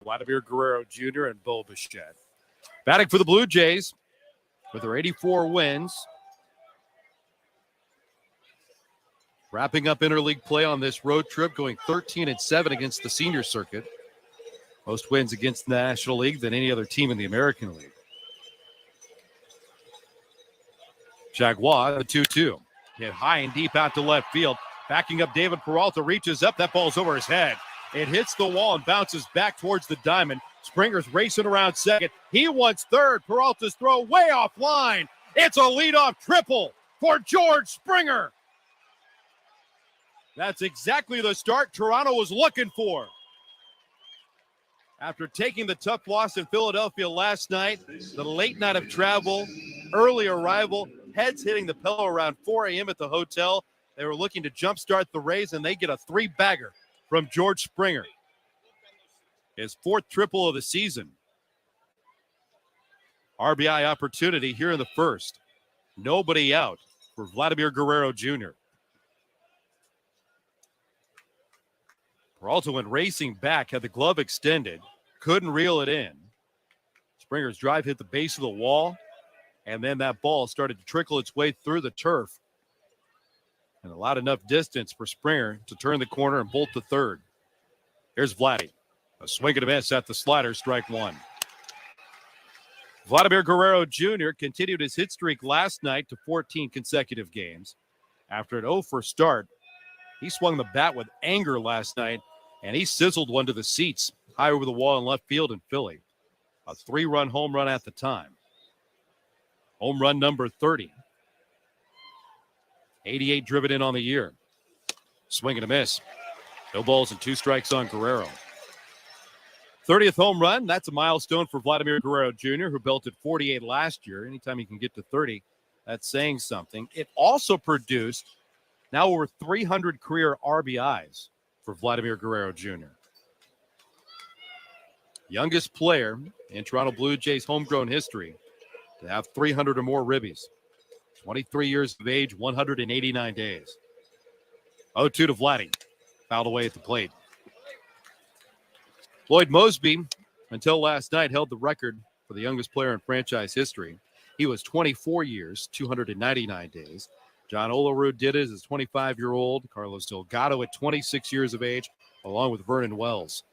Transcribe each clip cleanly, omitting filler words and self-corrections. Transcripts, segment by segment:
Vladimir Guerrero Jr. and Bo Bichette. Batting for the Blue Jays with their 84 wins. Wrapping up interleague play on this road trip, going 13-7 against the senior circuit. Most wins against the National League than any other team in the American League. Jaguar, the 2-2. Hit high and deep out to left field. Backing up, David Peralta reaches up. That ball's over his head. It hits the wall and bounces back towards the diamond. Springer's racing around second. He wants third. Peralta's throw way offline. It's a leadoff triple for George Springer. That's exactly the start Toronto was looking for. After taking the tough loss in Philadelphia last night, the late night of travel, early arrival, heads hitting the pillow around 4 a.m. at the hotel. They were looking to jumpstart the Rays, and they get a 3-bagger from George Springer. His 4th triple of the season. RBI opportunity here in the first. Nobody out for Vladimir Guerrero Jr. Peralta went racing back, had the glove extended, couldn't reel it in. Springer's drive hit the base of the wall, and then that ball started to trickle its way through the turf and allowed enough distance for Springer to turn the corner and bolt to third. Here's Vladdy. A swing and a miss at the slider, strike one. Vladimir Guerrero Jr. continued his hit streak last night to 14 consecutive games. After an 0-for start, he swung the bat with anger last night, and he sizzled one to the seats high over the wall in left field in Philly. A 3-run home run at the time. Home run number 30. 88 driven in on the year. Swing and a miss. No balls and 2 strikes on Guerrero. 30th home run. That's a milestone for Vladimir Guerrero Jr., who belted 48 last year. Anytime you can get to 30, that's saying something. It also produced now over 300 career RBIs for Vladimir Guerrero Jr. Youngest player in Toronto Blue Jays homegrown history to have 300 or more ribbies. 23 years of age, 189 days. 0-2 to Vladdy. Fouled away at the plate. Lloyd Mosby, until last night, held the record for the youngest player in franchise history. He was 24 years, 299 days. John Olerud did it as a 25-year-old. Carlos Delgado at 26 years of age, along with Vernon Wells.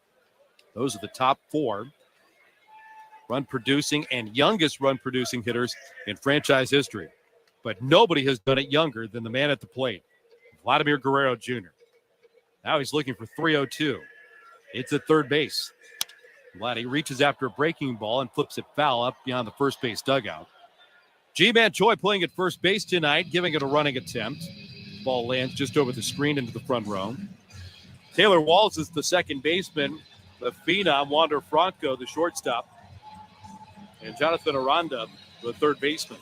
Those are the top 4 run-producing and youngest run-producing hitters in franchise history. But nobody has done it younger than the man at the plate, Vladimir Guerrero Jr. Now he's looking for 3-0-2. It's at third base. Vladdy reaches after a breaking ball and flips it foul up beyond the first base dugout. Ji-Man Choi playing at first base tonight, giving it a running attempt. Ball lands just over the screen into the front row. Taylor Walls is the second baseman. The phenom, Wander Franco, the shortstop. And Jonathan Aranda, the third baseman.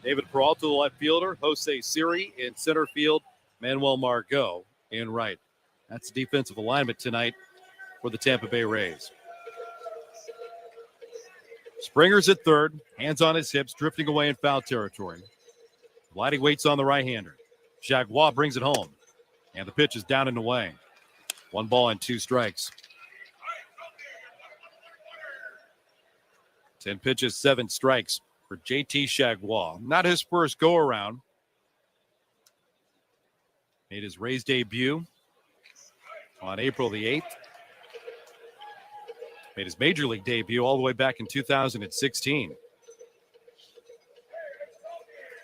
David Peralta, the left fielder. Jose Siri in center field. Manuel Margot in right. That's the defensive alignment tonight for the Tampa Bay Rays. Springer's at third, hands on his hips, drifting away in foul territory. Vladdy waits on the right-hander. Jaguar brings it home, and the pitch is down and away. 1 ball and 2 strikes. 10 pitches, 7 strikes for JT Jaguar. Not his first go-around. Made his Rays debut on April the 8th. Made his major league debut all the way back in 2016.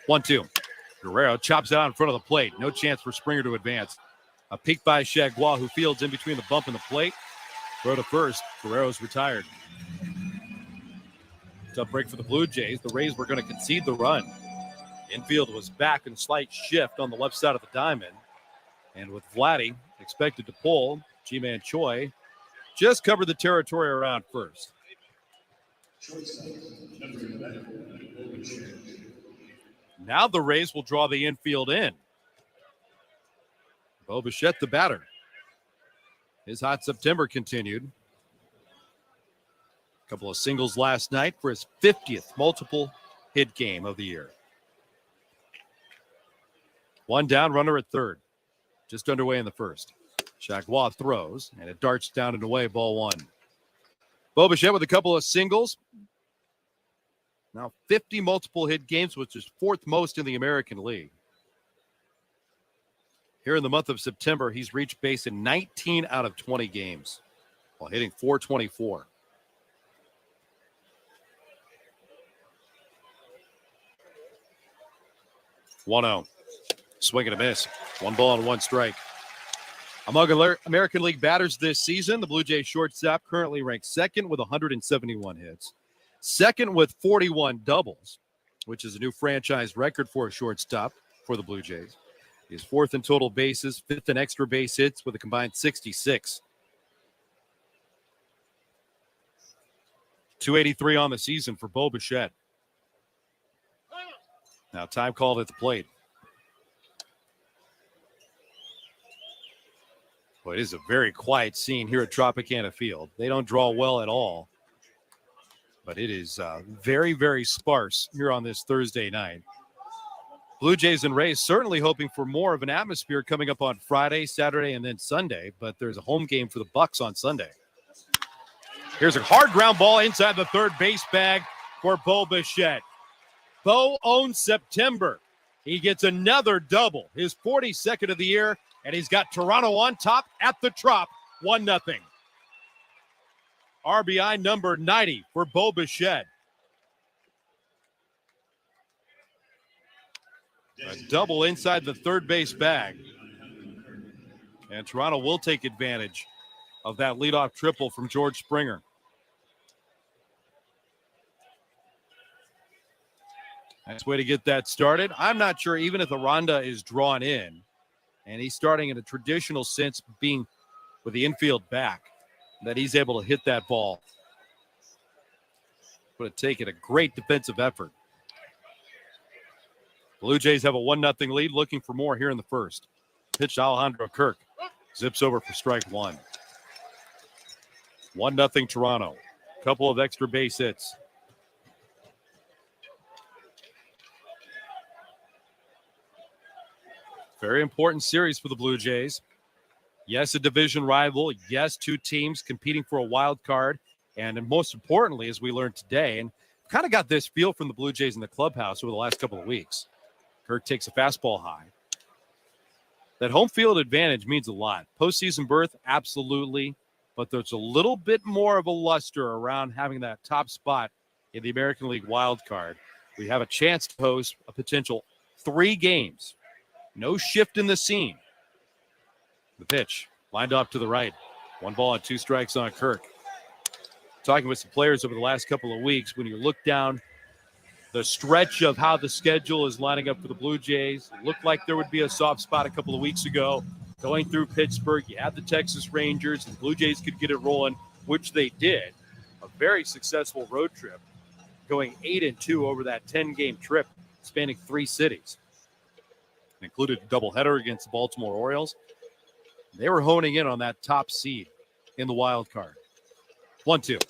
1-2. Guerrero chops it out in front of the plate. No chance for Springer to advance. A peek by Jaguar, who fields in between the bump and the plate. Throw to first. Guerrero's retired. Tough break for the Blue Jays. The Rays were going to concede the run. Infield was back in a slight shift on the left side of the diamond. And with Vladdy expected to pull, Ji-Man Choi just covered the territory around first. Now the Rays will draw the infield in. Bo Bichette, the batter. His hot September continued. A couple of singles last night for his 50th multiple hit game of the year. 1 down, runner at third. Just underway in the first. Chagua throws, and it darts down and away, ball one. Bo Bichette with a couple of singles. Now 50 multiple hit games, which is fourth most in the American League. Here in the month of September, he's reached base in 19 out of 20 games while hitting .424. One-0. Swing and a miss. One ball and one strike. Among American League batters this season, the Blue Jays shortstop currently ranks second with 171 hits, second with 41 doubles, which is a new franchise record for a shortstop for the Blue Jays. He's fourth in total bases, fifth in extra base hits with a combined 66. 283 on the season for Bo Bichette. Now time called at the plate. Well, it is a very quiet scene here at Tropicana Field. They don't draw well at all, but it is very, very sparse here on this Thursday night. Blue Jays and Rays certainly hoping for more of an atmosphere coming up on Friday, Saturday, and then Sunday, but there's a home game for the Bucks on Sunday. Here's a hard ground ball inside the third base bag for Bo Bichette. Bo owns September. He gets another double, his 42nd of the year, and he's got Toronto on top at the Trop, 1-0. RBI number 90 for Bo Bichette. A double inside the third base bag. And Toronto will take advantage of that leadoff triple from George Springer. Nice way to get that started. I'm not sure even if Aranda is drawn in, and he's starting in a traditional sense, being with the infield back, that he's able to hit that ball. Would have taken a great defensive effort. Blue Jays have a 1-0 lead, looking for more here in the first. Pitch to Alejandro Kirk. Zips over for strike one. 1-0 Toronto. Couple of extra base hits. Very important series for the Blue Jays. Yes, a division rival. Yes, two teams competing for a wild card. And most importantly, as we learned today, and kind of got this feel from the Blue Jays in the clubhouse over the last couple of weeks. Kirk takes a fastball high. That home field advantage means a lot. Postseason berth, absolutely. But there's a little bit more of a luster around having that top spot in the American League wild card. We have a chance to host a potential 3 games. No shift in the scene. The pitch lined off to the right. 1 ball and 2 strikes on Kirk. Talking with some players over the last couple of weeks, when you look down the stretch of how the schedule is lining up for the Blue Jays, it looked like there would be a soft spot a couple of weeks ago. Going through Pittsburgh, you had the Texas Rangers, and the Blue Jays could get it rolling, which they did. A very successful road trip, going 8-2 over that 10-game trip, spanning 3 cities. It included a doubleheader against the Baltimore Orioles. They were honing in on that top seed in the wild card. 1-2.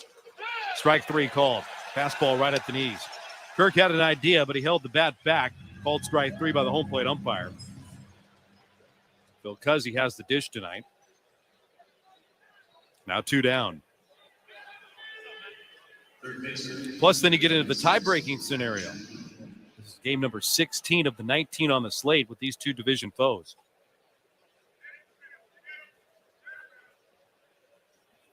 Strike 3 called. Fastball right at the knees. Kirk had an idea, but he held the bat back. Called strike 3 by the home plate umpire. Phil Cuzzy has the dish tonight. Now 2 down. Plus, then you get into the tie-breaking scenario. This is game number 16 of the 19 on the slate with these 2 division foes.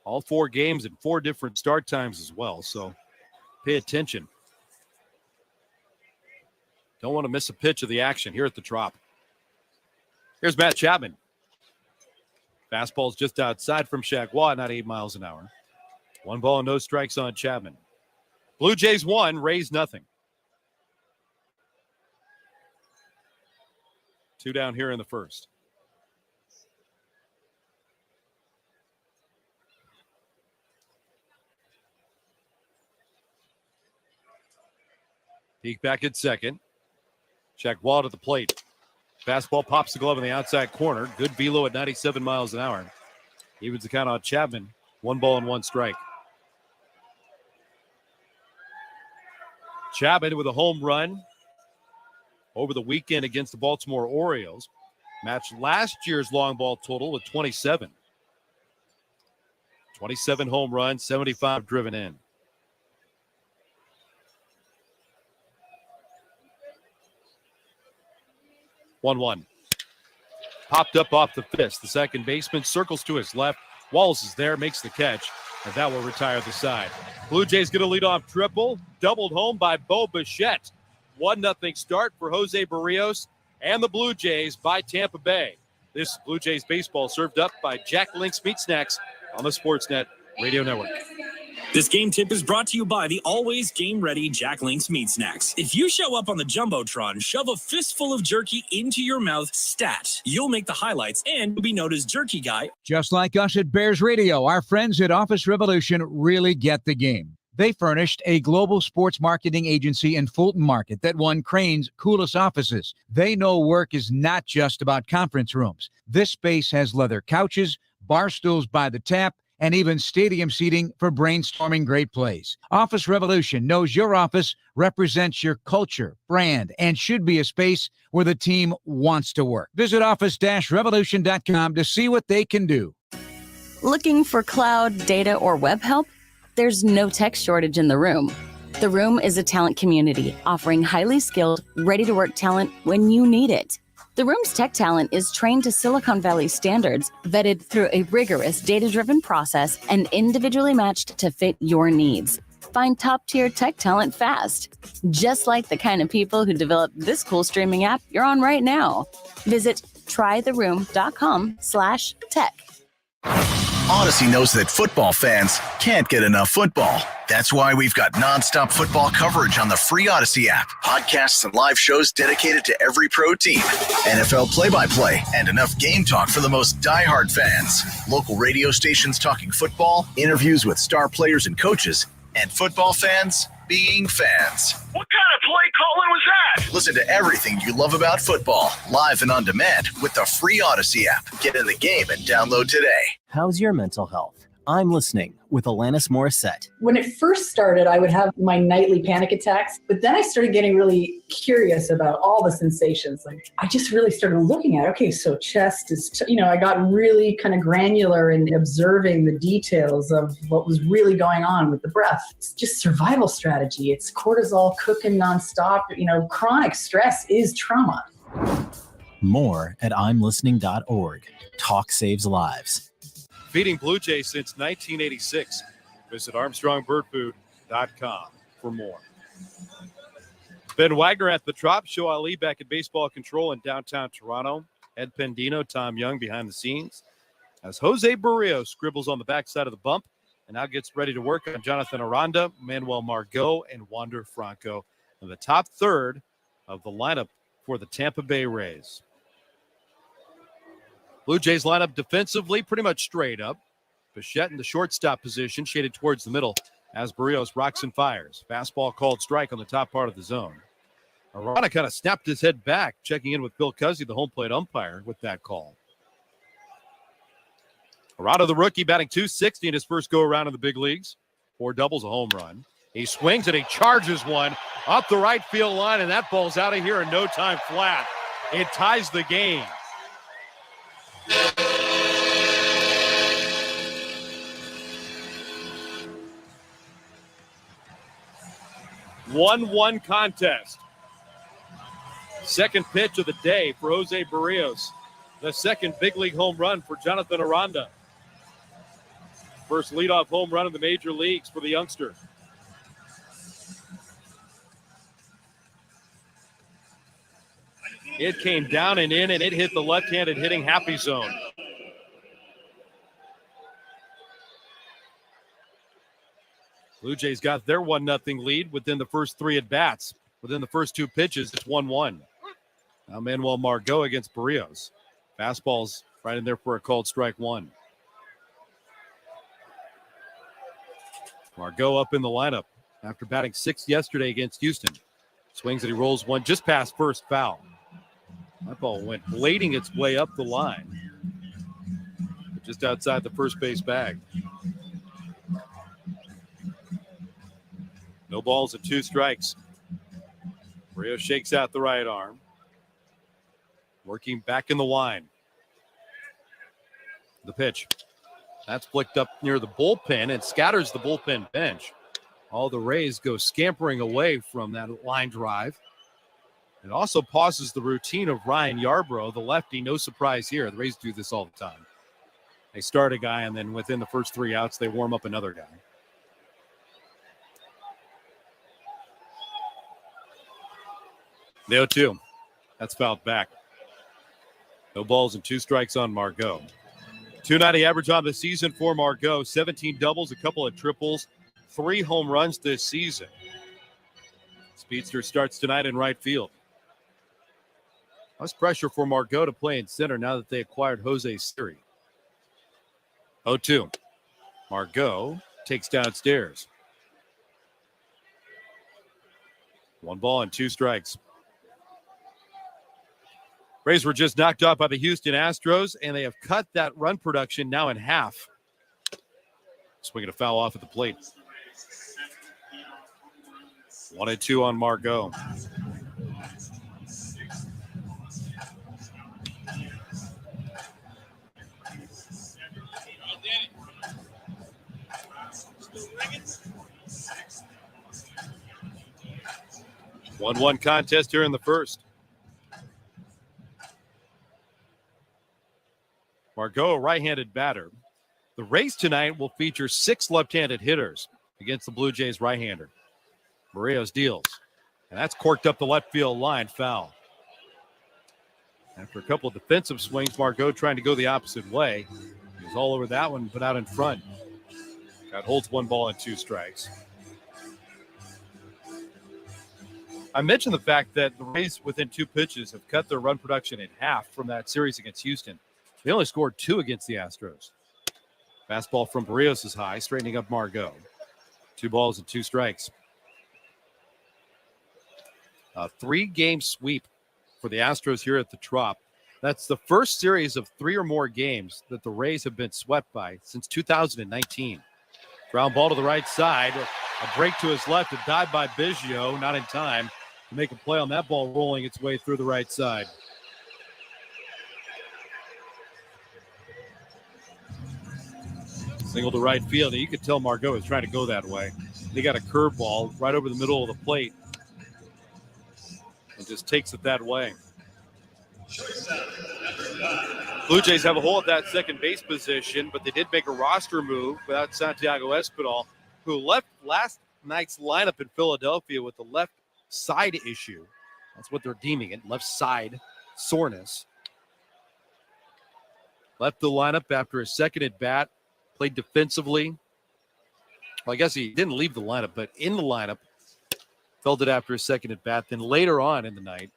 All 4 games and 4 different start times as well, so pay attention. Don't want to miss a pitch of the action here at the Trop. Here's Matt Chapman. Fastball's just outside from Chagua, not 8 miles an hour. 1 ball and no strikes on Chapman. Blue Jays 1, Rays nothing. 2 down here in the first. Peek back at second. Chagua to the plate. Fastball pops the glove in the outside corner. Good velo at 97 miles an hour. Evens the count on Chapman. 1 ball and 1 strike. Chapman with a home run over the weekend against the Baltimore Orioles. Matched last year's long ball total with 27. 27 home runs, 75 driven in. One. Popped up off the fist. The second baseman circles to his left. Wallace is there, makes the catch, and that will retire the side. Blue Jays get a leadoff triple, doubled home by Bo Bichette. 1-0 start for Jose Barrios and the Blue Jays by Tampa Bay. This Blue Jays baseball served up by Jack Link's Meat Snacks on the Sportsnet Radio Network. This game tip is brought to you by the always game-ready Jack Link's Meat Snacks. If you show up on the Jumbotron, shove a fistful of jerky into your mouth, stat. You'll make the highlights and you'll be known as Jerky Guy. Just like us at Bears Radio, our friends at Office Revolution really get the game. They furnished a global sports marketing agency in Fulton Market that won Crane's coolest offices. They know work is not just about conference rooms. This space has leather couches, bar stools by the tap, and even stadium seating for brainstorming great plays. Office Revolution knows your office represents your culture, brand, and should be a space where the team wants to work. Visit office-revolution.com to see what they can do. Looking for cloud, data, or web help? There's no tech shortage in the room. The Room is a talent community offering highly skilled, ready-to-work talent when you need it. The Room's tech talent is trained to Silicon Valley standards, vetted through a rigorous data-driven process, and individually matched to fit your needs. Find top-tier tech talent fast, just like the kind of people who developed this cool streaming app you're on right now. Visit trytheroom.com/tech. Odyssey knows that football fans can't get enough football. That's why we've got nonstop football coverage on the free Odyssey app. Podcasts and live shows dedicated to every pro team. NFL play-by-play and enough game talk for the most diehard fans. Local radio stations talking football, interviews with star players and coaches, and football fans being fans. What kind of play calling was that? Listen to everything you love about football, live and on demand with the free Odyssey app. Get in the game and download today. How's your mental health? I'm listening with Alanis Morissette. When it first started, I would have my nightly panic attacks, but then I started getting really curious about all the sensations. Like I just really started looking at, okay, so chest is, I got really kind of granular in observing the details of what was really going on with the breath. It's just survival strategy. It's cortisol cooking nonstop. Chronic stress is trauma. More at imlistening.org. Talk saves lives. Feeding Blue Jays since 1986. Visit ArmstrongBirdFood.com for more. Ben Wagner at the Trop. Show Ali back at baseball control in downtown Toronto. Ed Pendino, Tom Young behind the scenes. As Jose Barrios scribbles on the backside of the bump and now gets ready to work on Jonathan Aranda, Manuel Margot, and Wander Franco in the top third of the lineup for the Tampa Bay Rays. Blue Jays lineup defensively pretty much straight up. Bichette in the shortstop position, shaded towards the middle as Barrios rocks and fires. Fastball called strike on the top part of the zone. Arana kind of snapped his head back, checking in with Bill Cuzzy, the home plate umpire, with that call. Arana, the rookie, batting .260 in his first go-around in the big leagues. 4 doubles, a home run. He swings and he charges one up the right field line, and that ball's out of here in no time flat. It ties the game. 1-1 contest. Second pitch of the day for Jose Barrios. The second big league home run for Jonathan Aranda. First leadoff home run in the major leagues for the youngster. It came down and in, and it hit the left-handed hitting happy zone. Blue Jays got their 1-0 lead within the first 3 at-bats. Within the first 2 pitches, it's 1-1. Now Manuel Margot against Barrios. Fastball's right in there for a called strike 1. Margot up in the lineup after batting 6th yesterday against Houston. Swings and he rolls one just past first, foul. That ball went blading its way up the line, just outside the first base bag. No balls and 2 strikes. Barrios shakes out the right arm. working back in the line. The pitch. That's flicked up near the bullpen and scatters the bullpen bench. All the Rays go scampering away from that line drive. It also pauses the routine of Ryan Yarbrough, the lefty. No surprise here. The Rays do this all the time. They start a guy, and then within the first 3 outs, they warm up another guy. The 0-2. That's fouled back. No balls and 2 strikes on Margot. 290 average on the season for Margot. 17 doubles, a couple of triples, 3 home runs this season. Speedster starts tonight in right field. Less pressure for Margot to play in center now that they acquired Jose Siri. 0-2. Margot takes downstairs. 1 ball and 2 strikes. Rays were just knocked off by the Houston Astros, and they have cut that run production now in half. Swinging a foul off at the plate. 1-2 on Margot. One contest here in the first. Margot, a right-handed batter. The Rays tonight will feature 6 left-handed hitters against the Blue Jays right-hander. Barrios deals, and that's corked up the left field line, foul. After a couple of defensive swings, Margot trying to go the opposite way. He was all over that one, but out in front. That holds 1 ball and 2 strikes. I mentioned the fact that the Rays within 2 pitches have cut their run production in half from that series against Houston. They only scored 2 against the Astros. Fastball from Barrios is high, straightening up Margot. 2 balls and 2 strikes. A 3-game sweep for the Astros here at the Trop. That's the first series of 3 or more games that the Rays have been swept by since 2019. Ground ball to the right side. A break to his left, a dive by Biggio, not in time to make a play on that ball rolling its way through the right side. Single to right field. You could tell Margot is trying to go that way. They got a curveball right over the middle of the plate and just takes it that way. Blue Jays have a hole at that second base position, but they did make a roster move without Santiago Espinal, who left last night's lineup in Philadelphia with the left side issue. That's what they're deeming it, left side soreness. Left the lineup after his second at bat. Played defensively. Well, I guess he didn't leave the lineup, but in the lineup, felt it after his second at bat. Then later on in the night,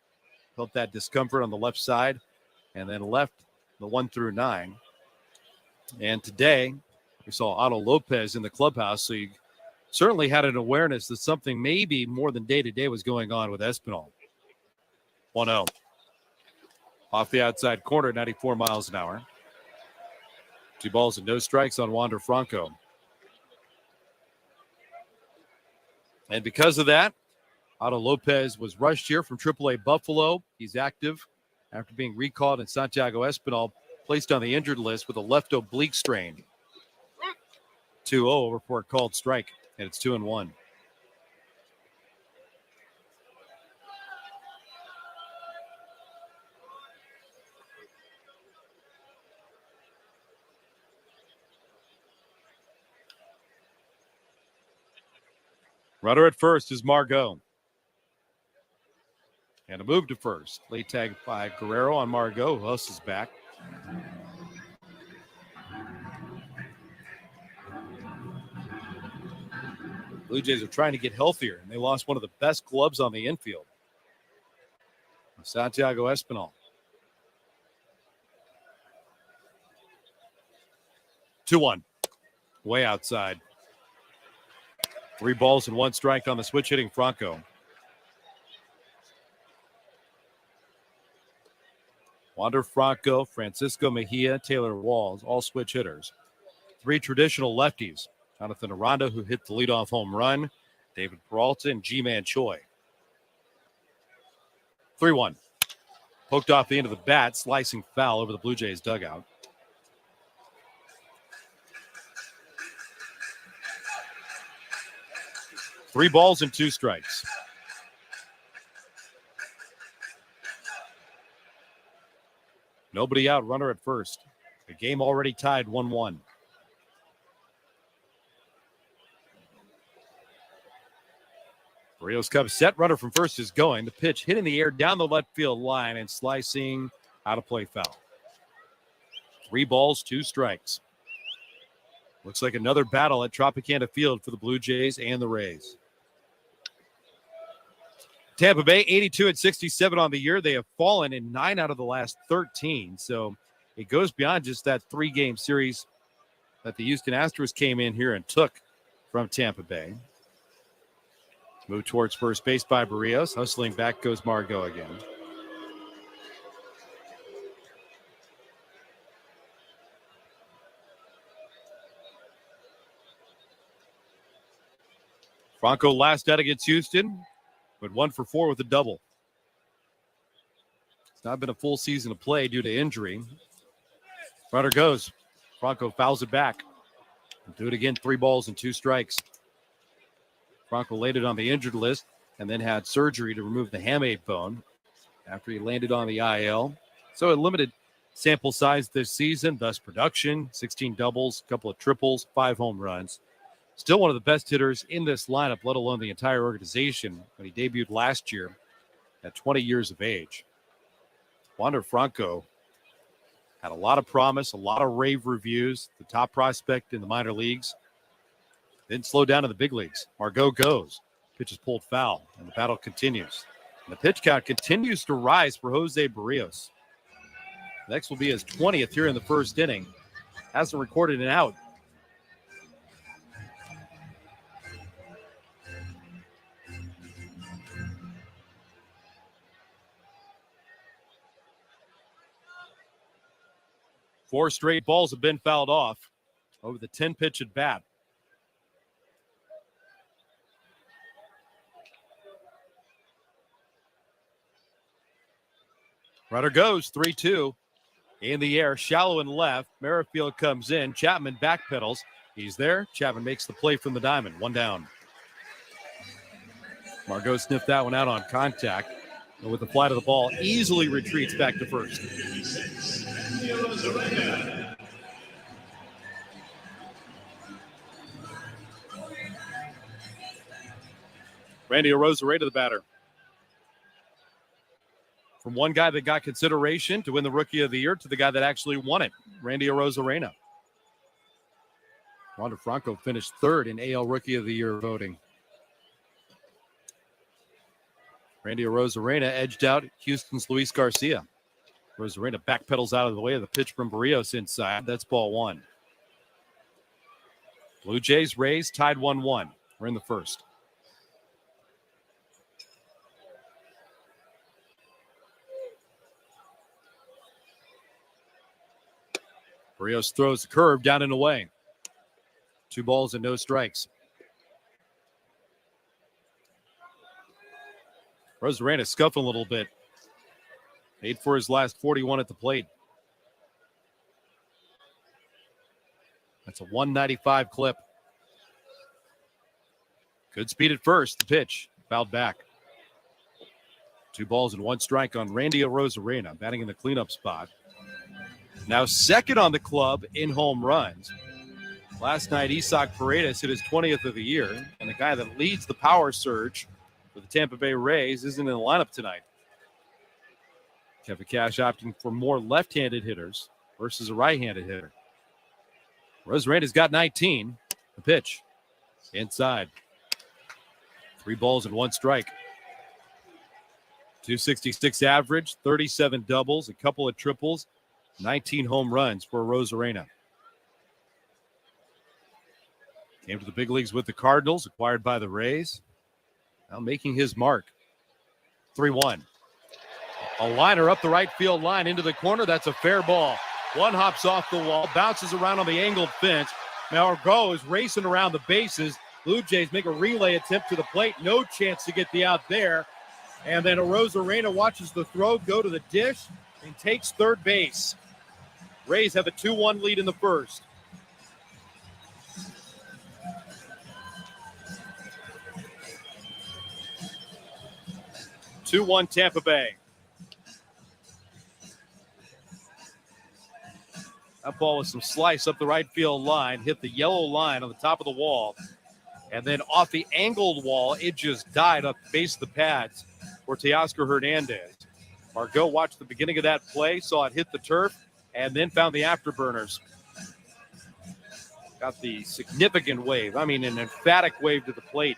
felt that discomfort on the left side, and then left the 1 through 9. And today, we saw Otto Lopez in the clubhouse, so you certainly had an awareness that something maybe more than day-to-day was going on with Espinal. 1-0. Off the outside corner, 94 miles an hour. 2 balls and no strikes on Wander Franco. And because of that, Otto Lopez was rushed here from AAA Buffalo. He's active after being recalled, and Santiago Espinal placed on the injured list with a left oblique strain. 2-0 report called strike, and it's 2-1. Runner at first is Margot. And a move to first. Late tag by Guerrero on Margot. Who else is back? Blue Jays are trying to get healthier, and they lost one of the best gloves on the infield. Santiago Espinal. 2-1. Way outside. 3 balls and 1 strike on the switch hitting Franco. Wander Franco, Francisco Mejia, Taylor Walls, all switch hitters. 3 traditional lefties. Jonathan Aranda, who hit the leadoff home run. David Peralta and G-Man Choi. 3-1. Poked off the end of the bat, slicing foul over the Blue Jays dugout. Three balls and two strikes. Nobody out, runner at first. The game already tied 1-1. Barrios Cubs set, runner from first is going. The pitch hit in the air down the left field line and slicing out of play foul. 3 balls, 2 strikes. Looks like another battle at Tropicana Field for the Blue Jays and the Rays. Tampa Bay, 82-67 on the year. They have fallen in 9 out of the last 13. So it goes beyond just that 3-game series that the Houston Astros came in here and took from Tampa Bay. Moved towards first base by Barrios. Hustling back goes Margot again. Franco last out against Houston, but 1 for 4 with a double. It's not been a full season of play due to injury. Runner goes. Franco fouls it back. Do it again, 3 balls and 2 strikes. Franco laid it on the injured list and then had surgery to remove the hamate bone after he landed on the IL. So a limited sample size this season, thus production, 16 doubles, a couple of triples, 5 home runs. Still one of the best hitters in this lineup, let alone the entire organization, when he debuted last year at 20 years of age. Wander Franco had a lot of promise, a lot of rave reviews, the top prospect in the minor leagues. Didn't slow down in the big leagues. Margot goes. Pitch is pulled foul, and the battle continues. And the pitch count continues to rise for Jose Barrios. Next will be his 20th here in the first inning. Hasn't recorded an out. Four straight balls have been fouled off over the 10-pitch at bat. Runner goes, 3-2. In the air, shallow and left. Merrifield comes in. Chapman backpedals. He's there. Chapman makes the play from the diamond. 1 down. Margot sniffed that one out on contact. And with the flight of the ball, easily retreats back to first. Randy Arozarena, the batter. From one guy that got consideration to win the Rookie of the Year to the guy that actually won it, Randy Arozarena. Wander Franco finished 3rd in AL Rookie of the Year voting. Randy Arozarena edged out Houston's Luis Garcia. Arozarena backpedals out of the way of the pitch from Barrios inside. That's ball 1. Blue Jays, Rays tied 1-1. We're in the first. Barrios throws the curve down and away. 2 balls and no strikes. Arozarena scuffling a little bit. Made for his last 41 at the plate. That's a 195 clip. Good speed at first. The pitch fouled back. 2 balls and 1 strike on Randy Arozarena, batting in the cleanup spot. Now 2nd on the club in home runs. Last night, Isaac Paredes hit his 20th of the year, and the guy that leads the power surge for the Tampa Bay Rays isn't in the lineup tonight. Kevin Cash opting for more left-handed hitters versus a right-handed hitter. Arozarena's got 19. The pitch inside. 3 balls and 1 strike. 266 average, 37 doubles, a couple of triples, 19 home runs for Arozarena. Came to the big leagues with the Cardinals, acquired by the Rays. Now making his mark. 3-1. A liner up the right field line into the corner. That's a fair ball. One hops off the wall, bounces around on the angled fence. Margot is racing around the bases. Blue Jays make a relay attempt to the plate. No chance to get the out there. And then Arozarena watches the throw go to the dish and takes third base. Rays have a 2-1 lead in the first. Two-1 Tampa Bay. That ball with some slice up the right field line, hit the yellow line on the top of the wall, and then off the angled wall, it just died up the base of the pads for Teoscar Hernandez. Margot watched the beginning of that play, saw it hit the turf, and then found the afterburners. Got the significant wave, an emphatic wave to the plate.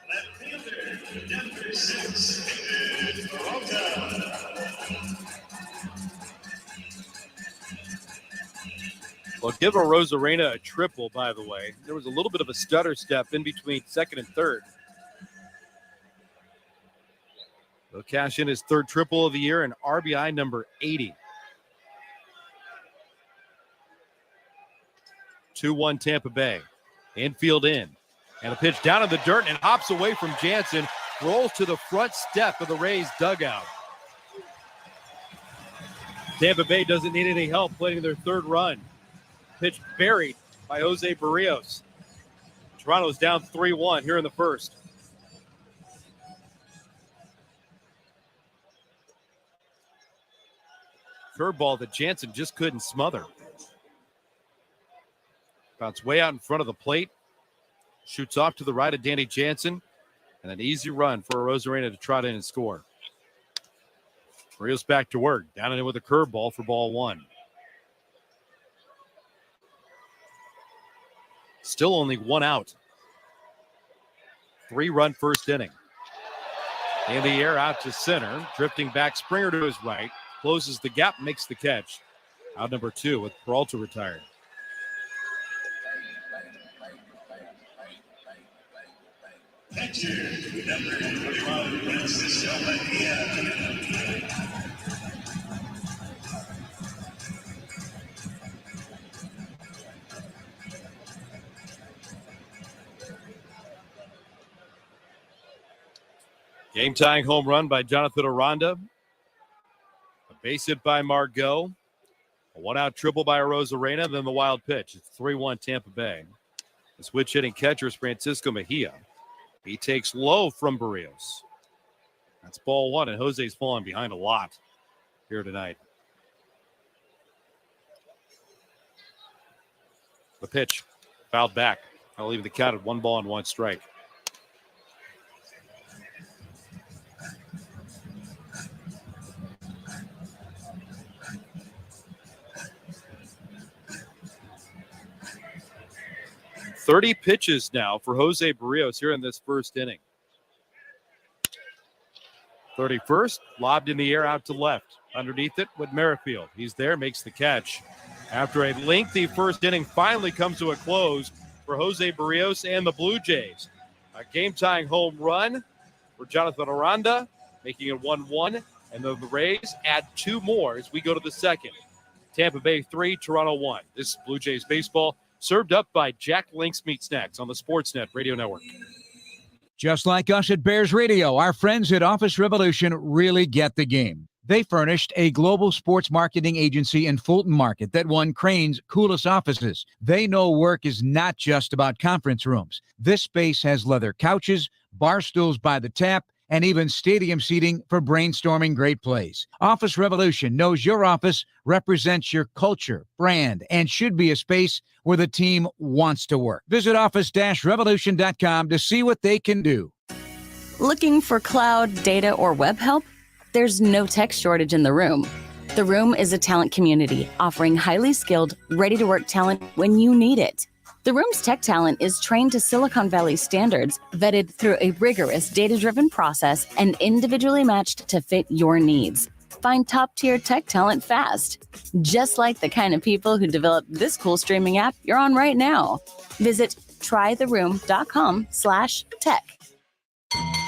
Well, give Arozarena a triple, by the way. There was a little bit of a stutter step in between second and third. He'll cash in his third triple of the year and RBI number 80. 2-1 Tampa Bay. Infield in. And a pitch down in the dirt and hops away from Jansen. Rolls to the front step of the Rays dugout. Tampa Bay doesn't need any help playing their third run. Pitch buried by Jose Barrios. Toronto's down 3-1 here in the first. Curveball that Jansen just couldn't smother. Bounce way out in front of the plate. Shoots off to the right of Danny Jansen. And an easy run for Arozarena to trot in and score. Barrios back to work. Down and in with a curveball for ball one. Still only one out. 3-run first inning. In the air out to center. Drifting back, Springer to his right. Closes the gap, makes the catch. Out number 2 with Peralta retired. Catcher, number 21, Francisco Mejia. Game-tying home run by Jonathan Aranda. A base hit by Margot. A one-out triple by Arozarena, then the wild pitch. It's 3-1 Tampa Bay. The switch hitting catcher is Francisco Mejia. He takes low from Barrios. That's ball one, and Jose's fallen behind a lot here tonight. The pitch, fouled back. I'll leave the count at 1-1 strike. Thirty pitches now for Jose Barrios here in this first inning. 31st, lobbed in the air out to left. Underneath it with Merrifield. He's there, makes the catch. After a lengthy first inning, finally comes to a close for Jose Barrios and the Blue Jays. A game-tying home run for Jonathan Aranda, making it 1-1. And the Rays add 2 more as we go to the second. Tampa Bay 3, Toronto 1. This is Blue Jays baseball. Served up by Jack Link's Meat Snacks on the Sportsnet Radio Network. Just like us at Bears Radio, our friends at Office Revolution really get the game. They furnished a global sports marketing agency in Fulton Market that won Crane's coolest offices. They know work is not just about conference rooms. This space has leather couches, bar stools by the tap, and even stadium seating for brainstorming great plays. Office Revolution knows your office represents your culture, brand, and should be a space where the team wants to work. Visit office-revolution.com to see what they can do. Looking for cloud, data, or web help? There's no tech shortage in the room. The Room is a talent community offering highly skilled, ready-to-work talent when you need it. The Room's tech talent is trained to Silicon Valley standards, vetted through a rigorous data-driven process, and individually matched to fit your needs. Find top-tier tech talent fast, just like the kind of people who developed this cool streaming app you're on right now. Visit trytheroom.com/tech.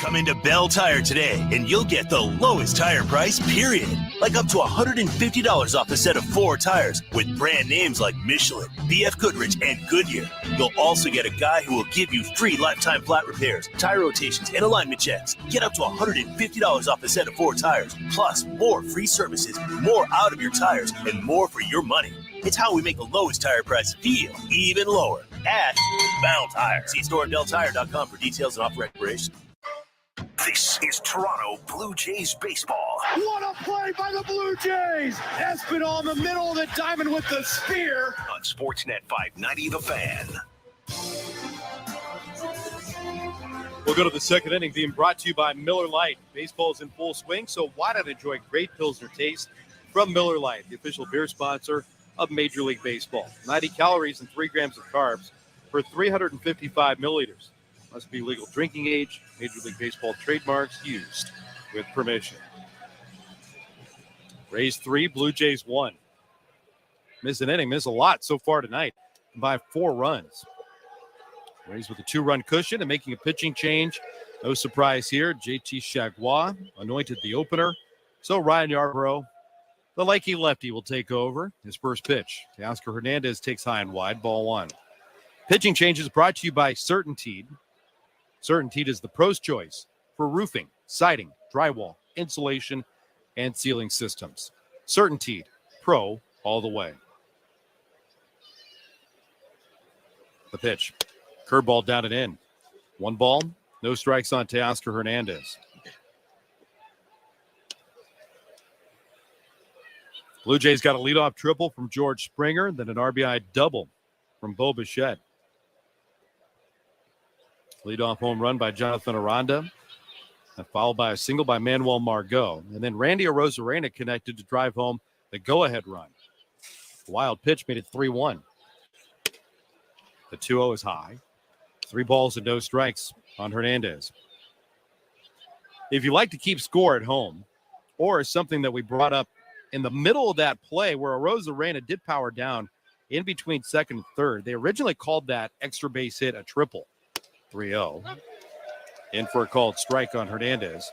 Come into Bell Tire today, and you'll get the lowest tire price, period. Like up to $150 off a set of 4 tires with brand names like Michelin, BF Goodrich, and Goodyear. You'll also get a guy who will give you free lifetime flat repairs, tire rotations, and alignment checks. Get up to $150 off a set of 4 tires, plus more free services, more out of your tires, and more for your money. It's how we make the lowest tire price feel even lower at Bell Tire. See store at belltire.com for details and offer expiration. This is Toronto Blue Jays baseball. What a play by the Blue Jays! Espinal in the middle of the diamond with the spear. On Sportsnet 590, The Fan. We'll go to the second inning, being brought to you by Miller Lite. Baseball is in full swing, so why not enjoy great Pilsner taste from Miller Lite, the official beer sponsor of Major League Baseball. 90 calories and 3 grams of carbs for 355 milliliters. Must be legal drinking age. Major League Baseball trademarks used with permission. Rays 3, Blue Jays 1. Miss an inning, miss a lot so far tonight by 4 runs. Rays with a 2-run cushion and making a pitching change. No surprise here. JT Chagua anointed the opener. So Ryan Yarbrough, the lanky lefty, will take over. His first pitch. Teoscar Hernandez takes high and wide, ball 1. Pitching change is brought to you by Certainteed. Certainteed is the pro's choice for roofing, siding, drywall, insulation, and ceiling systems. Certainteed, pro all the way. The pitch. Curveball down and in. 1 ball, no strikes on Teoscar Hernandez. Blue Jays got a leadoff triple from George Springer, then an RBI double from Bo Bichette. Leadoff home run by Jonathan Aranda, and followed by a single by Manuel Margot. And then Randy Arozarena connected to drive home the go-ahead run. The wild pitch made it 3-1. The 2-0 is high. 3 balls and no strikes on Hernandez. If you like to keep score at home, or something that we brought up in the middle of that play where Arozarena did power down in between second and third, they originally called that extra base hit a triple. 3-0. In for a called strike on Hernandez.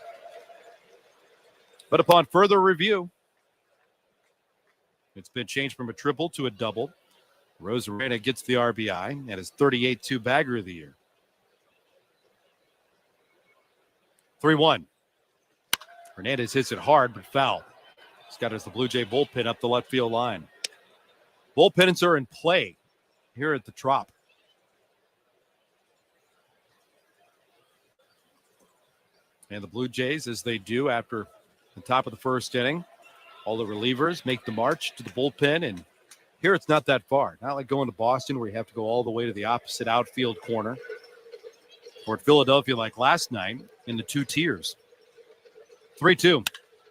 But upon further review, it's been changed from a triple to a double. Arozarena gets the RBI and his 38-2 bagger of the year. 3-1. Hernandez hits it hard but foul. He's got the Blue Jay bullpen up the left field line. Bullpens are in play here at the Trop. And the Blue Jays, as they do after the top of the first inning, all the relievers make the march to the bullpen. And here it's not that far. Not like going to Boston where you have to go all the way to the opposite outfield corner. Or at Philadelphia like last night in the 2 tiers. 3-2.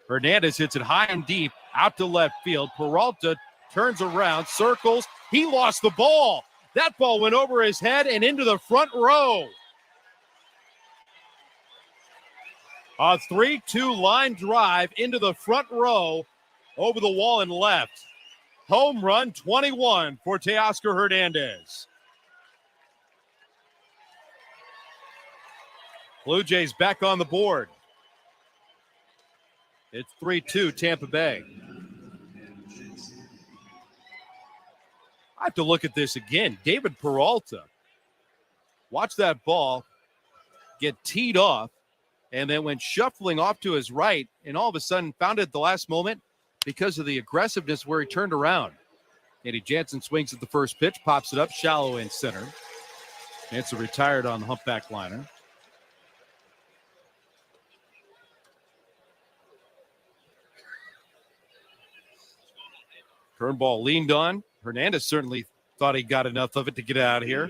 Hernandez hits it high and deep out to left field. Peralta turns around, circles. He lost the ball. That ball went over his head and into the front row. A 3-2 line drive into the front row over the wall and left. Home run 21 for Teoscar Hernandez. Blue Jays back on the board. It's 3-2 Tampa Bay. I have to look at this again. David Peralta. Watch that ball get teed off. And then went shuffling off to his right, and all of a sudden found it at the last moment because of the aggressiveness where he turned around. Eddie Jansen swings at the first pitch, pops it up, shallow in center. Jansen retired on the humpback liner. Curveball leaned on. Hernandez certainly thought he got enough of it to get out of here.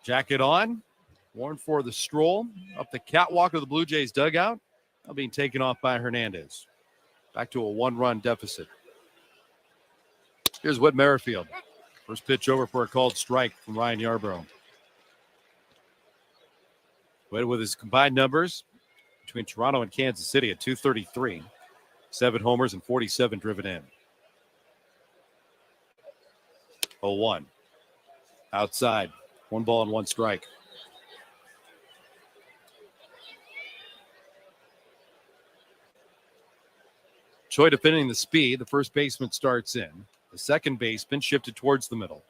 Jacket on, worn for the stroll up the catwalk of the Blue Jays dugout. Now being taken off by Hernandez. Back to a 1-run deficit. Here's Whit Merrifield. First pitch over for a called strike from Ryan Yarbrough. Whit with his combined numbers between Toronto and Kansas City at 233. 7 homers and 47 driven in. 0-1. Outside. 1 ball and 1 strike. Choi defending the speed. The first baseman starts in. The second baseman shifted towards the middle.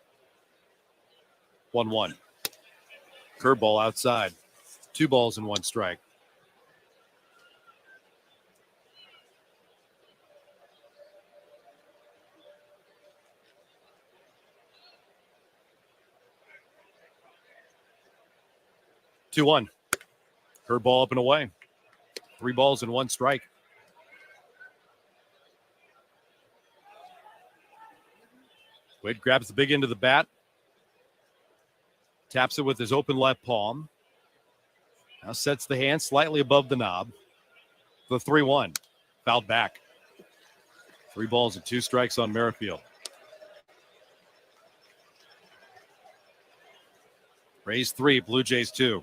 1-1. Curveball outside. 2 balls and 1 strike. Two one. Curveball up and away. 3 balls and 1 strike. Wade grabs the big end of the bat. Taps it with his open left palm. Now sets the hand slightly above the knob. The 3-1. Fouled back. 3 balls and 2 strikes on Merrifield. Rays 3, Blue Jays 2.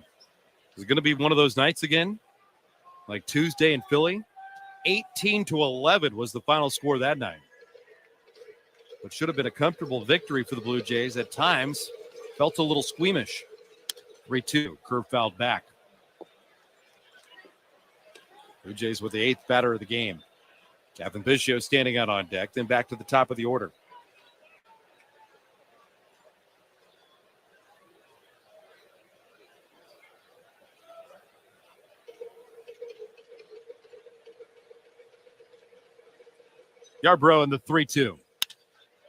Is it going to be one of those nights again? Like Tuesday in Philly? 18-11 was the final score that night. What should have been a comfortable victory for the Blue Jays at times felt a little squeamish. 3-2, curve fouled back. Blue Jays with the 8th batter of the game. Kevin Biggio standing out on deck, then back to the top of the order. Yarbrough in the 3-2.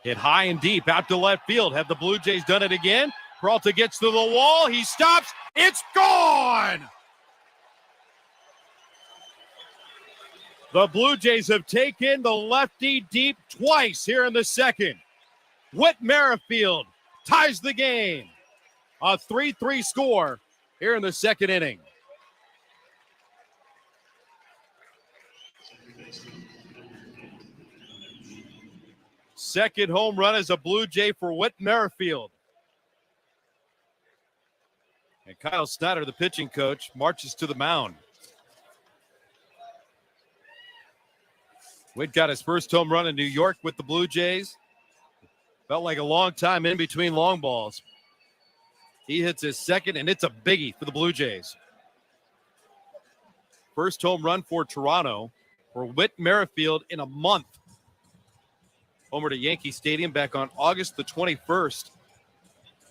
Hit high and deep out to left field. Have the Blue Jays done it again? Peralta gets to the wall. He stops. It's gone! The Blue Jays have taken the lefty deep twice here in the second. Whit Merrifield ties the game. A 3-3 score here in the second inning. Second home run as a Blue Jay for Whit Merrifield. And Kyle Snyder, the pitching coach, marches to the mound. Whit got his first home run in New York with the Blue Jays. Felt like a long time in between long balls. He hits his second, and it's a biggie for the Blue Jays. First home run for Toronto for Whit Merrifield in a month. Homer to Yankee Stadium back on August the 21st.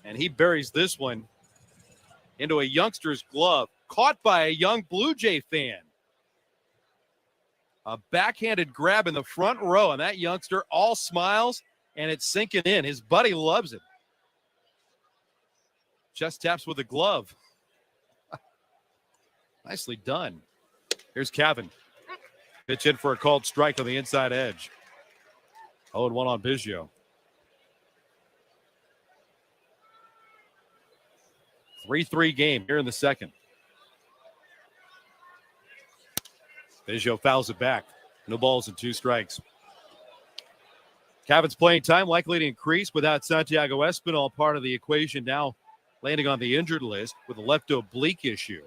And he buries this one into a youngster's glove, caught by a young Blue Jay fan. A backhanded grab in the front row, and that youngster all smiles, and it's sinking in. His buddy loves it. Chest taps with a glove. Nicely done. Here's Cavan. Pitch in for a called strike on the inside edge. 0-1 on Biggio. 3-3 game here in the second. Biggio fouls it back. No balls and 2 strikes. Cavan's playing time likely to increase without Santiago Espinal part of the equation, now landing on the injured list with a left oblique issue.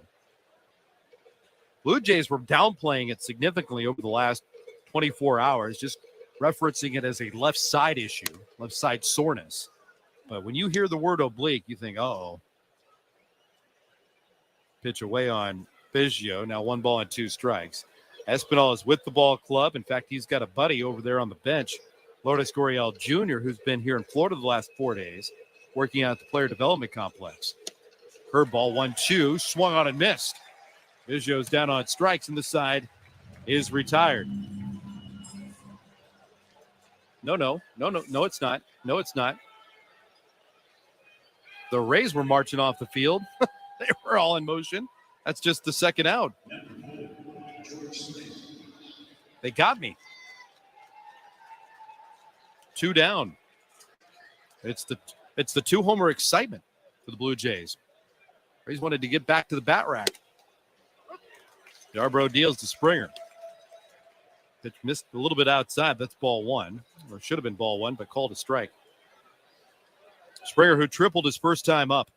Blue Jays were downplaying it significantly over the last 24 hours, just referencing it as a left side issue, left side soreness. But when you hear the word oblique, you think, uh-oh. Pitch away on Biggio. Now 1 ball and 2 strikes. Espinal is with the ball club. In fact, he's got a buddy over there on the bench, Lourdes Gurriel Jr., who's been here in Florida the last 4 days, working out at the player development complex. Curveball 1-2, swung on and missed. Biggio's down on strikes, and the side is retired. No, it's not. No, it's not. The Rays were marching off the field. They were all in motion. That's just the second out. They got me. 2 down. It's the 2-homer excitement for the Blue Jays. Rays wanted to get back to the bat rack. Yarbrough deals to Springer. Pitch missed a little bit outside. That's ball 1. Or should have been ball 1, but called a strike. Springer, who tripled his first time up,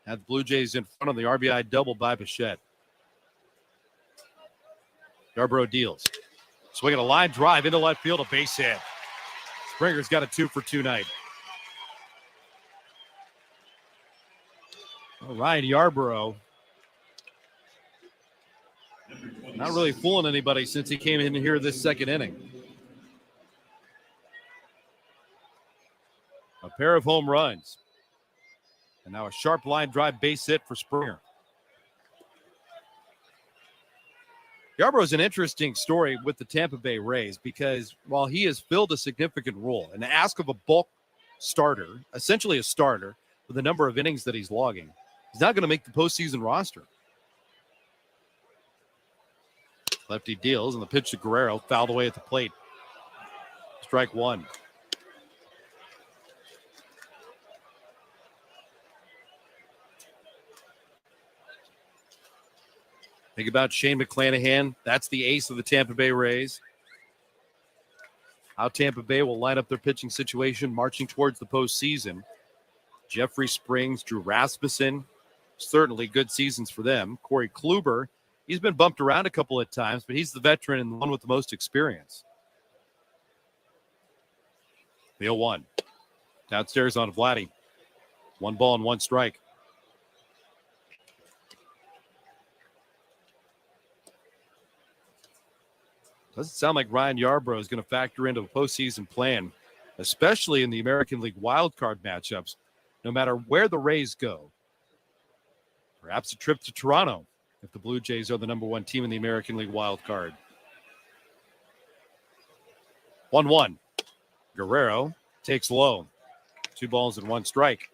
had the Blue Jays in front of the RBI double by Bichette. Yarbrough deals. Swinging a line drive into left field, a base hit. Springer's got a 2-for-2 night. Ryan Yarbrough, not really fooling anybody since he came in here this second inning. A pair of home runs. And now a sharp line drive base hit for Springer. Yarbrough is an interesting story with the Tampa Bay Rays because while he has filled a significant role and ask of a bulk starter, essentially a starter, with the number of innings that he's logging, he's not going to make the postseason roster. Lefty deals, and the pitch to Guerrero, fouled away at the plate. Strike one. Think about Shane McClanahan. That's the ace of the Tampa Bay Rays. How Tampa Bay will line up their pitching situation marching towards the postseason. Jeffrey Springs, Drew Rasmussen, certainly good seasons for them. Corey Kluber, he's been bumped around a couple of times, but he's the veteran and the one with the most experience. The 0-1. Downstairs on Vladdy. 1 ball and 1 strike. Doesn't sound like Ryan Yarbrough is going to factor into a postseason plan, especially in the American League wildcard matchups, no matter where the Rays go. Perhaps a trip to Toronto if the Blue Jays are the number 1 team in the American League wildcard. 1-1. Guerrero takes low. 2 balls and 1 strike.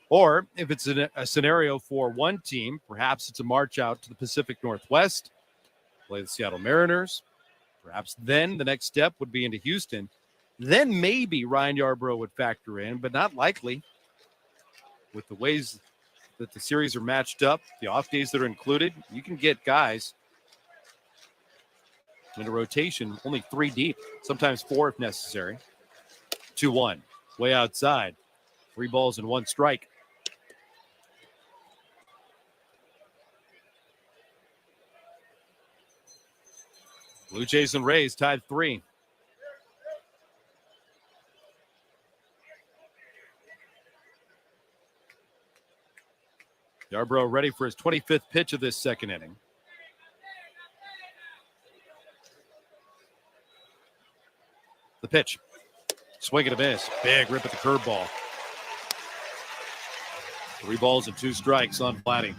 Or if it's a scenario for one team, perhaps it's a march out to the Pacific Northwest, play the Seattle Mariners. Perhaps then the next step would be into Houston. Then maybe Ryan Yarbrough would factor in, but not likely. With the ways that the series are matched up, the off days that are included, you can get guys in a rotation only 3 deep, sometimes 4 if necessary. 2-1, way outside. 3 balls and 1 strike. Blue Jays and Rays tied 3. Yarbrough ready for his 25th pitch of this second inning. The pitch. Swing and a miss. Big rip at the curveball. 3 balls and 2 strikes on Vladdy.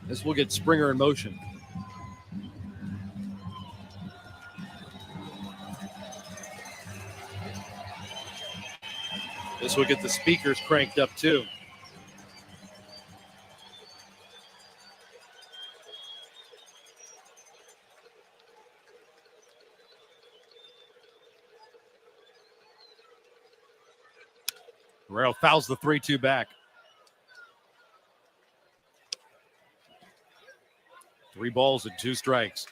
This will get Springer in motion. This will get the speakers cranked up too. Guerrero fouls the 3-2 back. 3 balls and 2 strikes.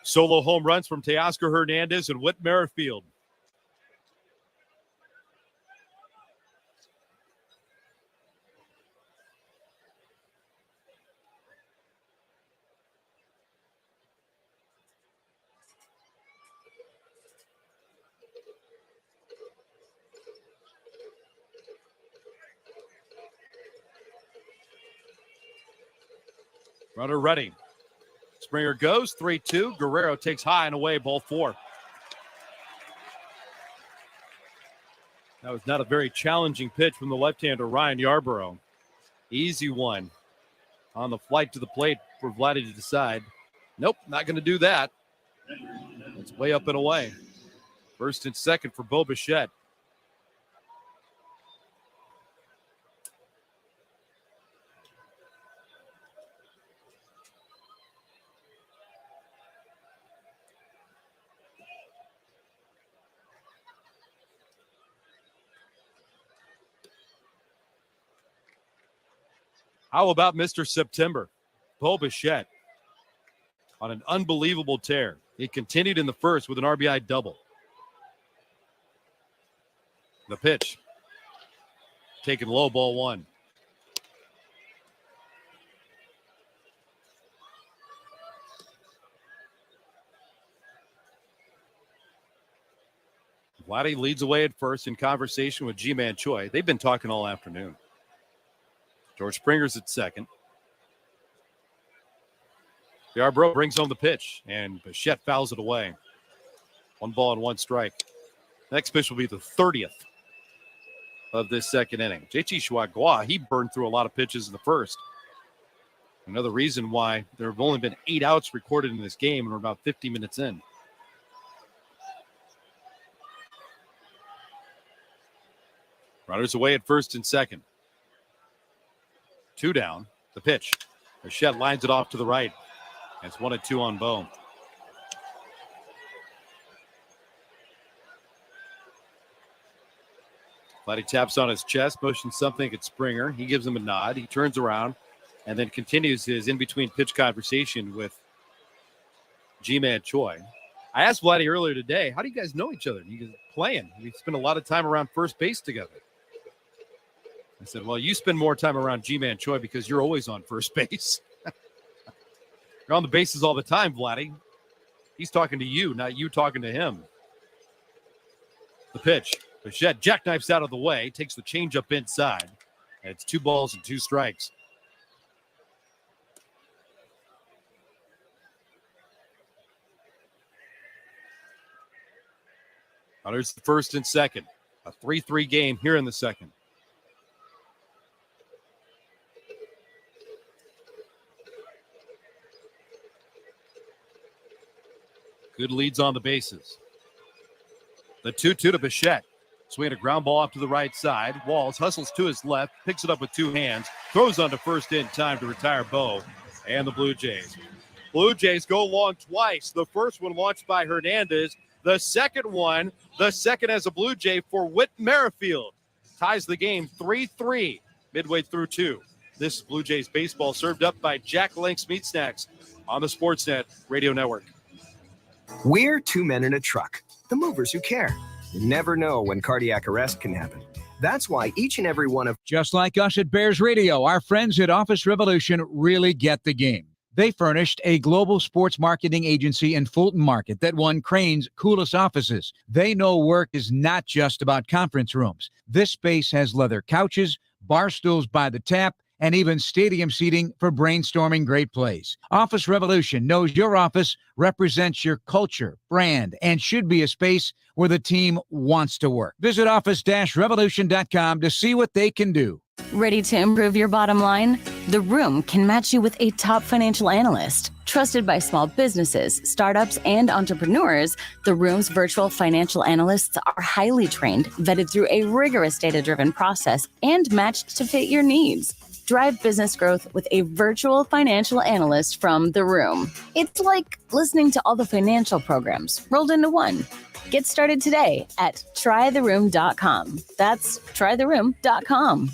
Solo home runs from Teoscar Hernandez and Whit Merrifield. Runner ready. Springer goes 3-2. Guerrero takes high and away, ball 4. That was not a very challenging pitch from the left-hander Ryan Yarbrough. Easy one on the flight to the plate for Vladdy to decide. Nope, not going to do that. It's way up and away. First and second for Bo Bichette. How about Mr. September? Bo Bichette on an unbelievable tear. He continued in the first with an RBI double. The pitch. Taken low, ball 1. Vladdy leads away at first in conversation with G-Man Choi. They've been talking all afternoon. George Springer's at second. Yarbrough brings home the pitch, and Bichette fouls it away. 1 ball and 1 strike. Next pitch will be the 30th of this second inning. JT Chouagua, he burned through a lot of pitches in the first. Another reason why there have only been 8 outs recorded in this game, and we're about 50 minutes in. Runners away at first and second. 2 down. The pitch. Bichette lines it off to the right. It's 1-2 on Bo. Vladdy taps on his chest, motions something at Springer. He gives him a nod. He turns around and then continues his in-between pitch conversation with G-Man Choi. I asked Vladdy earlier today, how do you guys know each other? He goes, playing. We spend a lot of time around first base together. I said, well, you spend more time around G-Man Choi because you're always on first base. You're on the bases all the time, Vladdy. He's talking to you, not you talking to him. The pitch. Bichette jackknifes out of the way, takes the changeup inside. And it's 2 balls and 2 strikes. Runners the first and second. A 3-3 game here in the second. Good leads on the bases. The 2-2 to Bichette. Swinging a ground ball off to the right side. Walls hustles to his left, picks it up with 2 hands, throws onto first in time to retire Bo and the Blue Jays. Blue Jays go long twice. The first one launched by Hernandez. The second as a Blue Jay for Whit Merrifield. Ties the game 3-3 midway through 2. This is Blue Jays baseball served up by Jack Link's Meat Snacks on the Sportsnet Radio Network. We're 2 men in a truck, the movers who care. You never know when cardiac arrest can happen. That's why each and every one of... Just like us at Bears Radio, our friends at Office Revolution really get the game. They furnished a global sports marketing agency in Fulton Market that won Crane's coolest offices. They know work is not just about conference rooms. This space has leather couches, bar stools by the tap, and even stadium seating for brainstorming great plays. Office Revolution knows your office represents your culture, brand, and should be a space where the team wants to work. Visit office-revolution.com to see what they can do. Ready to improve your bottom line? The Room can match you with a top financial analyst. Trusted by small businesses, startups, and entrepreneurs, The Room's virtual financial analysts are highly trained, vetted through a rigorous data-driven process, and matched to fit your needs. Drive business growth with a virtual financial analyst from The Room. It's like listening to all the financial programs rolled into one. Get started today at trytheroom.com. That's trytheroom.com.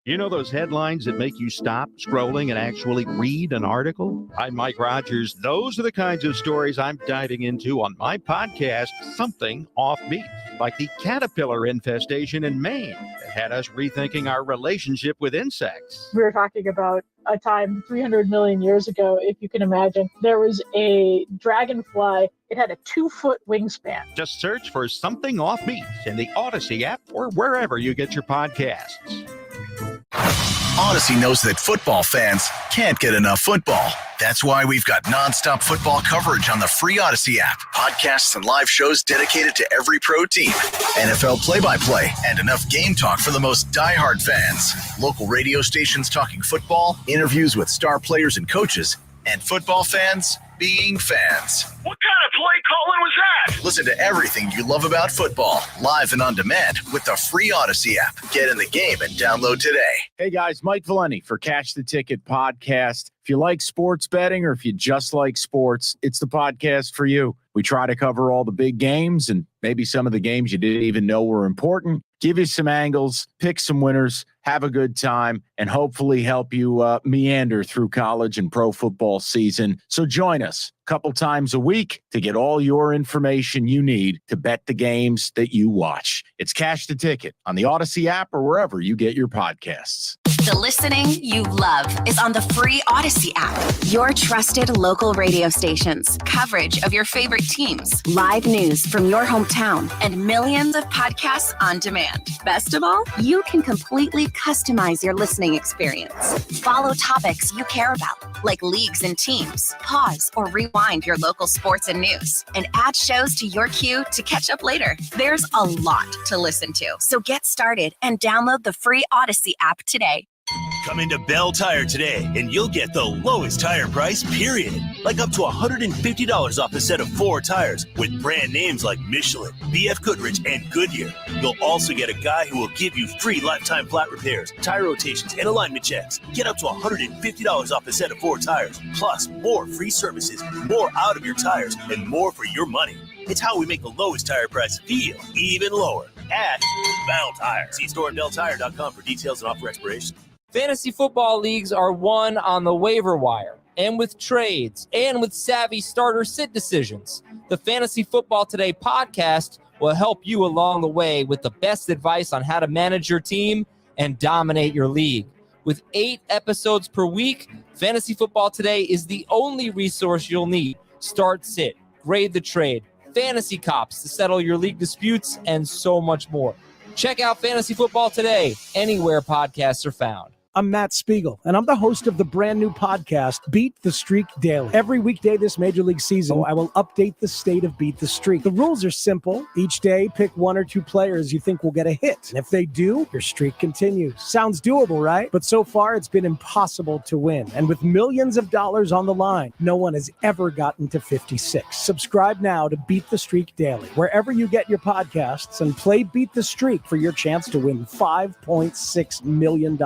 You know those headlines that make you stop scrolling and actually read an article? I'm Mike Rogers. Those are the kinds of stories I'm diving into on my podcast, Something Offbeat, like the caterpillar infestation in Maine that had us rethinking our relationship with insects. We were talking about a time 300 million years ago, if you can imagine. There was a dragonfly. It had a 2-foot wingspan. Just search for Something Offbeat in the Odyssey app or wherever you get your podcasts. Odyssey knows that football fans can't get enough football. That's why we've got nonstop football coverage on the free Odyssey app. Podcasts and live shows dedicated to every pro team. NFL play-by-play and enough game talk for the most diehard fans. Local radio stations talking football, interviews with star players and coaches, and football fans being fans. What kind of play calling was that? Listen to everything you love about football, live and on demand with the free Odyssey app. Get in the game and download today. Hey guys, Mike Valenti for Cash the Ticket podcast. If you like sports betting or if you just like sports, it's the podcast for you. We try to cover all the big games and maybe some of the games you didn't even know were important. Give you some angles, pick some winners, have a good time, and hopefully help you meander through college and pro football season. So join us a couple times a week to get all your information you need to bet the games that you watch. It's Cash the Ticket on the Odyssey app or wherever you get your podcasts. The listening you love is on the free Odyssey app. Your trusted local radio stations, coverage of your favorite teams, live news from your hometown town, and millions of podcasts on demand. Best of all, you can completely customize your listening experience. Follow topics you care about, like leagues and teams. Pause or rewind your local sports and news, and add shows to your queue to catch up later. There's a lot to listen to, so get started and download the free Odyssey app today. Come into Bell Tire today, and you'll get the lowest tire price, period. Like up to $150 off a set of 4 tires with brand names like Michelin, BF Goodrich, and Goodyear. You'll also get a guy who will give you free lifetime flat repairs, tire rotations, and alignment checks. Get up to $150 off a set of 4 tires, plus more free services, more out of your tires, and more for your money. It's how we make the lowest tire price feel even lower at Bell Tire. See store at belltire.com for details and offer expiration. Fantasy football leagues are won on the waiver wire, and with trades, and with savvy starter sit decisions. The Fantasy Football Today podcast will help you along the way with the best advice on how to manage your team and dominate your league. With 8 episodes per week, Fantasy Football Today is the only resource you'll need. Start sit, grade the trade, fantasy cops to settle your league disputes, and so much more. Check out Fantasy Football Today anywhere podcasts are found. I'm Matt Spiegel, and I'm the host of the brand new podcast, Beat the Streak Daily. Every weekday this Major League season, I will update the state of Beat the Streak. The rules are simple. Each day, pick 1 or 2 players you think will get a hit. And if they do, your streak continues. Sounds doable, right? But so far, it's been impossible to win. And with millions of dollars on the line, no one has ever gotten to 56. Subscribe now to Beat the Streak Daily, wherever you get your podcasts, and play Beat the Streak for your chance to win $5.6 million.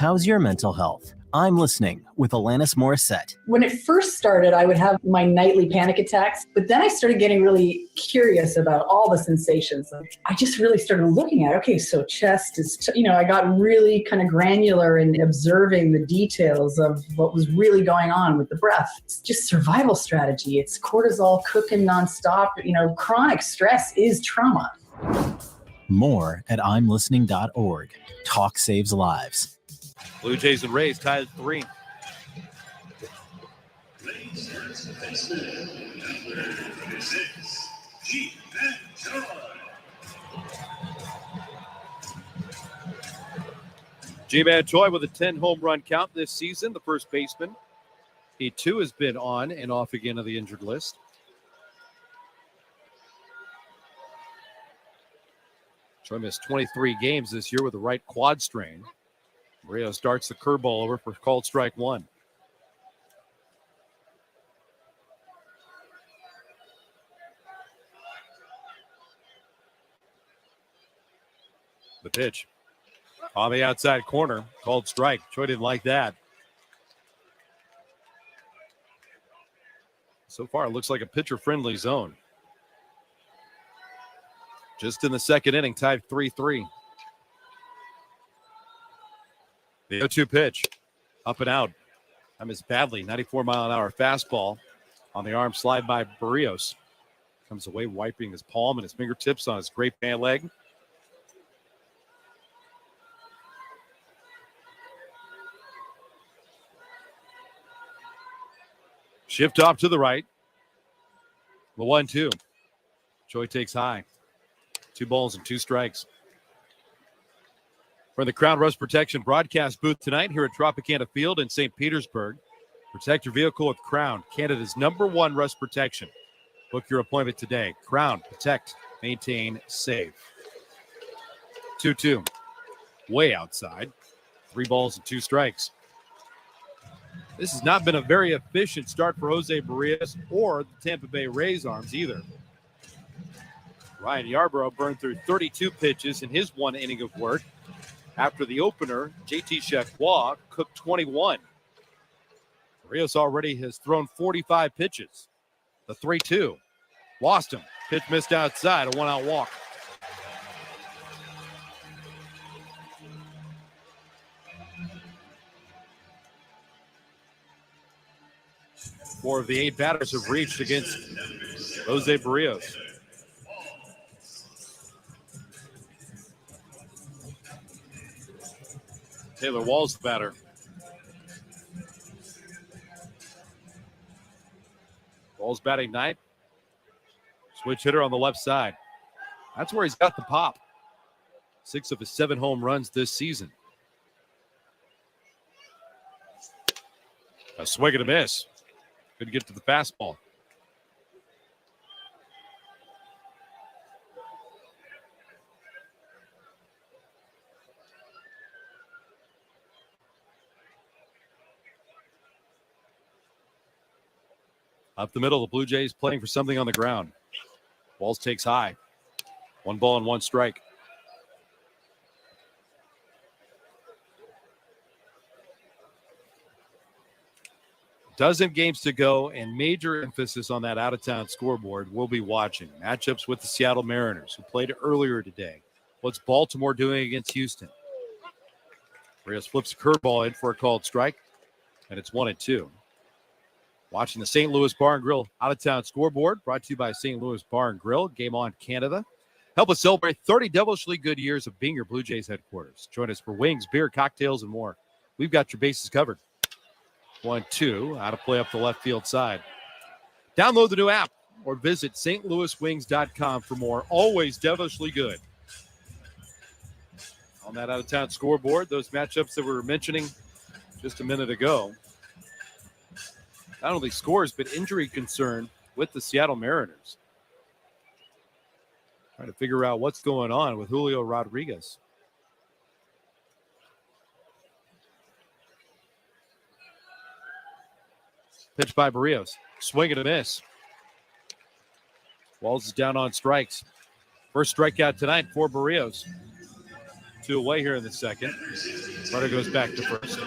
How's your mental health? I'm listening with Alanis Morissette. When it first started, I would have my nightly panic attacks, but then I started getting really curious about all the sensations. I just really started looking at, okay, so chest is, I got really kind of granular in observing the details of what was really going on with the breath. It's just survival strategy. It's cortisol cooking nonstop. Chronic stress is trauma. More at imlistening.org. Talk saves lives. Blue Jays and Rays tied at 3. G-Man Choi with a 10 home run count this season, the first baseman. He too has been on and off again of the injured list. Choi missed 23 games this year with a right quad strain. Rio starts the curveball over for called strike 1. The pitch on the outside corner, called strike. Choi didn't like that. So far, it looks like a pitcher-friendly zone. Just in the second inning, tied 3-3. The 0-2 pitch, up and out. I missed badly. 94-mile-an-hour fastball on the arm slide by Barrios. Comes away wiping his palm and his fingertips on his great man leg. Shift off to the right. The 1-2. Choi takes high. 2 balls and 2 strikes. From the Crown Rust Protection broadcast booth tonight here at Tropicana Field in St. Petersburg. Protect your vehicle with Crown, Canada's #1 rust protection. Book your appointment today. Crown, protect, maintain, save. 2-2. Way outside. 3 balls and 2 strikes. This has not been a very efficient start for Jose Barrios or the Tampa Bay Rays arms either. Ryan Yarbrough burned through 32 pitches in his 1 inning of work. After the opener, JT Chacroix cooked 21. Barrios already has thrown 45 pitches. The 3-2. Lost him. Pitch missed outside, a 1-out walk. Four of the 8 batters have reached against Jose Barrios. Taylor Wall's the batter. Wall's batting ninth. Switch hitter on the left side. That's where he's got the pop. 6 of his 7 home runs this season. A swing and a miss. Couldn't get to the fastball. Up the middle, the Blue Jays playing for something on the ground. Walls takes high. 1 ball and 1 strike. Dozen games to go, and major emphasis on that out-of-town scoreboard. We'll be watching matchups with the Seattle Mariners, who played earlier today. What's Baltimore doing against Houston? Reyes flips a curveball in for a called strike, and it's 1-2. Watching the St. Louis Bar and Grill out-of-town scoreboard, brought to you by St. Louis Bar and Grill. Game on Canada. Help us celebrate 30 devilishly good years of being your Blue Jays headquarters. Join us for wings, beer, cocktails, and more. We've got your bases covered. 1-2, out of play up the left field side. Download the new app or visit stlouiswings.com for more. Always devilishly good. On that out-of-town scoreboard, those matchups that we were mentioning just a minute ago. Not only scores, but injury concern with the Seattle Mariners. Trying to figure out what's going on with Julio Rodriguez. Pitch by Barrios. Swing and a miss. Walls is down on strikes. First strikeout tonight for Barrios. 2 away here in the second. Runner goes back to first.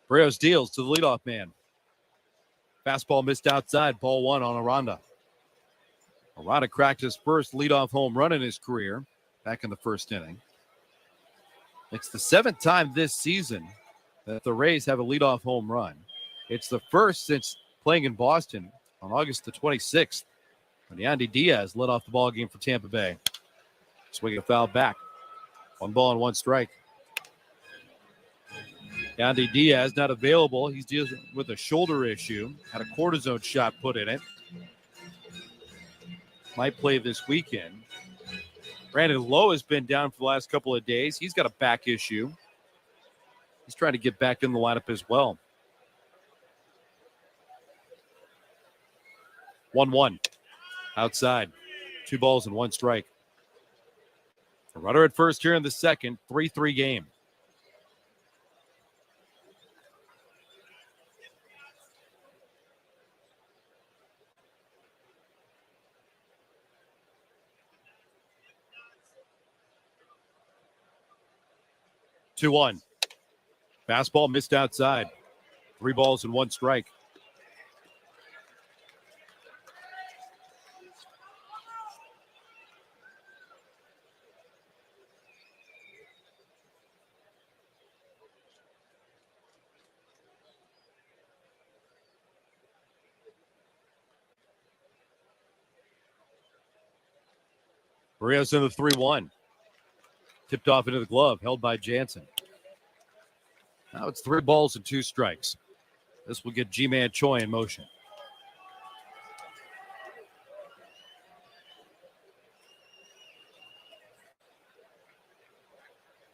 Barrios deals to the leadoff man. Fastball missed outside. Ball 1 on Aranda. Aranda cracked his first leadoff home run in his career back in the first inning. It's the 7th time this season that the Rays have a leadoff home run. It's the first since playing in Boston on August the 26th when Yandy Diaz led off the ball game for Tampa Bay. Swing a foul back. 1 ball and 1 strike. Yandy Diaz not available. He's dealing with a shoulder issue. Had a cortisone shot put in it. Might play this weekend. Brandon Lowe has been down for the last couple of days. He's got a back issue. He's trying to get back in the lineup as well. 1-1. Outside. 2 balls and 1 strike. A runner at first here in the second. 3-3 game. Two 2-1. Fastball missed outside. 3 balls and 1 strike. Barrios in the 3-1. Tipped off into the glove, held by Jansen. Now it's 3 balls and 2 strikes. This will get G-Man Choi in motion.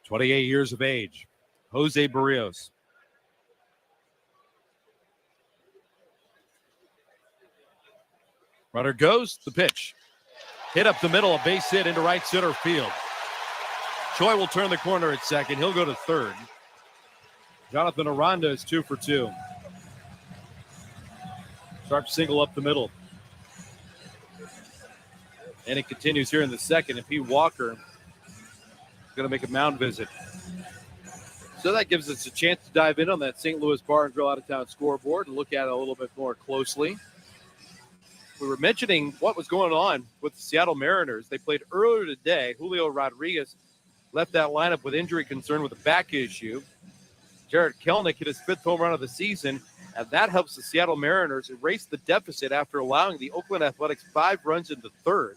"28 years of age, Jose Barrios. Runner goes, the pitch. Hit up the middle, a base hit into right center field. Choi will turn the corner at second. He'll go to third. Jonathan Aranda is 2 for 2. Sharp single up the middle. And it continues here in the second. And Pete Walker is going to make a mound visit. So that gives us a chance to dive in on that St. Louis Bar and Grill out-of-town scoreboard and look at it a little bit more closely. We were mentioning what was going on with the Seattle Mariners. They played earlier today. Julio Rodriguez left that lineup with injury concern with a back issue. Jared Kelenic hit his 5th home run of the season, and that helps the Seattle Mariners erase the deficit after allowing the Oakland Athletics 5 runs in the 3rd.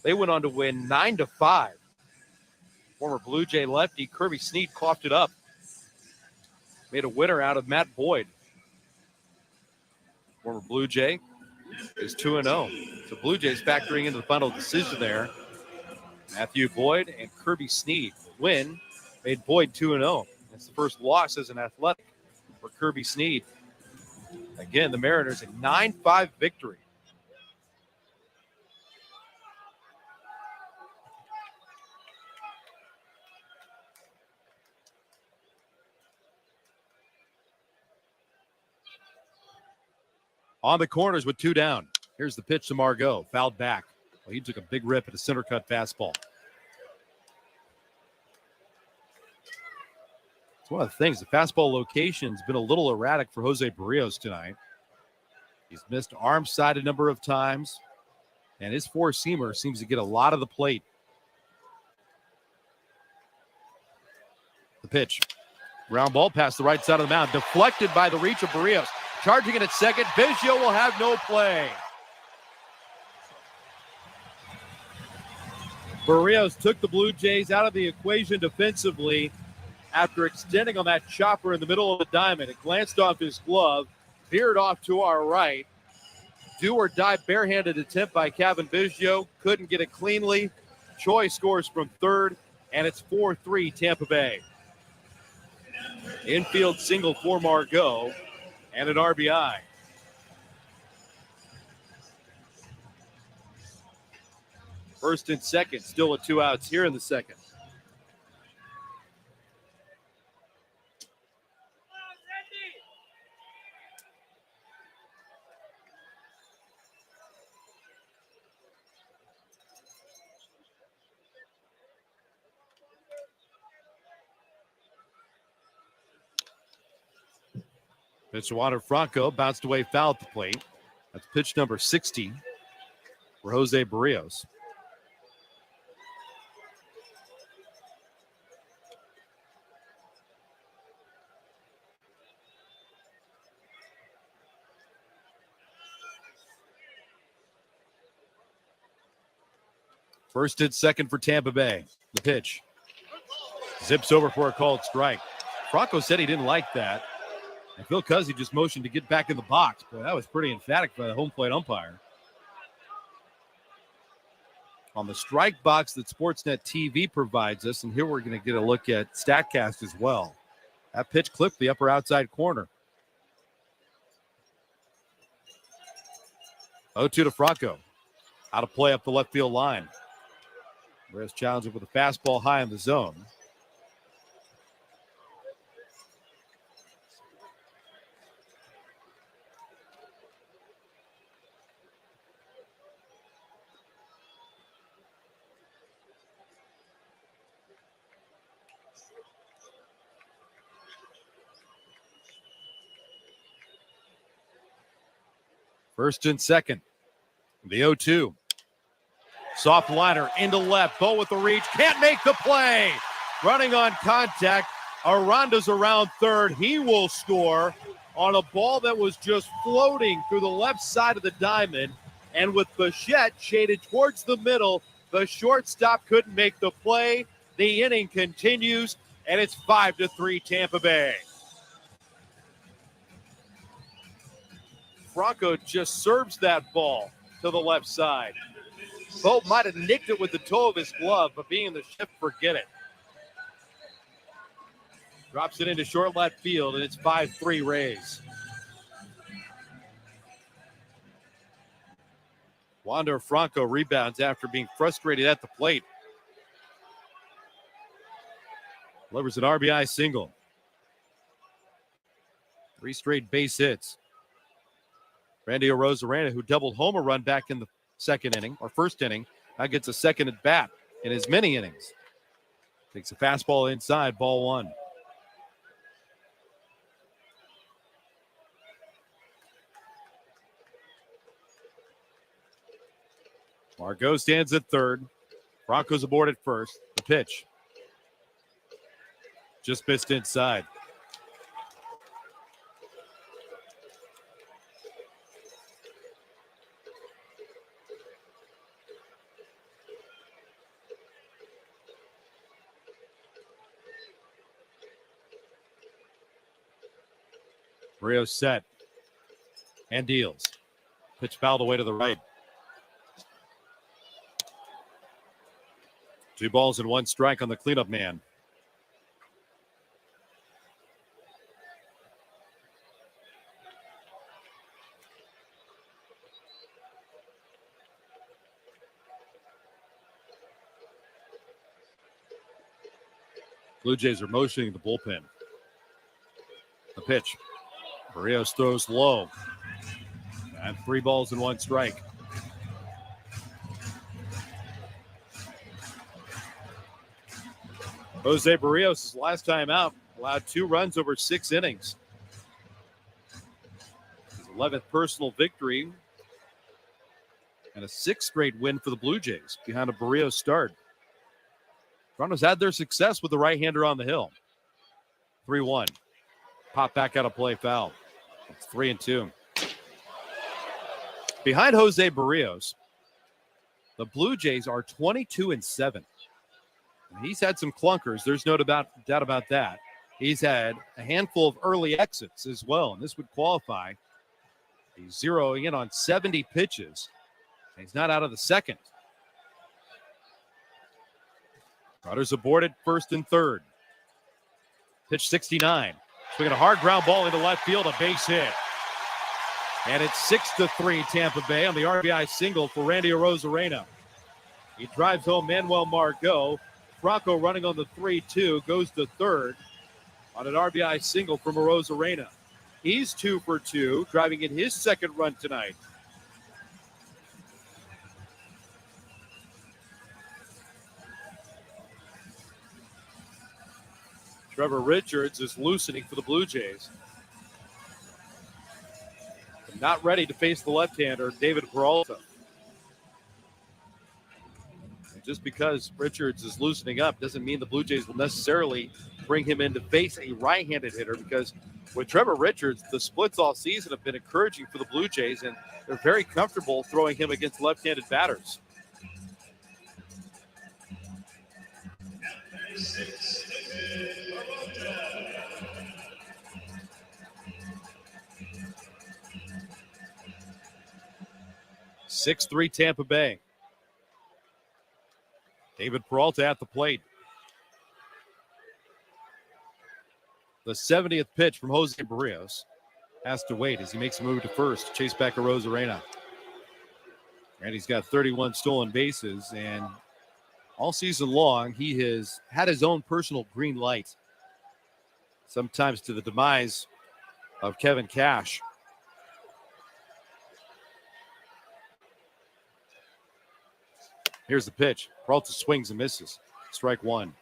They went on to win 9-5. Former Blue Jay lefty Kirby Snead coughed it up. Made a winner out of Matt Boyd. Former Blue Jay is 2-0. So Blue Jays factoring into the final decision there. Matthew Boyd and Kirby Snead win made Boyd 2-0. That's the first loss as an Athletic for Kirby Snead. Again, the Mariners a 9-5 victory. On the corners with 2 down. Here's the pitch to Margot. Fouled back. Well, he took a big rip at a center cut fastball. It's one of the things. The fastball location's been a little erratic for Jose Barrios tonight. He's missed arm side a number of times, and his four-seamer seems to get a lot of the plate. The pitch. Ground ball past the right side of the mound. Deflected by the reach of Barrios. Charging it at second. Biggio will have no play. Barrios took the Blue Jays out of the equation defensively after extending on that chopper in the middle of the diamond. It glanced off his glove, veered off to our right. Do or die barehanded attempt by Kevin Biggio. Couldn't get it cleanly. Choi scores from third, and it's 4-3 Tampa Bay. Infield single for Margot and an RBI. First and second, still with 2 outs here in the second. Pitch to Wander Franco, bounced away, foul at the plate. That's pitch number 60 for Jose Barrios. First and second for Tampa Bay. The pitch. Zips over for a called strike. Franco said he didn't like that. And Phil Cuzzy just motioned to get back in the box. Boy, that was pretty emphatic by the home plate umpire. On the strike box that Sportsnet TV provides us, and here we're going to get a look at StatCast as well. That pitch clipped the upper outside corner. 0-2 to Franco. Out of play up the left field line. Reyes challenging with a fastball high in the zone. First and second. The 0-2. Soft liner into left. Bo with the reach. Can't make the play. Running on contact. Aranda's around third. He will score on a ball that was just floating through the left side of the diamond. And with Bichette shaded towards the middle, the shortstop couldn't make the play. The inning continues, and it's 5-3 Tampa Bay. Franco just serves that ball to the left side. Bo might have nicked it with the toe of his glove, but being in the shift, forget it. Drops it into short left field, and it's 5-3 Rays. Wander Franco rebounds after being frustrated at the plate. Delivers an RBI single. 3 straight base hits. Randy Arozarena, who doubled home a run back in the second inning, or first inning, now gets a second at bat in his mini innings. Takes a fastball inside, ball 1. Margot stands at third. Broncos aboard at first. The pitch. Just missed inside. Barrios set and deals. Pitch fouled away to the right. 2 balls and 1 strike on the cleanup man. Blue Jays are motioning the bullpen. The pitch. Barrios throws low. And 3 balls and 1 strike. Jose Barrios' last time out allowed 2 runs over 6 innings. His 11th personal victory and a 6th straight win for the Blue Jays behind a Barrios start. Toronto's had their success with the right-hander on the hill. 3-1. Pop back out of play, foul. It's 3-2. Behind Jose Barrios, the Blue Jays are 22-7. He's had some clunkers. There's no doubt about that. He's had a handful of early exits as well, and this would qualify. He's zeroing in on 70 pitches. He's not out of the second. Runners aborted first and third. Pitch 69. Swinging a hard ground ball into left field, a base hit. And it's 6-3 Tampa Bay on the RBI single for Randy Arozarena. He drives home Manuel Margot. Franco running on the 3-2 goes to third on an RBI single from Arozarena. He's 2 for 2, driving in his second run tonight. Trevor Richards is loosening for the Blue Jays. Not ready to face the left-hander, David Peralta. And just because Richards is loosening up doesn't mean the Blue Jays will necessarily bring him in to face a right-handed hitter, because with Trevor Richards, the splits all season have been encouraging for the Blue Jays, and they're very comfortable throwing him against left-handed batters. (6-3) Tampa Bay. David Peralta at the plate. The 70th pitch from Jose Barrios has to wait as he makes a move to first to chase back Arozarena. And he's got 31 stolen bases, and all season long he has had his own personal green light, sometimes to the demise of Kevin Cash. Here's the pitch. Peralta swings and misses. Strike 1.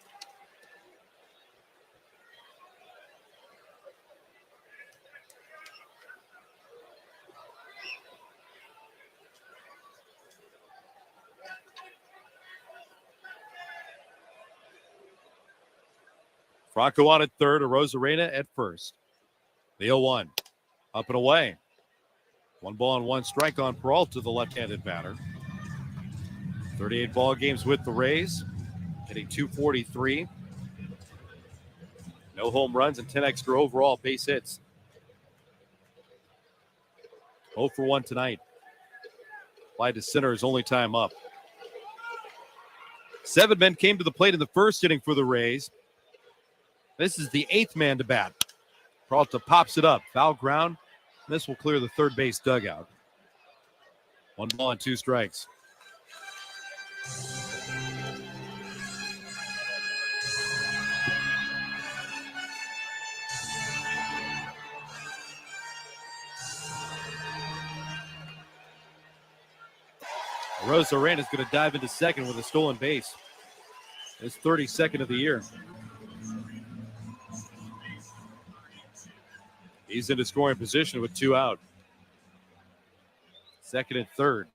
Franco on at third, Arozarena at first. The 0-1. Up and away. 1 ball and 1 strike on Peralta, the left-handed batter. 38 ball games with the Rays, hitting .243. No home runs and 10 extra overall base hits. 0 for 1 tonight. Applied to center his only time up. 7 men came to the plate in the first inning for the Rays. This is the 8th man to bat. Peralta pops it up. Foul ground. This will clear the third base dugout. 1 ball and 2 strikes. Arozarena is going to dive into second with a stolen base. His 32nd of the year. He's into scoring position with 2 out. Second and third.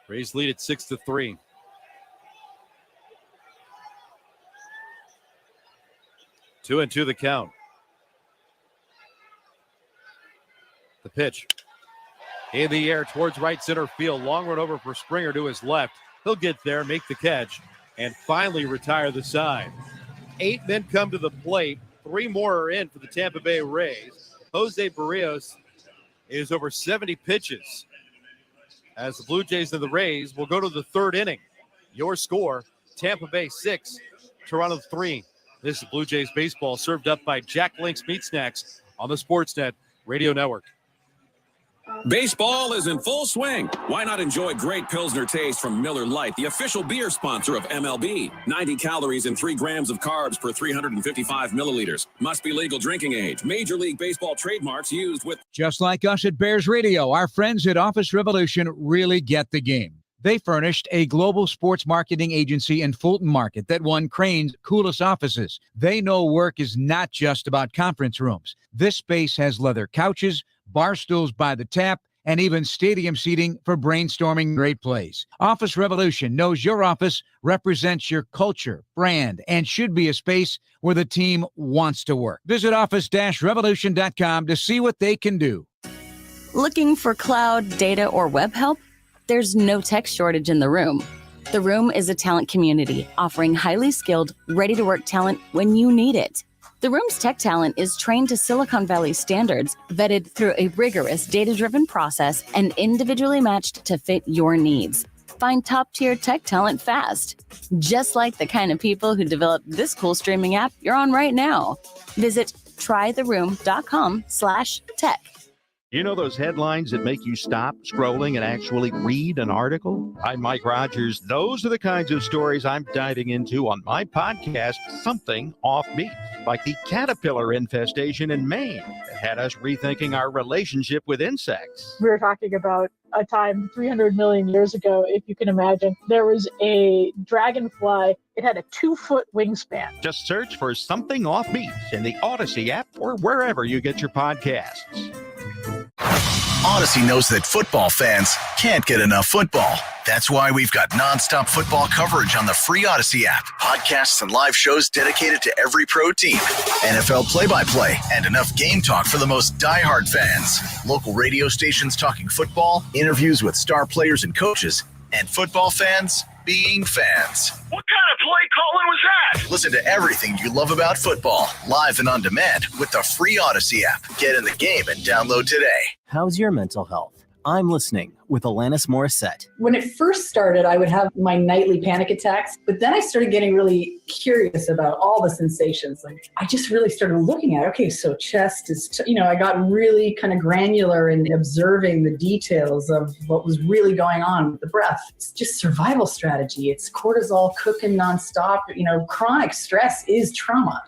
Rays lead at 6-3. 2-2 the count. The pitch in the air towards right center field. Long run over for Springer to his left. He'll get there, make the catch, and finally retire the side. 8 men come to the plate. 3 more are in for the Tampa Bay Rays. Jose Barrios is over 70 pitches as the Blue Jays and the Rays will go to the 3rd inning. Your score, Tampa Bay 6, Toronto 3. This is Blue Jays baseball served up by Jack Link's Meat Snacks on the Sportsnet Radio Network. Baseball is in full swing. Why not enjoy great Pilsner taste from Miller Lite, the official beer sponsor of MLB? 90 calories and 3 grams of carbs per 355 milliliters. Must be legal drinking age. Major League Baseball trademarks used with... Just like us at Bears Radio, our friends at Office Revolution really get the game. They furnished a global sports marketing agency in Fulton Market that won Crane's coolest offices. They know work is not just about conference rooms. This space has leather couches, bar stools by the tap, and even stadium seating for brainstorming great plays. Office Revolution knows your office represents your culture, brand, and should be a space where the team wants to work. Visit office-revolution.com to see what they can do. Looking for cloud, data, or web help? There's no tech shortage in the room. The Room is a talent community offering highly skilled, ready-to-work talent when you need it. The Room's tech talent is trained to Silicon Valley standards, vetted through a rigorous data-driven process, and individually matched to fit your needs. Find top-tier tech talent fast, just like the kind of people who developed this cool streaming app you're on right now. Visit trytheroom.com/tech. You know those headlines that make you stop scrolling and actually read an article? I'm Mike Rogers. Those are the kinds of stories I'm diving into on my podcast, Something Off Beat, like the caterpillar infestation in Maine that had us rethinking our relationship with insects. We were talking about a time 300 million years ago, if you can imagine. There was a dragonfly. It had a 2-foot wingspan. Just search for Something Off Beat in the Odyssey app or wherever you get your podcasts. Odyssey knows that football fans can't get enough football. That's why we've got nonstop football coverage on the free Odyssey app. Podcasts and live shows dedicated to every pro team. NFL play-by-play and enough game talk for the most diehard fans. Local radio stations talking football, interviews with star players and coaches, and football fans being fans. What kind of play calling was that? Listen to everything you love about football, live and on demand with the free Odyssey app. Get in the game and download today. How's your mental health? I'm listening with Alanis Morissette. When it first started, I would have my nightly panic attacks, but then I started getting really curious about all the sensations. Like, I just really started looking at, okay, so chest is, I got really kind of granular in observing the details of what was really going on with the breath. It's just survival strategy. It's cortisol cooking nonstop. Chronic stress is trauma.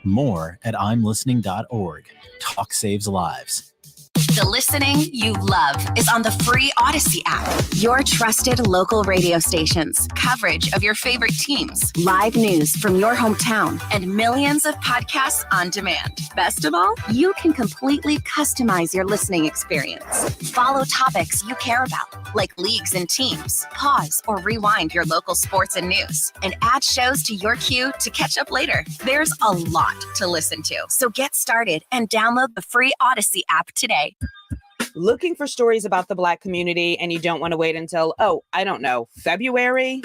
More at imlistening.org. Talk saves lives. The listening you love is on the free Odyssey app. Your trusted local radio stations, coverage of your favorite teams, live news from your hometown, and millions of podcasts on demand. Best of all, you can completely customize your listening experience. Follow topics you care about, like leagues and teams. Pause or rewind your local sports and news, and add shows to your queue to catch up later. There's a lot to listen to, so get started and download the free Odyssey app today. Looking for stories about the Black community and you don't want to wait until, February?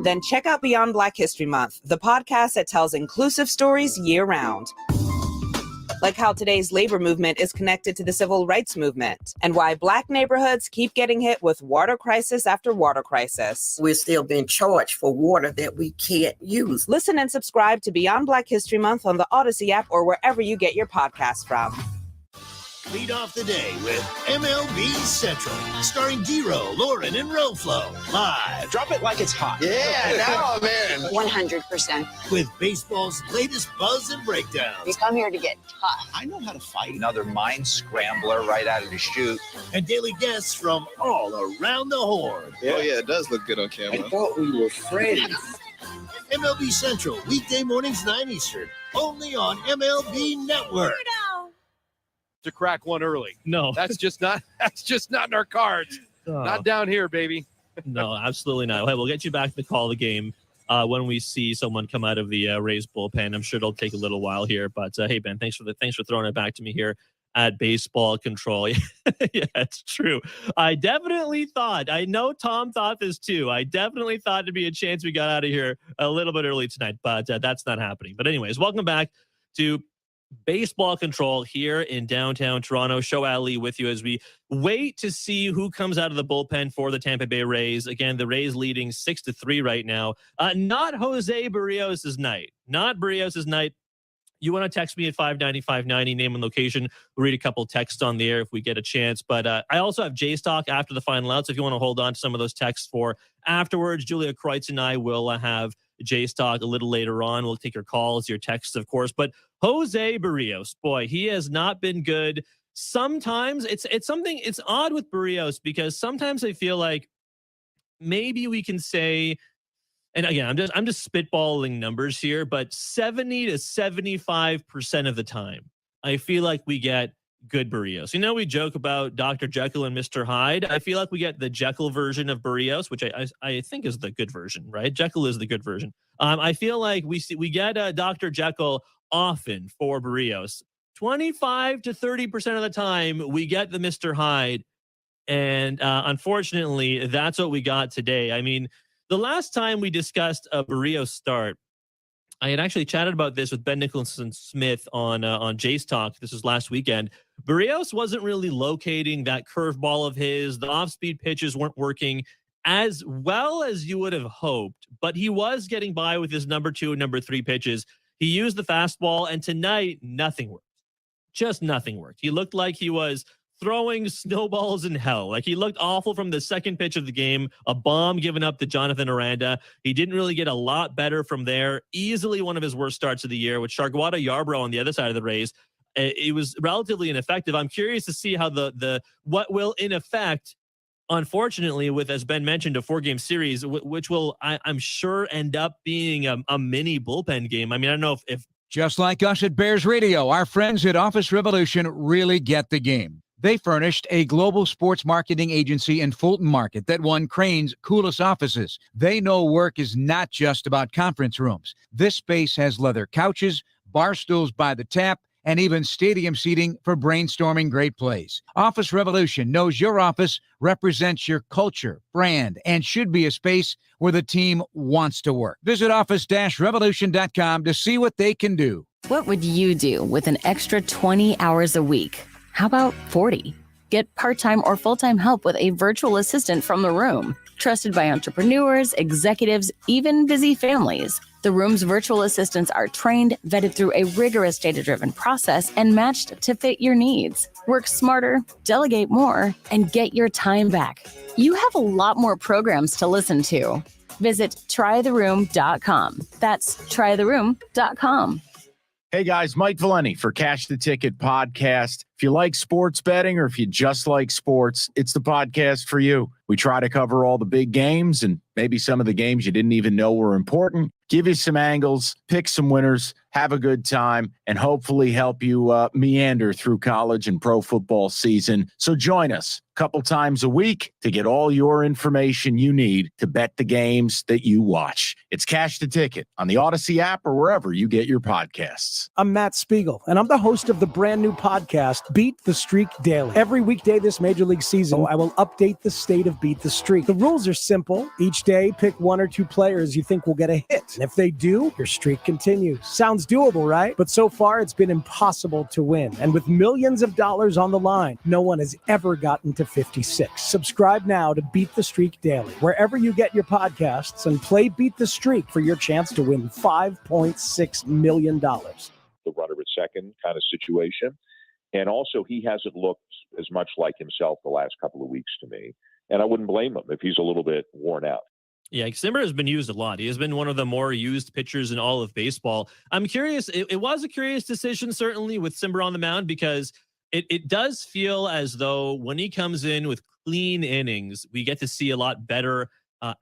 Then check out Beyond Black History Month, the podcast that tells inclusive stories year-round. Like how today's labor movement is connected to the civil rights movement, and why Black neighborhoods keep getting hit with water crisis after water crisis. We're still being charged for water that we can't use. Listen and subscribe to Beyond Black History Month on the Odyssey app or wherever you get your podcasts from. Lead off the day with MLB Central, starring D-Row, Lauren, and Roflo. Live. Drop it like it's hot. Yeah, now I'm in. 100%. With baseball's latest buzz and breakdowns. We come here to get tough. I know how to fight. Another mind scrambler right out of the chute. And daily guests from all around the horn. Yeah. Oh, yeah, it does look good on camera. I thought we were friends. MLB Central, weekday mornings 9 Eastern, only on MLB Network. To crack one early. No, that's just not in our cards. Not down here, baby. No, absolutely not. Okay, we'll get you back to call the game. when we see someone come out of the Rays bullpen. I'm sure it'll take a little while here, but hey, Ben, thanks for throwing it back to me here at Baseball Control. Yeah, it's true. I definitely thought, I know Tom thought this too. I definitely thought it'd be a chance we got out of here a little bit early tonight, but that's not happening. But anyways, welcome back to Baseball Control here in downtown Toronto. Show Ali with you as we wait to see who comes out of the bullpen for the Tampa Bay Rays. Again, the Rays leading 6-3 right now. Not Jose Barrios' night. Not Barrios' night. You want to text me at 590-590, name and location. We'll read a couple texts on the air if we get a chance. But I also have Jay's Talk after the final out. So if you want to hold on to some of those texts for afterwards, Julia Kreutz and I will have Jay's Talk a little later on. We'll take your calls, your texts, of course. But Jose Barrios, boy, he has not been good. Sometimes it's odd with Barrios because sometimes I feel like maybe we can say, and again, I'm just spitballing numbers here, but 70 to 75% of the time, I feel like we get good Barrios. We joke about Dr. Jekyll and Mr. Hyde. I feel like we get the Jekyll version of Barrios, which I think is the good version, right? Jekyll is the good version. I feel like we get Dr. Jekyll often for Barrios. 25 to 30% of the time, we get the Mr. Hyde. And unfortunately, that's what we got today. I mean, the last time we discussed a Barrios start, I had actually chatted about this with Ben Nicholson-Smith on Jay's Talk. This was last weekend. Barrios wasn't really locating that curveball of his. The off-speed pitches weren't working as well as you would have hoped, but he was getting by with his number 2 and number 3 pitches. He used the fastball, and tonight, nothing worked. Just nothing worked. He looked like he was throwing snowballs in hell. Like he looked awful from the second pitch of the game, a bomb given up to Jonathan Aranda. He didn't really get a lot better from there. Easily one of his worst starts of the year with Charguada Yarbrough on the other side of the Rays. It was relatively ineffective. I'm curious to see how the what will in effect, unfortunately, with, as Ben mentioned, a 4-game series, which will, I'm sure, end up being a mini bullpen game. I mean, I don't know if just like us at Bears Radio, our friends at Office Revolution really get the game. They furnished a global sports marketing agency in Fulton Market that won Crane's coolest offices. They know work is not just about conference rooms. This space has leather couches, bar stools by the tap, and even stadium seating for brainstorming great plays. Office Revolution knows your office represents your culture, brand, and should be a space where the team wants to work. Visit office-revolution.com to see what they can do. What would you do with an extra 20 hours a week? How about 40? Get part-time or full-time help with a virtual assistant from The Room. Trusted by entrepreneurs, executives, even busy families. The Room's virtual assistants are trained, vetted through a rigorous data-driven process, and matched to fit your needs. Work smarter, delegate more, and get your time back. You have a lot more programs to listen to. Visit trytheroom.com. That's trytheroom.com. Hey guys, Mike Valeni for Cash the Ticket podcast. If you like sports betting or if you just like sports, it's the podcast for you. We try to cover all the big games and maybe some of the games you didn't even know were important, give you some angles, pick some winners, have a good time, and hopefully help you meander through college and pro football season. So join us a couple times a week to get all your information you need to bet the games that you watch. It's Cash the Ticket on the Odyssey app or wherever you get your podcasts. I'm Matt Spiegel, and I'm the host of the brand new podcast, Beat the Streak Daily. Every weekday this Major League season, I will update the state of Beat the Streak. The rules are simple. Each day, pick 1 or 2 players you think will get a hit. And if they do, your streak continues. Sounds doable, right? But so far, it's been impossible to win. And with millions of dollars on the line, no one has ever gotten to 56. Subscribe now to Beat the Streak Daily, wherever you get your podcasts, and play Beat the Streak for your chance to win $5.6 million. The runner at second kind of situation. And also, he hasn't looked as much like himself the last couple of weeks to me. And I wouldn't blame him if he's a little bit worn out. Yeah, Simber has been used a lot. He has been one of the more used pitchers in all of baseball. I'm curious. It was a curious decision, certainly, with Simber on the mound, because it does feel as though when he comes in with clean innings, we get to see a lot better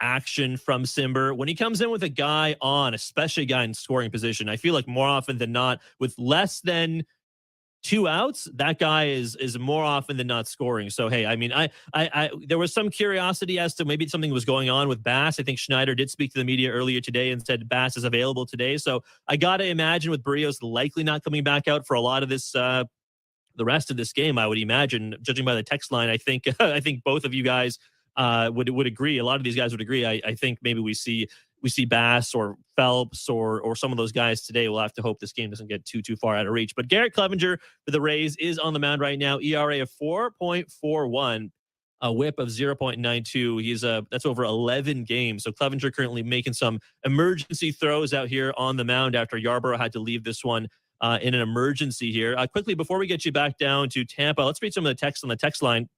action from Simber. When he comes in with a guy on, especially a guy in scoring position, I feel like more often than not, with less than 2 outs, that guy is more often than not scoring. So, hey, I mean, I there was some curiosity as to maybe something was going on with Bass. I think Schneider did speak to the media earlier today and said Bass is available today. So I got to imagine with Barrios likely not coming back out for a lot of this, the rest of this game, I would imagine, judging by the text line. I think both of you guys would agree. A lot of these guys would agree. I think maybe we see Bass or Phelps or some of those guys today. We'll have to hope this game doesn't get too far out of reach. But Garrett Clevenger for the Rays is on the mound right now. ERA of 4.41, a WHIP of 0.92. That's over 11 games. So Clevenger currently making some emergency throws out here on the mound after Yarbrough had to leave this one in an emergency here. Quickly, before we get you back down to Tampa, let's read some of the text on the text line.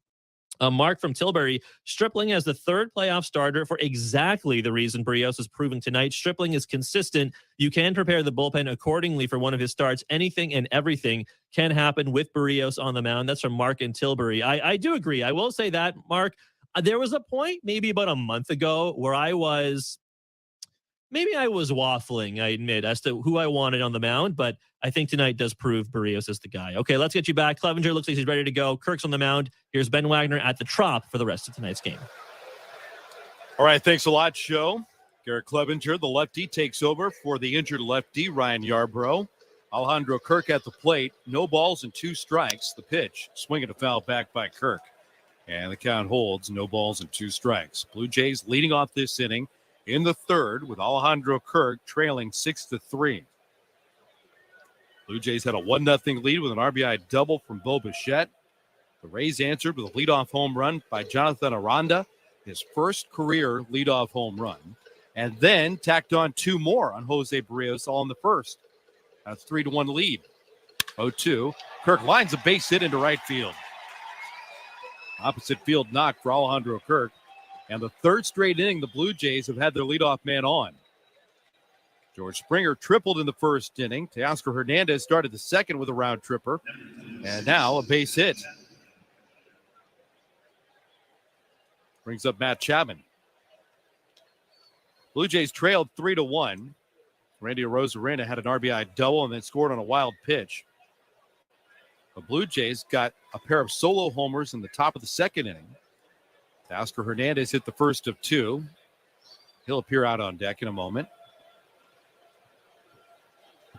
Mark from Tilbury, Stripling as the third playoff starter for exactly the reason Barrios is proving tonight. Stripling is consistent. You can prepare the bullpen accordingly for one of his starts. Anything and everything can happen with Barrios on the mound. That's from Mark in Tilbury. I do agree. I will say that, Mark, there was a point maybe about a month ago where I was waffling, I admit, as to who I wanted on the mound, but I think tonight does prove Barrios is the guy. Okay, let's get you back. Clevenger looks like he's ready to go. Kirk's on the mound. Here's Ben Wagner at the Trop for the rest of tonight's game. All right, thanks a lot, Joe. Garrett Clevenger, the lefty, takes over for the injured lefty, Ryan Yarbrough. Alejandro Kirk at the plate. No balls and 2 strikes. The pitch, swinging a foul back by Kirk. And the count holds, no balls and 2 strikes. Blue Jays leading off this inning in the third with Alejandro Kirk trailing 6-3. Blue Jays had a 1-0 lead with an RBI double from Bo Bichette. The Rays answered with a leadoff home run by Jonathan Aranda, his first career leadoff home run, and then tacked on 2 more on Jose Barrios, all in the first. That's 3-1 lead. 0-2. Kirk lines a base hit into right field. Opposite field knock for Alejandro Kirk. And the third straight inning, the Blue Jays have had their leadoff man on. George Springer tripled in the first inning. Teoscar Hernandez started the second with a round tripper. And now a base hit. Brings up Matt Chapman. Blue Jays trailed 3-1. Randy Arozarena had an RBI double and then scored on a wild pitch. The Blue Jays got a pair of solo homers in the top of the second inning. Teoscar Hernandez hit the first of 2. He'll appear out on deck in a moment.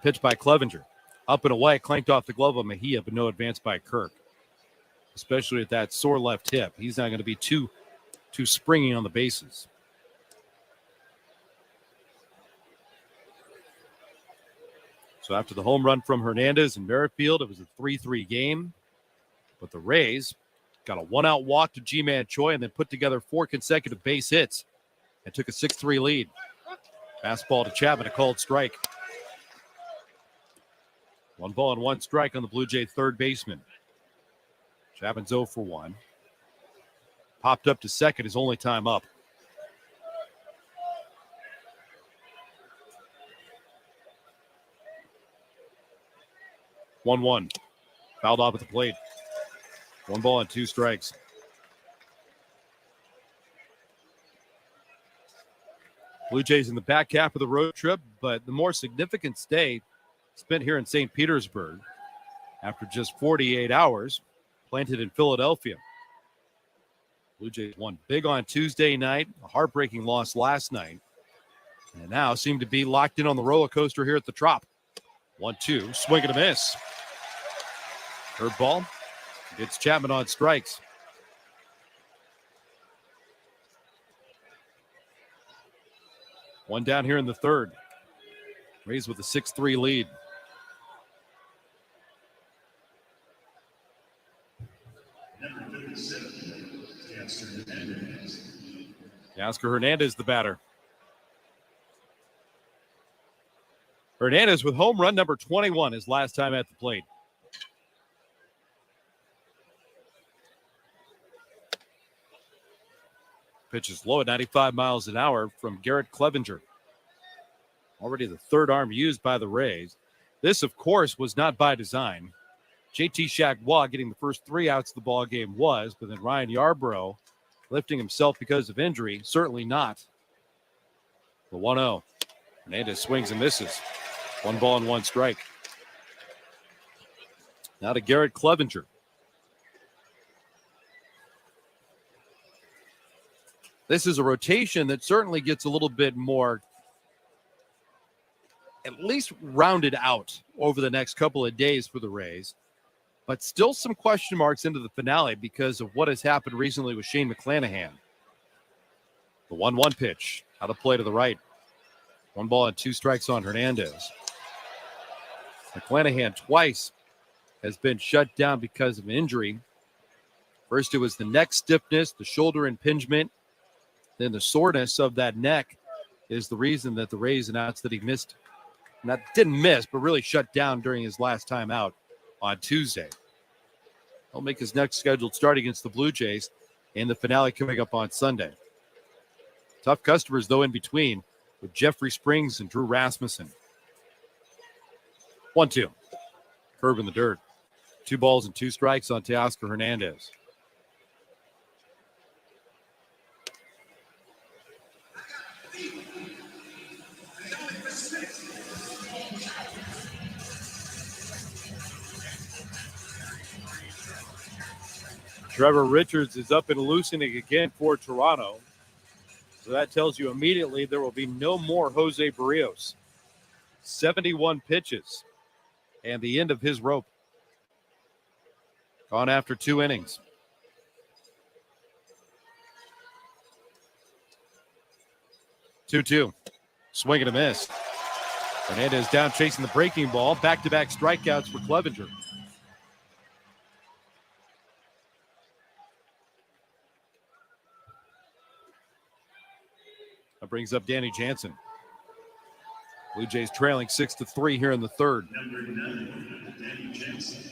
Pitch by Clevenger. Up and away, clanked off the glove of Mejia, but no advance by Kirk. Especially at that sore left hip. He's not going to be too springy on the bases. So after the home run from Hernandez in Merrifield, it was a 3-3 game. But the Rays got a 1-out walk to G-Man Choi and then put together 4 consecutive base hits and took a 6-3 lead. Fastball to Chapman, a called strike. 1 ball and 1 strike on the Blue Jay third baseman. Chapman's 0 for 1. Popped up to second, his only time up. One. Fouled off at the plate. 1 ball and 2 strikes. Blue Jays in the back half of the road trip, but the more significant stay spent here in St. Petersburg after just 48 hours, planted in Philadelphia. Blue Jays won big on Tuesday night, a heartbreaking loss last night, and now seem to be locked in on the roller coaster here at the Trop. 1-2, swing and a miss. Third ball gets Chapman on strikes. One down here in the third. Rays with a 6-3 lead. Teoscar Hernandez, the batter. Hernandez with home run number 21, his last time at the plate. Pitch is low at 95 miles an hour from Garrett Clevenger. Already the third arm used by the Rays. This, of course, was not by design. JT Chagua getting the first 3 outs of the ball game was, but then Ryan Yarbrough lifting himself because of injury, certainly not. The 1-0. Hernandez swings and misses. 1 ball and 1 strike. Now to Garrett Clevenger. This is a rotation that certainly gets a little bit more, at least rounded out over the next couple of days for the Rays. But still some question marks into the finale because of what has happened recently with Shane McClanahan. The 1-1 pitch, out of play to the right. 1 ball and 2 strikes on Hernandez. McClanahan twice has been shut down because of injury. First, it was the neck stiffness, the shoulder impingement. Then the soreness of that neck is the reason that the Rays announced that he missed. Didn't miss, but really shut down during his last time out on Tuesday. He'll make his next scheduled start against the Blue Jays in the finale coming up on Sunday. Tough customers, though, in between with Jeffrey Springs and Drew Rasmussen. 1-2. Curve in the dirt. 2 balls and 2 strikes on Teoscar Hernandez. Trevor Richards is up and loosening again for Toronto. So that tells you immediately there will be no more Jose Barrios. 71 pitches and the end of his rope. Gone after 2 innings. Two. Swing and a miss. Hernandez down chasing the breaking ball. Back-to-back strikeouts for Clevenger. That brings up Danny Jansen. Blue Jays trailing 6-3 here in the third. Number 9, Danny Jansen.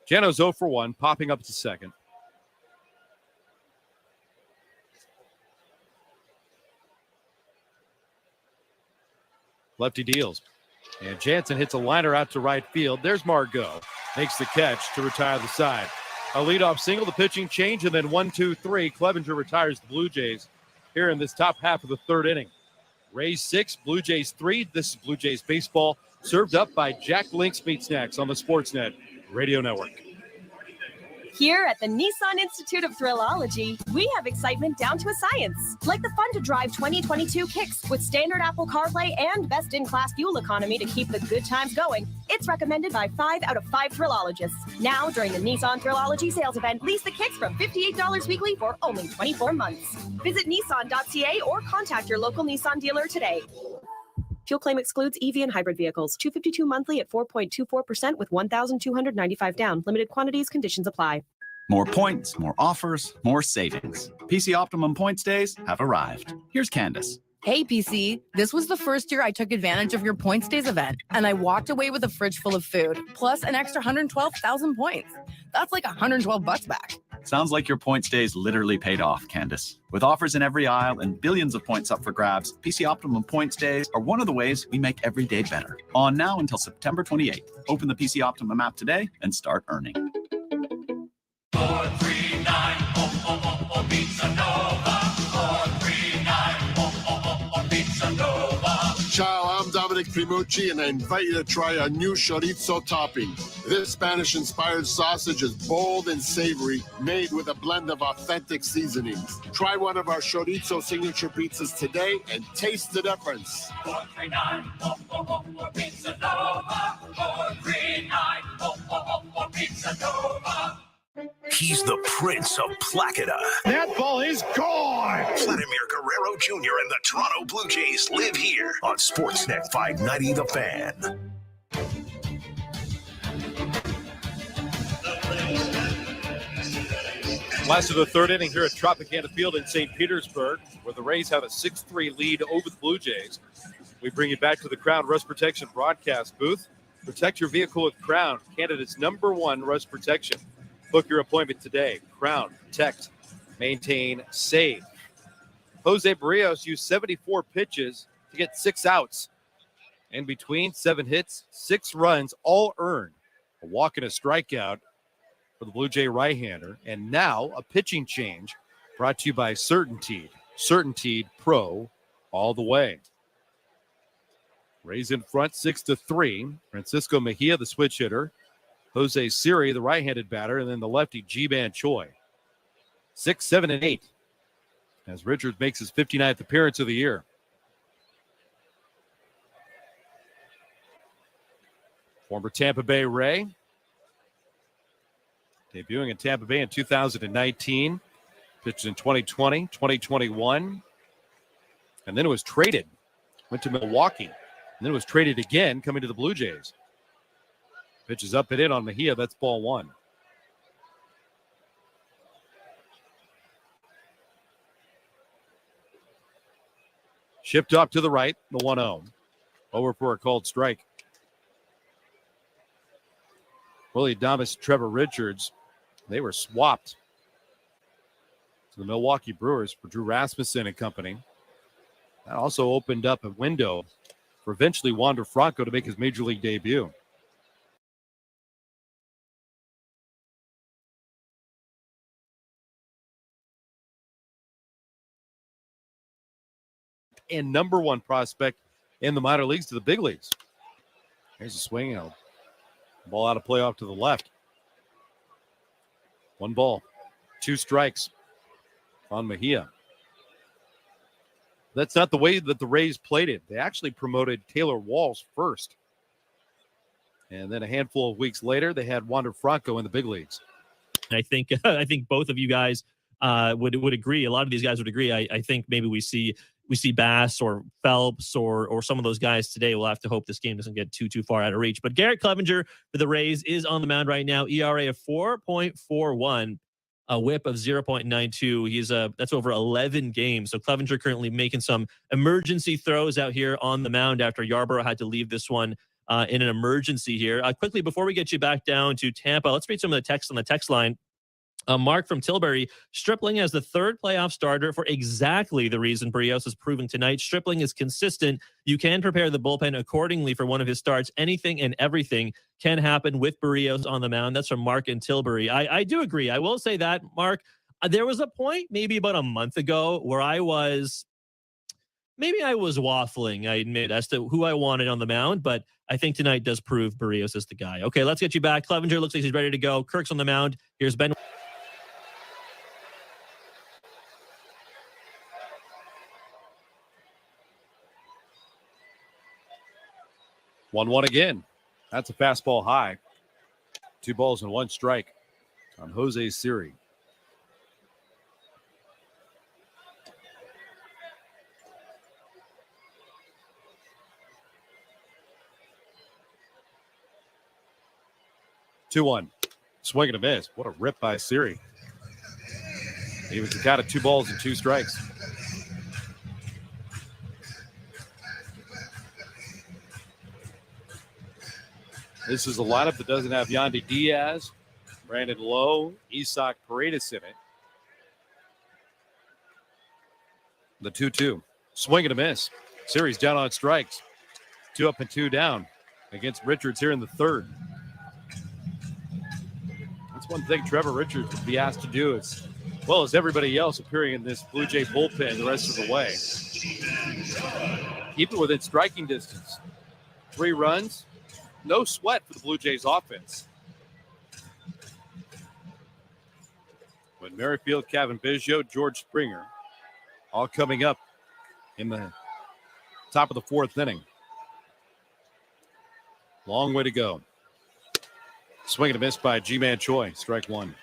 Jano's 0 for 1, popping up to second. Lefty deals. And Jansen hits a liner out to right field. There's Margot. Makes the catch to retire the side. A leadoff single, the pitching change, and then 1-2-3. Clevenger retires the Blue Jays here in this top half of the third inning. Rays 6, Blue Jays 3. This is Blue Jays baseball, served up by Jack Link's Meat Snacks on the Sportsnet Radio Network. Here at the Nissan Institute of Thrillology, we have excitement down to a science, like the fun-to-drive 2022 Kicks with standard Apple CarPlay and best-in-class fuel economy to keep the good times going. It's recommended by 5 out of 5 Thrillologists. Now, during the Nissan Thrillology sales event, lease the Kicks from $58 weekly for only 24 months. Visit Nissan.ca or contact your local Nissan dealer today. Fuel claim excludes EV and hybrid vehicles. $252 monthly at 4.24% with $1,295 down. Limited quantities, conditions apply. More points, more offers, more savings. PC Optimum Points Days have arrived. Here's Candace. Hey, PC. This was the first year I took advantage of your Points Days event, and I walked away with a fridge full of food, plus an extra 112,000 points. That's like $112 back. Sounds like your Points Days literally paid off, Candace. With offers in every aisle and billions of points up for grabs, PC Optimum Points Days are one of the ways we make every day better. On now until September 28th. Open the PC Optimum app today and start earning. 439 Pizza Nova. 439 Pizza Nova. Ciao, I'm Dominic Primucci, and I invite you to try our new chorizo topping. This Spanish-inspired sausage is bold and savory, made with a blend of authentic seasonings. Try one of our chorizo signature pizzas today and taste the difference. 439 Pizza Nova. 439 Pizza Nova. He's the Prince of Placata. That ball is gone! Vladimir Guerrero Jr. and the Toronto Blue Jays live here on Sportsnet 590 The Fan. Last of the third inning here at Tropicana Field in St. Petersburg, where the Rays have a 6-3 lead over the Blue Jays. We bring you back to the Crown Rust Protection broadcast booth. Protect your vehicle with Crown, Canada's #1 rust protection. Book your appointment today. Crown, protect, maintain, save. Jose Barrios used 74 pitches to get 6 outs. In between, 7 hits, 6 runs, all earned. A walk and a strikeout for the Blue Jay right-hander. And now a pitching change brought to you by Certainteed. Certainteed Pro all the way. Rays in front 6-3. Francisco Mejia, the switch hitter. Jose Siri, the right-handed batter, and then the lefty Ji-Man Choi. 6, 7, and 8 as Richards makes his 59th appearance of the year. Former Tampa Bay Ray. Debuting in Tampa Bay in 2019. Pitched in 2020, 2021. And then it was traded. Went to Milwaukee. And then it was traded again, coming to the Blue Jays. Pitches up and in on Mejia. That's ball one. Shipped off to the right, the 1-0. Over for a called strike. Willie Adames, Trevor Richards, they were swapped to the Milwaukee Brewers for Drew Rasmussen and company. That also opened up a window for eventually Wander Franco to make his major league debut. And number one prospect in the minor leagues to the big leagues. Here's a swing out. Ball out of play off to the left. 1 ball, 2 strikes on Mejia. That's not the way that the Rays played it. They actually promoted Taylor Walsh first. And then a handful of weeks later, they had Wander Franco in the big leagues. I think both of you guys would agree. A lot of these guys would agree. I think maybe we see Bass or Phelps or some of those guys today. We'll have to hope this game doesn't get too far out of reach. But Garrett Clevenger for the Rays is on the mound right now. ERA of 4.41, a WHIP of 0.92. That's over 11 games. So Clevenger currently making some emergency throws out here on the mound after Yarborough had to leave this one in an emergency here. Quickly, before we get you back down to Tampa, let's read some of the text on the text line. Mark from Tilbury, Stripling as the third playoff starter for exactly the reason Berrios is proving tonight. Stripling is consistent. You can prepare the bullpen accordingly for one of his starts. Anything and everything can happen with Berrios on the mound. That's from Mark in Tilbury. I do agree. I will say that, Mark, there was a point maybe about a month ago where I was waffling, I admit, as to who I wanted on the mound, but I think tonight does prove Berrios is the guy. Okay, let's get you back. Clevenger looks like he's ready to go. Kirk's on the mound. Here's Ben. 1-1 again. That's a fastball high. 2 balls and 1 strike on Jose Siri. Two-1. Swing and a miss. What a rip by Siri. He was the guy of 2 balls and 2 strikes. This is a lineup that doesn't have Yandy Diaz, Brandon Lowe, Isaac Paredes in it. The 2-2. Swing and a miss. Series down on strikes. 2 up and 2 down against Richards here in the third. That's one thing Trevor Richards would be asked to do, as well as everybody else appearing in this Blue Jay bullpen the rest of the way. Keep it within striking distance. 3 runs. No sweat for the Blue Jays offense. But Merrifield, Kevin Biggio, George Springer, all coming up in the top of the 4th inning. Long way to go. Swing and a miss by Ji-Man Choi. Strike 1.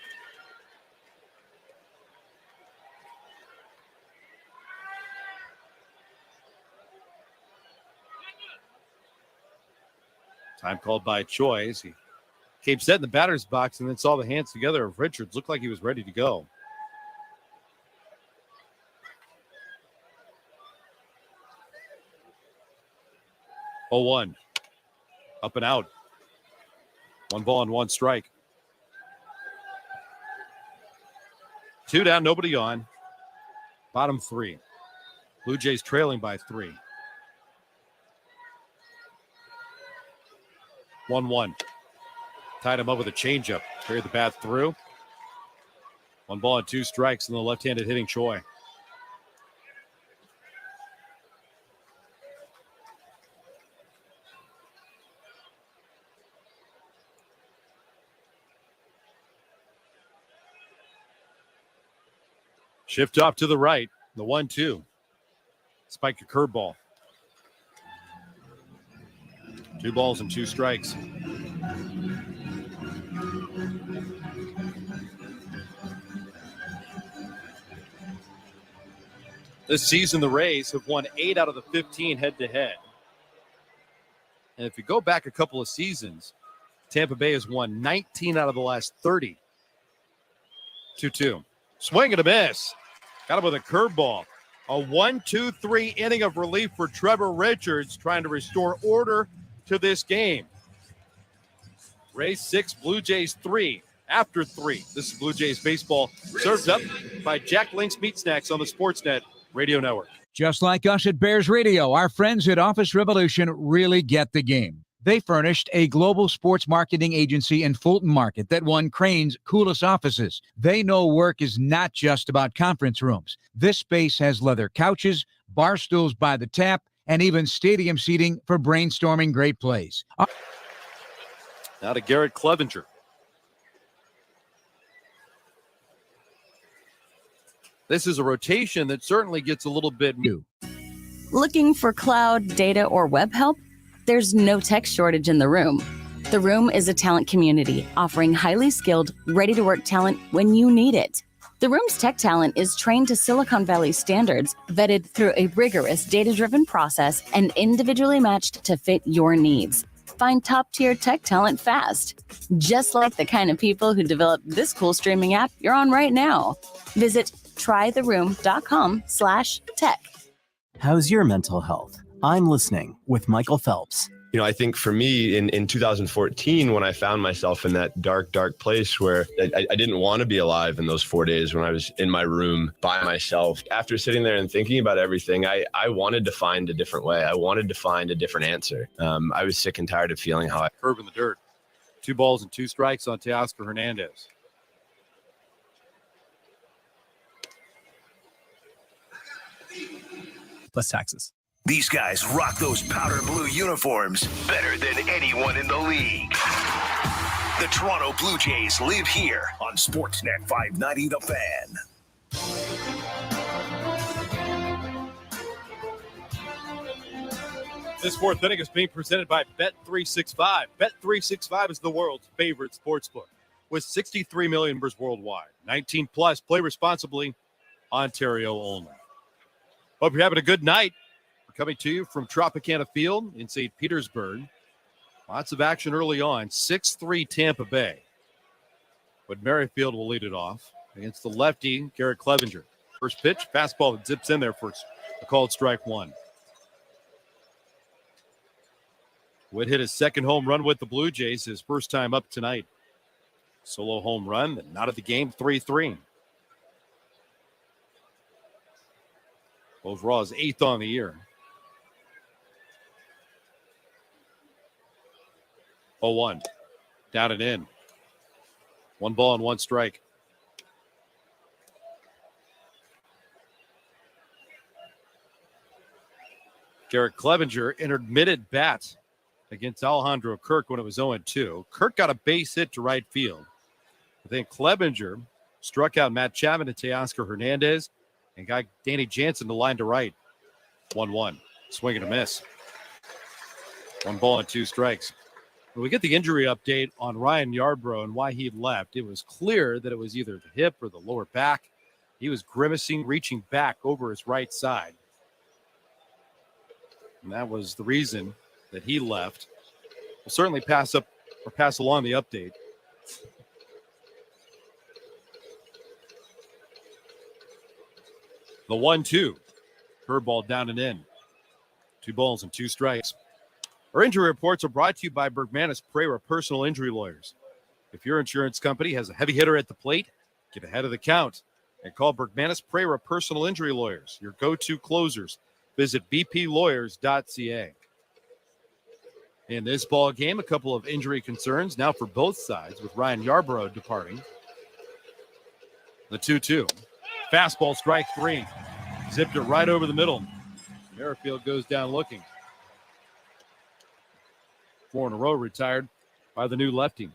Time called by Choi. He came set in the batter's box and then saw the hands together of Richards. Looked like he was ready to go. Oh, 1. Up and out. 1 ball and 1 strike. 2 down, nobody on. Bottom 3. Blue Jays trailing by 3. 1-1. Tied him up with a changeup. Carried the bat through. 1 ball and 2 strikes in the left-handed hitting Choi. Shift off to the right. The 1-2. Spike a curveball. 2 balls and 2 strikes. This season, the Rays have won 8 out of the 15 head-to-head. And if you go back a couple of seasons, Tampa Bay has won 19 out of the last 30. 2-2. Swing and a miss. Got him with a curveball. A 1-2-3 inning of relief for Trevor Richards, trying to restore order to this game. Rays 6, Blue Jays 3. After 3. This is Blue Jays baseball, served up by Jack Link's Meat Snacks on the Sportsnet Radio Network. Just like us at Bears Radio, our friends at Office Revolution really get the game. They furnished a global sports marketing agency in Fulton Market that won Crane's coolest offices. They know work is not just about conference rooms. This space has leather couches, bar stools by the tap, and even stadium seating for brainstorming great plays. Now to Garrett Clevenger. This is a rotation that certainly gets a little bit new. Looking for cloud, data, or web help? There's no tech shortage in the room. The Room is a talent community offering highly skilled, ready-to-work talent when you need it. The Room's tech talent is trained to Silicon Valley standards, vetted through a rigorous data-driven process, and individually matched to fit your needs. Find top-tier tech talent fast, just like the kind of people who developed this cool streaming app you're on right now. Visit trytheroom.com/tech. How's your mental health? I'm listening with Michael Phelps. You know, I think for me in 2014, when I found myself in that dark place where I didn't want to be alive in those 4 days when I was in my room by myself, after sitting there and thinking about everything, I wanted to find a different way. I wanted to find a different answer. I was sick and tired of feeling how I... Curve in the dirt. 2 balls and 2 strikes on Teoscar Hernandez. Plus taxes. These guys rock those powder blue uniforms better than anyone in the league. The Toronto Blue Jays live here on Sportsnet 590 The Fan. This 4th inning is being presented by Bet365. Bet365 is the world's favorite sportsbook with 63 million members worldwide. 19 plus. Play responsibly. Ontario only. Hope you're having a good night. Coming to you from Tropicana Field in St. Petersburg. Lots of action early on. 6-3 Tampa Bay. But Merrifield will lead it off against the lefty, Garrett Clevenger. First pitch, fastball that zips in there for a called strike 1. Would hit his second home run with the Blue Jays, his first time up tonight. Solo home run, not at the game, 3-3. Overall is 8th on the year. 0-1. Down and in. 1 ball and 1 strike. Garrett Clevenger intermittent bat against Alejandro Kirk when it was 0-2. Kirk got a base hit to right field. But then Clevenger struck out Matt Chapman and Teoscar Hernandez and got Danny Jansen to line to right. 1-1. Swing and a miss. 1 ball and 2 strikes. When we get the injury update on Ryan Yarbrough and why he left, it was clear that it was either the hip or the lower back. He was grimacing, reaching back over his right side. And that was the reason that he left. We'll certainly pass along the update. The 1-2. Curveball down and in. 2 balls and 2 strikes. Our injury reports are brought to you by Bergmanis Pereira Personal Injury Lawyers. If your insurance company has a heavy hitter at the plate, get ahead of the count and call Bergmanis Pereira Personal Injury Lawyers, your go-to closers. Visit bplawyers.ca. In this ball game, a couple of injury concerns now for both sides with Ryan Yarbrough departing. The 2-2. Fastball, strike 3. Zipped it right over the middle. Merrifield goes down looking. 4 in a row retired by the new lefty.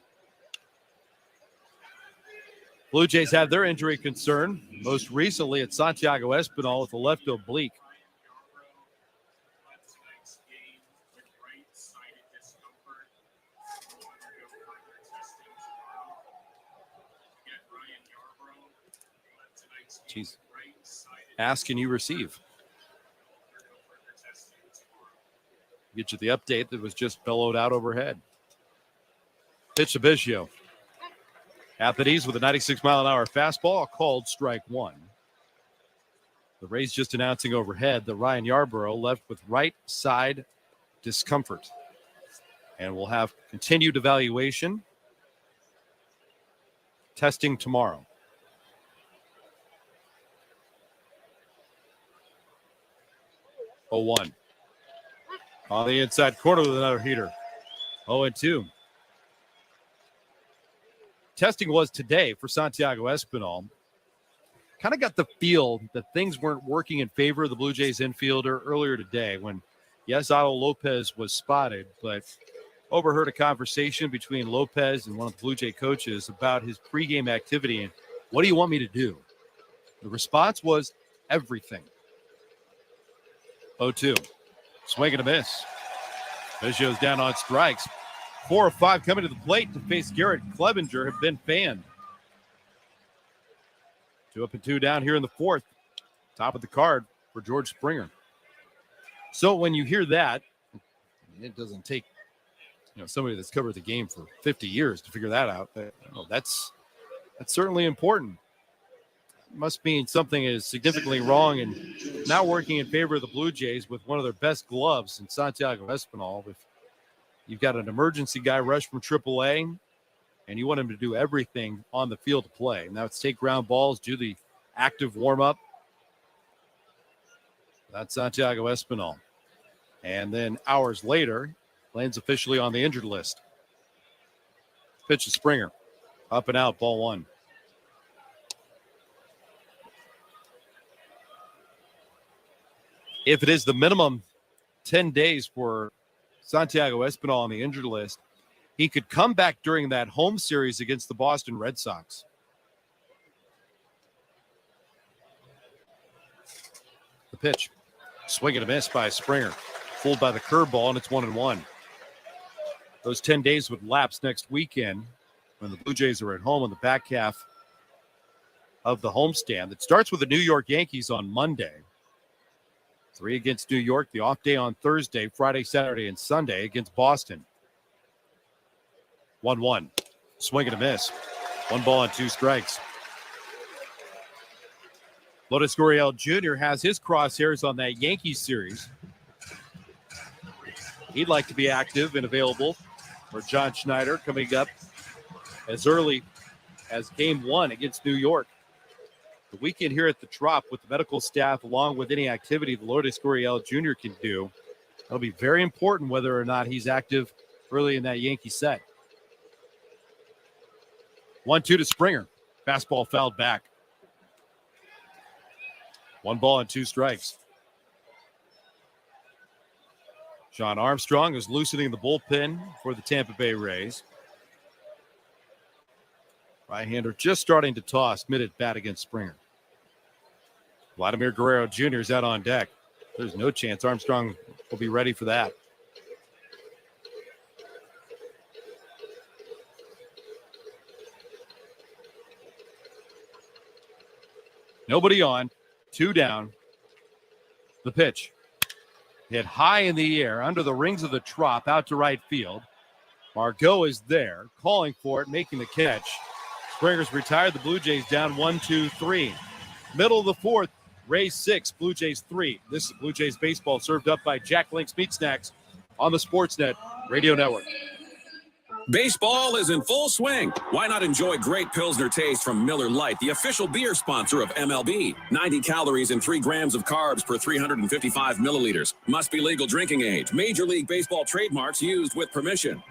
Blue Jays have their injury concern, most recently at Santiago Espinal with a left oblique. Jeez. Ask and you receive. Get you the update that was just bellowed out overhead. Pitch to Biggio. At the knees with a 96-mile-an-hour fastball, called strike one. The Rays just announcing overhead that Ryan Yarbrough left with right side discomfort. And we'll have continued evaluation. Testing tomorrow. 0-1. On the inside corner with another heater. 0-2. Testing was today for Santiago Espinal. Kind of got the feel that things weren't working in favor of the Blue Jays infielder earlier today when, yes, Otto Lopez was spotted, but overheard a conversation between Lopez and one of the Blue Jay coaches about his pregame activity and what do you want me to do? The response was everything. 0-2. Swing and a miss. Biggio's down on strikes. 4 or 5 coming to the plate to face Garrett Clevenger have been fanned. 2 up and 2 down here in the fourth. Top of the card for George Springer. So when you hear that, it doesn't take somebody that's covered the game for 50 years to figure that out. But, that's certainly important. It must mean something is significantly wrong and not working in favor of the Blue Jays with one of their best gloves in Santiago Espinal. If you've got an emergency guy rush from AAA, and you want him to do everything on the field to play. Now it's take ground balls, do the active warm-up. That's Santiago Espinal. And then hours later, lands officially on the injured list. Pitch to Springer. Up and out, ball one. If it is the minimum 10 days for Santiago Espinal on the injured list, he could come back during that home series against the Boston Red Sox. The pitch. Swing and a miss by Springer. Fooled by the curveball, and it's 1-1. Those 10 days would lapse next weekend when the Blue Jays are at home in the back half of the homestand. It starts with the New York Yankees on Monday. 3 against New York, the off day on Thursday, Friday, Saturday, and Sunday against Boston. 1-1. Swing and a miss. 1 ball and 2 strikes. Lourdes Gurriel Jr. has his crosshairs on that Yankees series. He'd like to be active and available for John Schneider coming up as early as Game 1 against New York. The weekend here at the Trop with the medical staff, along with any activity that Lourdes Gurriel Jr. can do, it'll be very important whether or not he's active early in that Yankee set. 1-2 to Springer. Fastball fouled back. 1 ball and 2 strikes. Sean Armstrong is loosening the bullpen for the Tampa Bay Rays. Right-hander just starting to toss mid-at-bat against Springer. Vladimir Guerrero Jr. is out on deck. There's no chance Armstrong will be ready for that. Nobody on. 2 down. The pitch. Hit high in the air under the rings of the Trop out to right field. Margot is there, calling for it, making the catch. Springer's retired. The Blue Jays down 1-2-3. Middle of the fourth, Rays 6, Blue Jays 3. This is Blue Jays baseball served up by Jack Link's Meat Snacks on the Sportsnet Radio Network. Baseball is in full swing. Why not enjoy great Pilsner taste from Miller Lite, the official beer sponsor of MLB? 90 calories and 3 grams of carbs per 355 milliliters. Must be legal drinking age. Major League Baseball trademarks used with permission.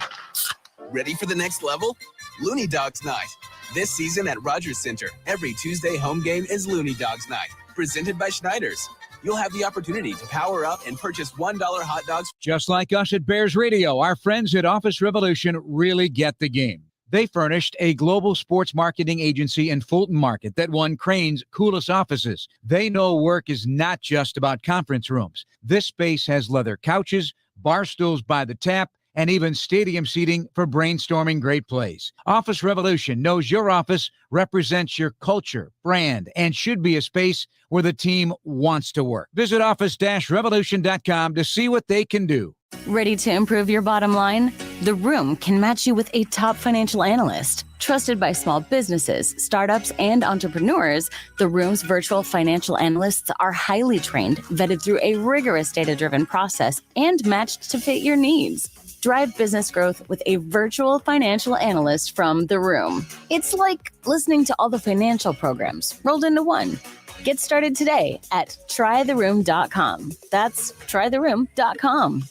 Ready for the next level? Looney Dogs Night. This season at Rogers Center, every Tuesday home game is Looney Dogs Night, presented by Schneider's. You'll have the opportunity to power up and purchase $1 hot dogs. Just like us at Bears Radio, our friends at Office Revolution really get the game. They furnished a global sports marketing agency in Fulton Market that won Crane's coolest offices. They know work is not just about conference rooms. This space has leather couches, bar stools by the tap, and even stadium seating for brainstorming great plays. Office Revolution knows your office represents your culture, brand, and should be a space where the team wants to work. Visit office-revolution.com to see what they can do. Ready to improve your bottom line? The Room can match you with a top financial analyst. Trusted by small businesses, startups, and entrepreneurs, The Room's virtual financial analysts are highly trained, vetted through a rigorous data-driven process, and matched to fit your needs. Drive business growth with a virtual financial analyst from The Room. It's like listening to all the financial programs rolled into one. Get started today at trytheroom.com. That's trytheroom.com.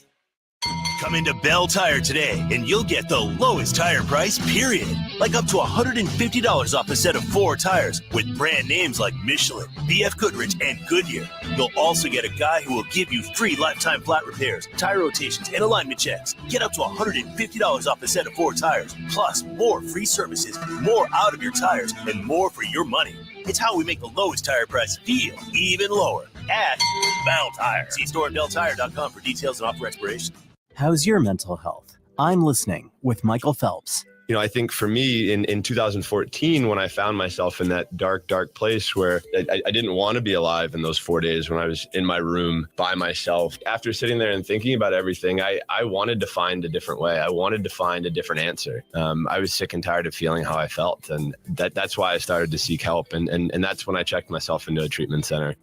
Come into Bell Tire today and you'll get the lowest tire price, period. Like up to $150 off a set of 4 tires with brand names like Michelin, BF Goodrich, and Goodyear. You'll also get a guy who will give you free lifetime flat repairs, tire rotations, and alignment checks. Get up to $150 off a set of 4 tires, plus more free services, more out of your tires, and more for your money. It's how we make the lowest tire price feel even lower at Bell Tire. See store at belltire.com for details and offer expiration. How's your mental health? I'm listening with Michael Phelps. You know, I think for me in 2014, when I found myself in that dark place where I didn't want to be alive in those 4 days when I was in my room by myself, after sitting there and thinking about everything, I wanted to find a different way. I wanted to find a different answer. I was sick and tired of feeling how I felt. And that's why I started to seek help. And that's when I checked myself into a treatment center.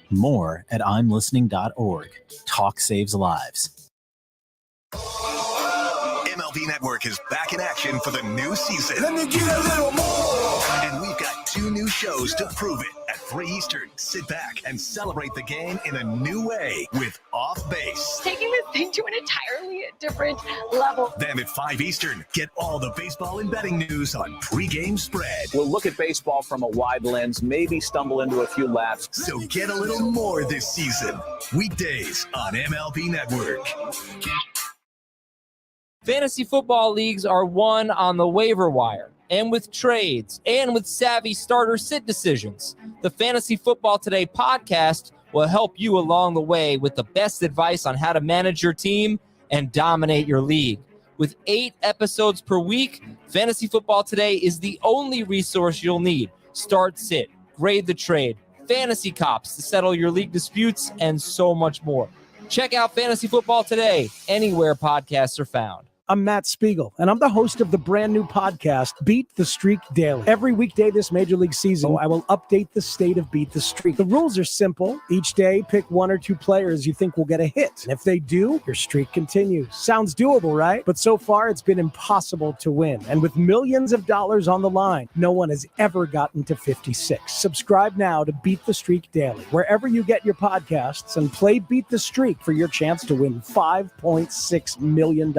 More at imlistening.org. Talk saves lives. MLB Network is back in action for the new season. Let me get a little more. And we've got 2 new shows to prove it. At 3 Eastern, sit back and celebrate the game in a new way with Off Base. Taking this thing to an entirely different level. Then at 5 Eastern, get all the baseball and betting news on Pre-Game Spread. We'll look at baseball from a wide lens, maybe stumble into a few laps. So get a little more this season. Weekdays on MLB Network. Fantasy football leagues are won on the waiver wire, and with trades, and with savvy starter sit decisions. The Fantasy Football Today podcast will help you along the way with the best advice on how to manage your team and dominate your league. With 8 episodes per week, Fantasy Football Today is the only resource you'll need. Start, sit, grade the trade, fantasy cops to settle your league disputes, and so much more. Check out Fantasy Football Today anywhere podcasts are found. I'm Matt Spiegel, and I'm the host of the brand new podcast, Beat the Streak Daily. Every weekday this Major League season, I will update the state of Beat the Streak. The rules are simple. Each day, pick 1 or 2 players you think will get a hit. And if they do, your streak continues. Sounds doable, right? But so far, it's been impossible to win. And with millions of dollars on the line, no one has ever gotten to 56. Subscribe now to Beat the Streak Daily, wherever you get your podcasts, and play Beat the Streak for your chance to win $5.6 million.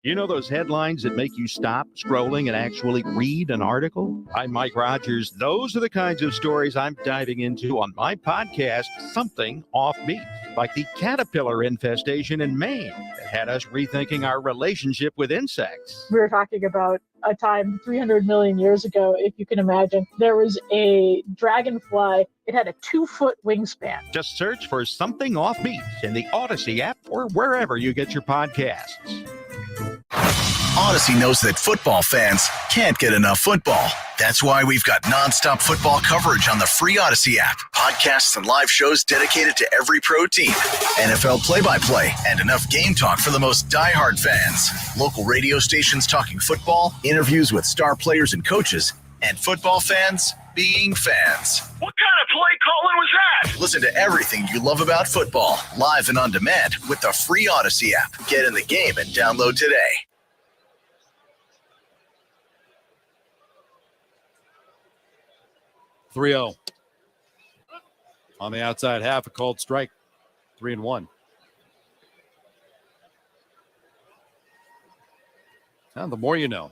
You know those headlines that make you stop scrolling and actually read an article? I'm Mike Rogers. Those are the kinds of stories I'm diving into on my podcast, Something Offbeat, like the caterpillar infestation in Maine that had us rethinking our relationship with insects. We were talking about a time 300 million years ago, if you can imagine. There was a dragonfly. It had a 2-foot wingspan. Just search for Something Offbeat in the Odyssey app or wherever you get your podcasts. Odyssey knows that football fans can't get enough football. That's why we've got nonstop football coverage on the free Odyssey app. Podcasts and live shows dedicated to every pro team. NFL play-by-play and enough game talk for the most diehard fans. Local radio stations talking football, interviews with star players and coaches, and football fans being fans. What kind of play calling was that? Listen to everything you love about football, live and on demand with the free Odyssey app. Get in the game and download today. 3-0. On the outside half, a called strike. 3-1. Now, the more you know.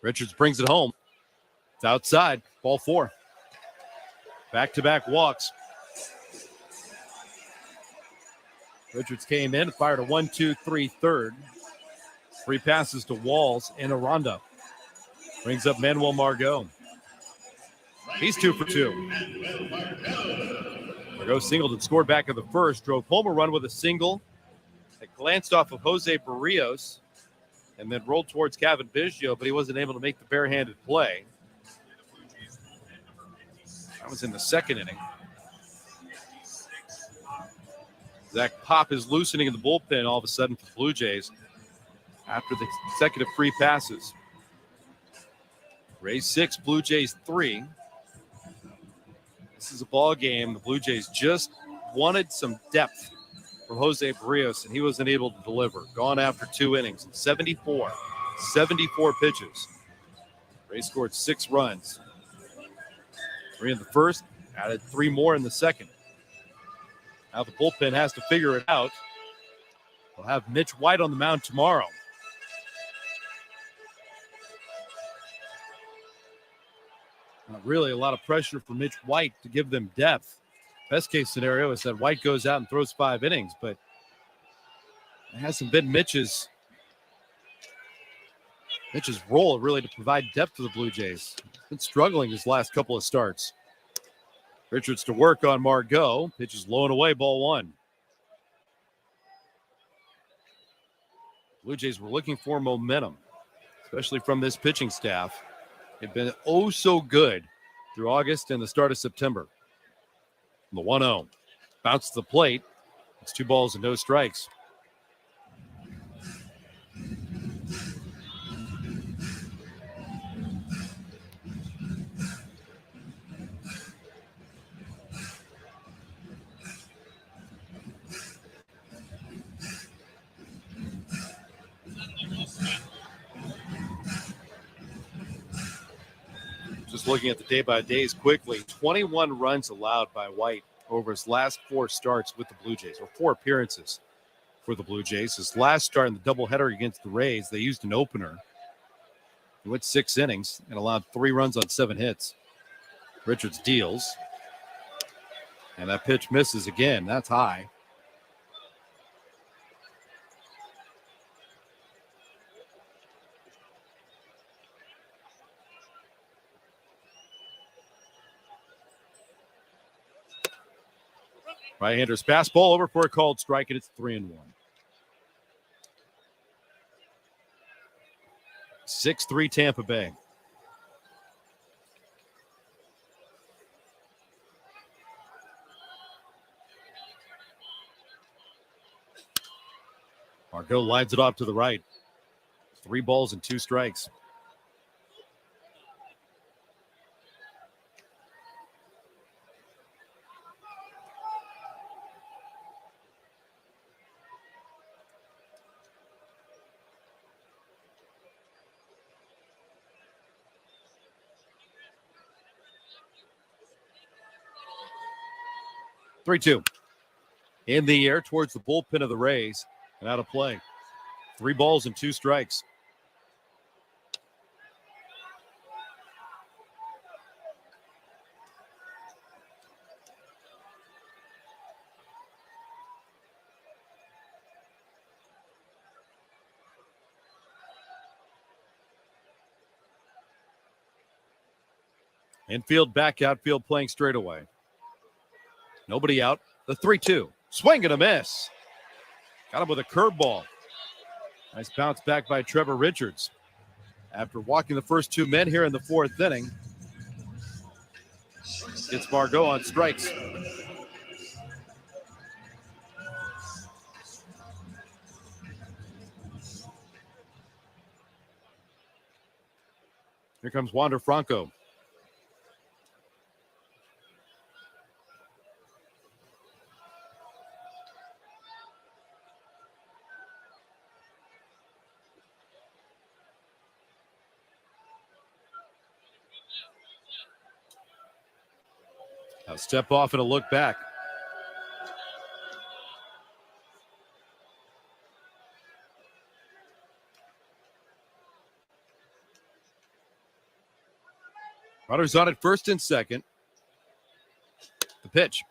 Richards brings it home. It's outside. Ball 4. Back-to-back walks. Richards came in, fired a 1-2-3 third. 3 passes to Walls and Aranda. Brings up Manuel Margot. He's 2 for 2. Margot singled and scored back in the first. Drove home a run with a single. It glanced off of Jose Barrios and then rolled towards Kevin Biggio, but he wasn't able to make the barehanded play. That was in the second inning. Zach Pop is loosening in the bullpen all of a sudden for the Blue Jays after the consecutive free passes. Rays 6, Blue Jays 3. This is a ball game. The Blue Jays just wanted some depth from Jose Barrios, and he wasn't able to deliver. Gone after 2 innings, 74 pitches. Rays scored 6 runs. 3 in the first, added 3 more in the second. Now the bullpen has to figure it out. We'll have Mitch White on the mound tomorrow. Not really a lot of pressure for Mitch White to give them depth. Best case scenario is that White goes out and throws 5 innings, but it hasn't been Mitch's role really to provide depth to the Blue Jays. Been struggling his last couple of starts. Richards to work on Margot. Pitch is low and away, ball 1. Blue Jays were looking for momentum, especially from this pitching staff. They've been oh so good through August and the start of September. The 1-0. Bounce to the plate. It's 2 balls and no strikes. Just looking at the day-by-days quickly, 21 runs allowed by White over his last 4 starts with the Blue Jays, or 4 appearances for the Blue Jays. His last start in the doubleheader against the Rays, they used an opener. He went 6 innings and allowed 3 runs on 7 hits. Richards deals. And that pitch misses again. That's high. Right-hander's fastball over for a called strike, and it's 3-1. 6-3 Tampa Bay. Margot lines it off to the right. 3 balls and 2 strikes. Three-two. In the air towards the bullpen of the Rays and out of play. 3 balls and 2 strikes. Infield, back outfield playing straight away. Nobody out. The 3-2. Swing and a miss. Got him with a curveball. Nice bounce back by Trevor Richards. After walking the first 2 men here in the 4th inning, it's Margot on strikes. Here comes Wander Franco. Now step off and a look back. Runners on at first and second. The pitch.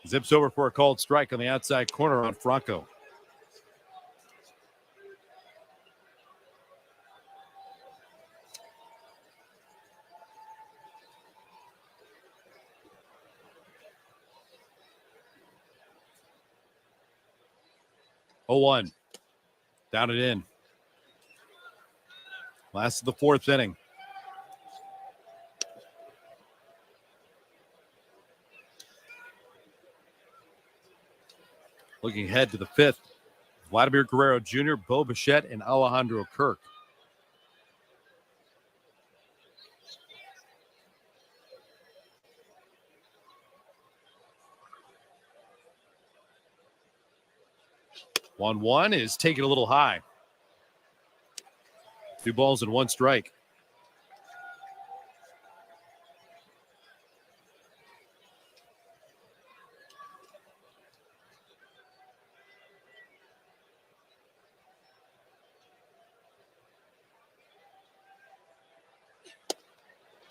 Zips over for a called strike on the outside corner on Franco. Oh, 1. Down and in. Last of the fourth inning. Looking ahead to the fifth, Vladimir Guerrero Jr., Bo Bichette, and Alejandro Kirk. One is taken a little high. 2 balls and 1 strike.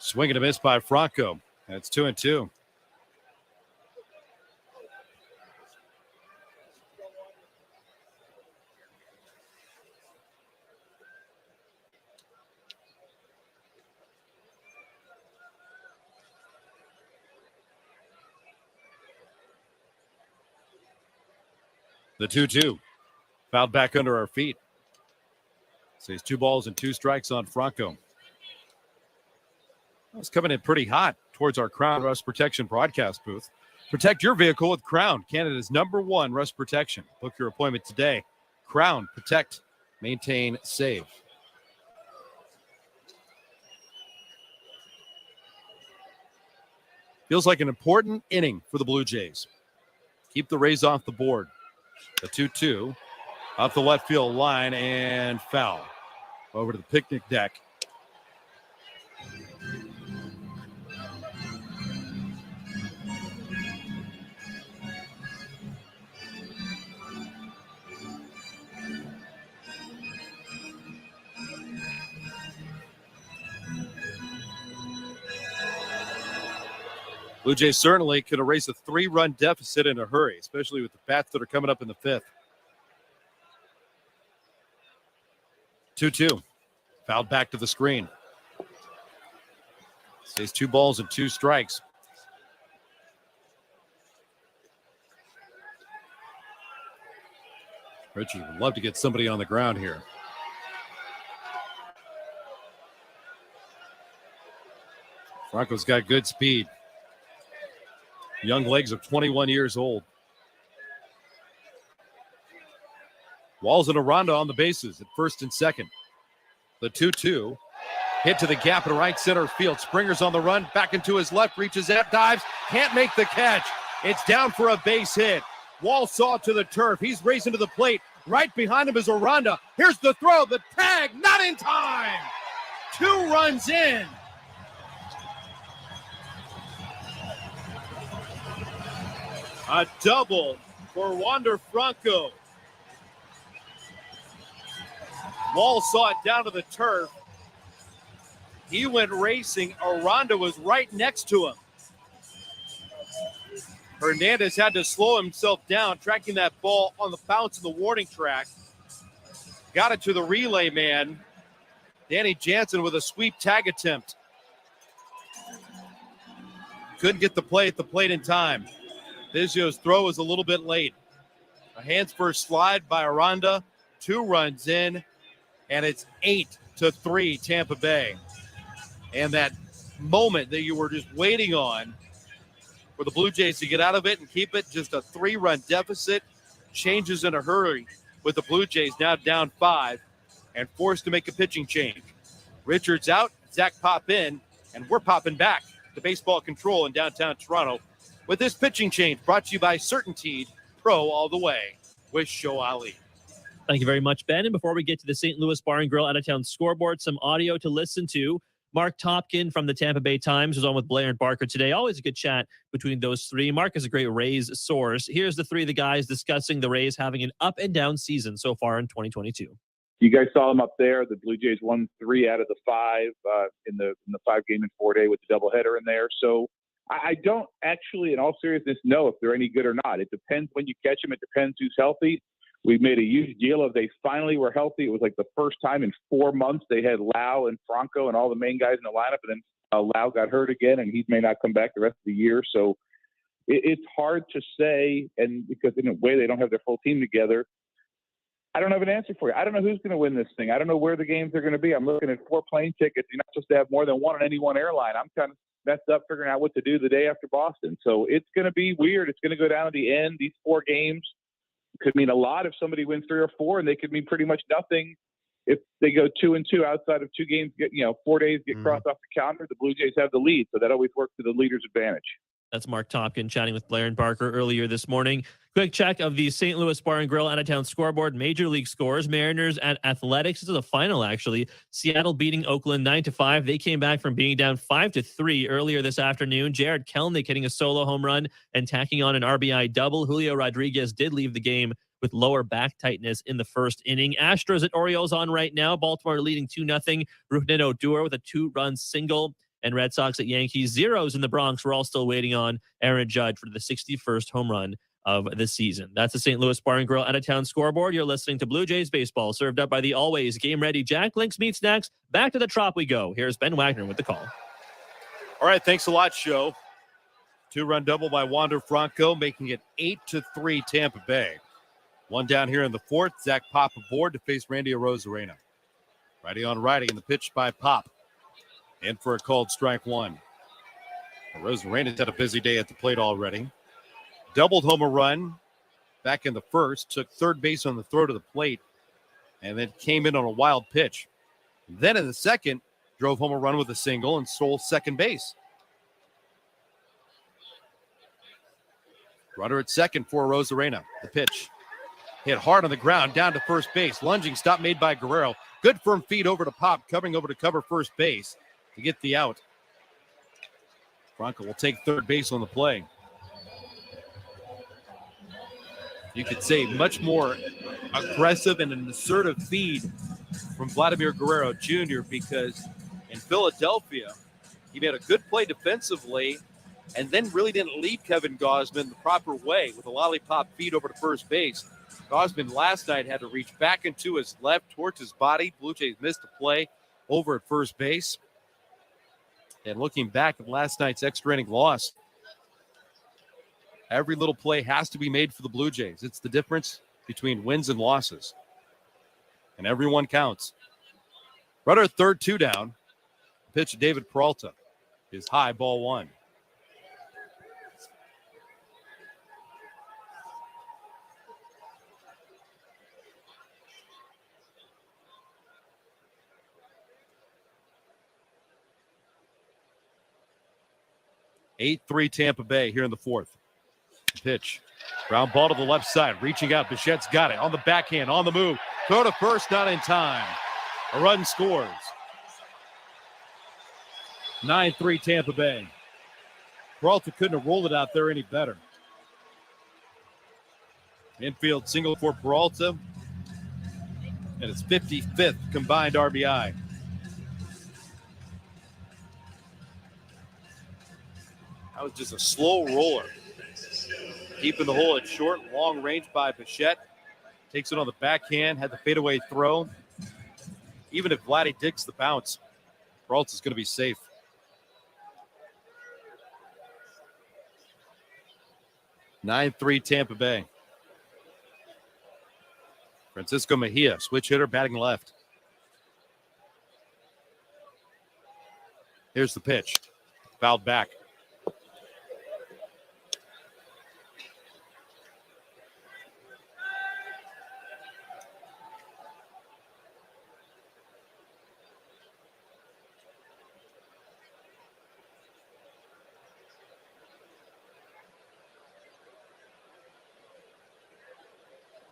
Swing and a miss by Franco. That's 2-2. The 2-2. Fouled back under our feet. So he's 2 balls and 2 strikes on Franco. It's coming in pretty hot towards our Crown Rust Protection broadcast booth. Protect your vehicle with Crown, Canada's #1 rust protection. Book your appointment today. Crown, protect, maintain, save. Feels like an important inning for the Blue Jays. Keep the Rays off the board. The 2-2 off the left field line and foul over to the picnic deck. Blue Jays certainly could erase a 3-run deficit in a hurry, especially with the bats that are coming up in the fifth. 2-2. Fouled back to the screen. Stays 2 balls and 2 strikes. Richie would love to get somebody on the ground here. Franco's got good speed. Young legs of 21 years old. Walls and Aranda on the bases at first and second. The 2-2 hit to the gap in right center field. Springer's on the run, back into his left, reaches out, dives, can't make the catch. It's down for a base hit. Wall saw to the turf. He's racing to the plate. Right behind him is Aranda. Here's the throw, the tag, not in time. 2 runs in. A double for Wander Franco. Wall saw it down to the turf. He went racing. Aranda was right next to him. Hernandez had to slow himself down, tracking that ball on the bounce of the warning track. Got it to the relay man, Danny Jansen, with a sweep tag attempt. Couldn't get the play at the plate in time. Vizio's throw was a little bit late. A hands first slide by Aranda, 2 runs in, and it's 8-3 Tampa Bay. And that moment that you were just waiting on for the Blue Jays to get out of it and keep it just a 3-run deficit changes in a hurry with the Blue Jays now down 5 and forced to make a pitching change. Richards out, Zach pop in, and we're popping back to Baseball Control in downtown Toronto with this pitching change brought to you by Certainteed Pro all the way with Show Ali. Thank you very much, Ben. And before we get to the St. Louis Bar and Grill out-of-town scoreboard, some audio to listen to. Mark Topkin from the Tampa Bay Times was on with Blair and Barker today. Always a good chat between those 3. Mark is a great Rays source. Here's the 3 of the guys discussing the Rays having an up and down season so far in 2022. You guys saw them up there. The Blue Jays won 3 out of the 5 in the 5-game and 4-day with the doubleheader in there. So I don't actually, in all seriousness, know if they're any good or not. It depends when you catch them. It depends who's healthy. We've made a huge deal of they finally were healthy. It was like the first time in 4 months they had Lau and Franco and all the main guys in the lineup, and then Lau got hurt again, and he may not come back the rest of the year. So it's hard to say, and because in a way they don't have their full team together. I don't have an answer for you. I don't know who's going to win this thing. I don't know where the games are going to be. I'm looking at 4 plane tickets. You're not supposed to have more than one on any one airline. I'm kind of messed up figuring out what to do the day after Boston. So it's going to be weird. It's going to go down to the end. These 4 games could mean a lot if somebody wins 3 or 4, and they could mean pretty much nothing if they go 2-2 outside of 2 games. 4 days get crossed off the calendar. The Blue Jays have the lead, so that always works to the leader's advantage. That's Mark Topkin chatting with Blair and Barker earlier this morning. Quick check of the St. Louis Bar and Grill out-of-town scoreboard. Major League scores. Mariners at Athletics. This is a final, actually. Seattle beating Oakland 9-5. They came back from being down 5-3 earlier this afternoon. Jared Kelenic hitting a solo home run and tacking on an RBI double. Julio Rodriguez did leave the game with lower back tightness in the first inning. Astros at Orioles on right now. Baltimore leading 2-0. Rougned Odor with a 2-run single. And Red Sox at Yankees. Zeros in the Bronx. We're all still waiting on Aaron Judge for the 61st home run of the season. That's the St. Louis Bar and Grill out-of-town scoreboard. You're listening to Blue Jays baseball, served up by the always game-ready Jack Link's Meat Snacks. Back to the Trop we go. Here's Ben Wagner with the call. All right, thanks a lot, Show. 2-run double by Wander Franco, making it 8-3 Tampa Bay. One down here in the 4th. Zach Pop aboard to face Randy Arozarena. Righty on righty, and the pitch by Pop. In for a called strike 1. Arozarena's had a busy day at the plate already. Doubled home a run back in the 1st. Took third base on the throw to the plate. And then came in on a wild pitch. Then in the 2nd, drove home a run with a single and stole second base. Runner at 2nd for Arozarena. The pitch. Hit hard on the ground, down to first base. Lunging stop made by Guerrero. Good firm feed over to Pop, covering over to cover first base to get the out. Franco will take third base on the play. You could say much more aggressive and an assertive feed from Vladimir Guerrero Jr. because in Philadelphia, he made a good play defensively and then really didn't lead Kevin Gausman the proper way with a lollipop feed over to first base. Gausman last night had to reach back into his left towards his body. Blue Jays missed a play over at first base. And looking back at last night's extra inning loss, every little play has to be made for the Blue Jays. It's the difference between wins and losses. And everyone counts. Runner at 3rd, 2 down. Pitch to David Peralta is high, ball 1. Eight 8-3 Tampa Bay here in the 4th. Pitch. Ground ball to the left side. Reaching out. Bichette's got it. On the backhand. On the move. Throw to first. Not in time. A run scores. 9-3 Tampa Bay. Peralta couldn't have rolled it out there any better. Infield single for Peralta. And it's 55th combined RBI. That was just a slow roller. Keeping the hole at short, long range by Bichette. Takes it on the backhand, had the fadeaway throw. Even if Vladdy digs the bounce, Peralta's going to be safe. 9-3 Tampa Bay. Francisco Mejia, switch hitter, batting left. Here's the pitch. Fouled back.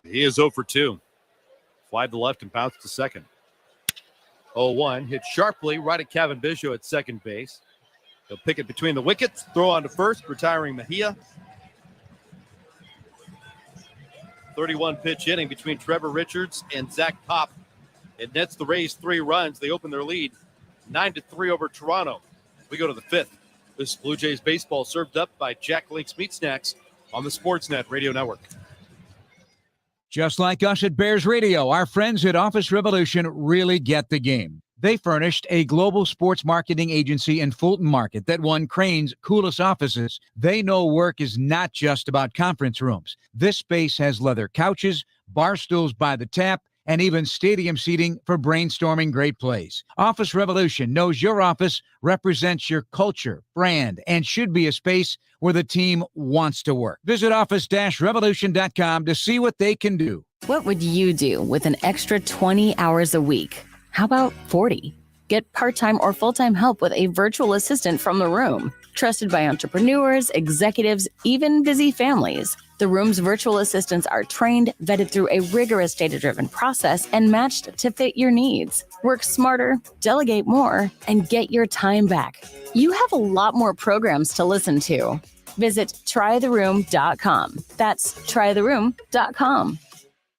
He is 0 for 2. Fly to left and bounce to second. 0-1. Hit sharply right at Kevin Biggio at second base. He'll pick it between the wickets. Throw on to first, retiring Mejia. 31 pitch inning between Trevor Richards and Zach Pop. It nets the Rays 3 runs. They open their lead 9-3 over Toronto. We go to the 5th. This is Blue Jays baseball served up by Jack Link's Meat Snacks on the Sportsnet Radio Network. Just like us at Bears Radio, our friends at Office Revolution really get the game. They furnished a global sports marketing agency in Fulton Market that won Crane's coolest offices. They know work is not just about conference rooms. This space has leather couches, bar stools by the tap, and even stadium seating for brainstorming great plays. Office Revolution knows your office represents your culture, brand, and should be a space where the team wants to work. Visit office-revolution.com to see what they can do. What would you do with an extra 20 hours a week? How about 40? Get part-time or full-time help with a virtual assistant from The Room. Trusted by entrepreneurs, executives, even busy families. The Room's virtual assistants are trained, vetted through a rigorous data-driven process, and matched to fit your needs. Work smarter, delegate more, and get your time back. You have a lot more programs to listen to. Visit trytheroom.com. That's trytheroom.com.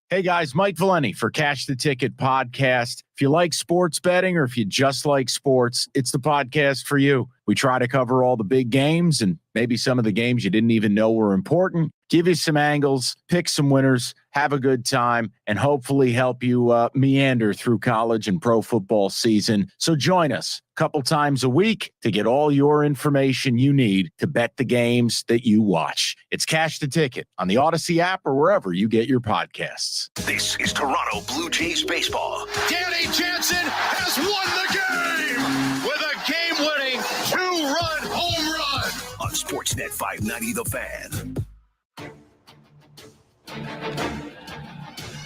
Hey guys, Mike Valeni for Cash the Ticket podcast. If you like sports betting or if you just like sports, it's the podcast for you. We try to cover all the big games and maybe some of the games you didn't even know were important, give you some angles, pick some winners, have a good time, and hopefully help you meander through college and pro football season. So join us a couple times a week to get all your information you need to bet the games that you watch. It's Cash the Ticket on the Odyssey app or wherever you get your podcasts. This is Toronto Blue Jays baseball. Danny Jansen has won the game with a game-winning 2-run home run on Sportsnet 590 The Fan.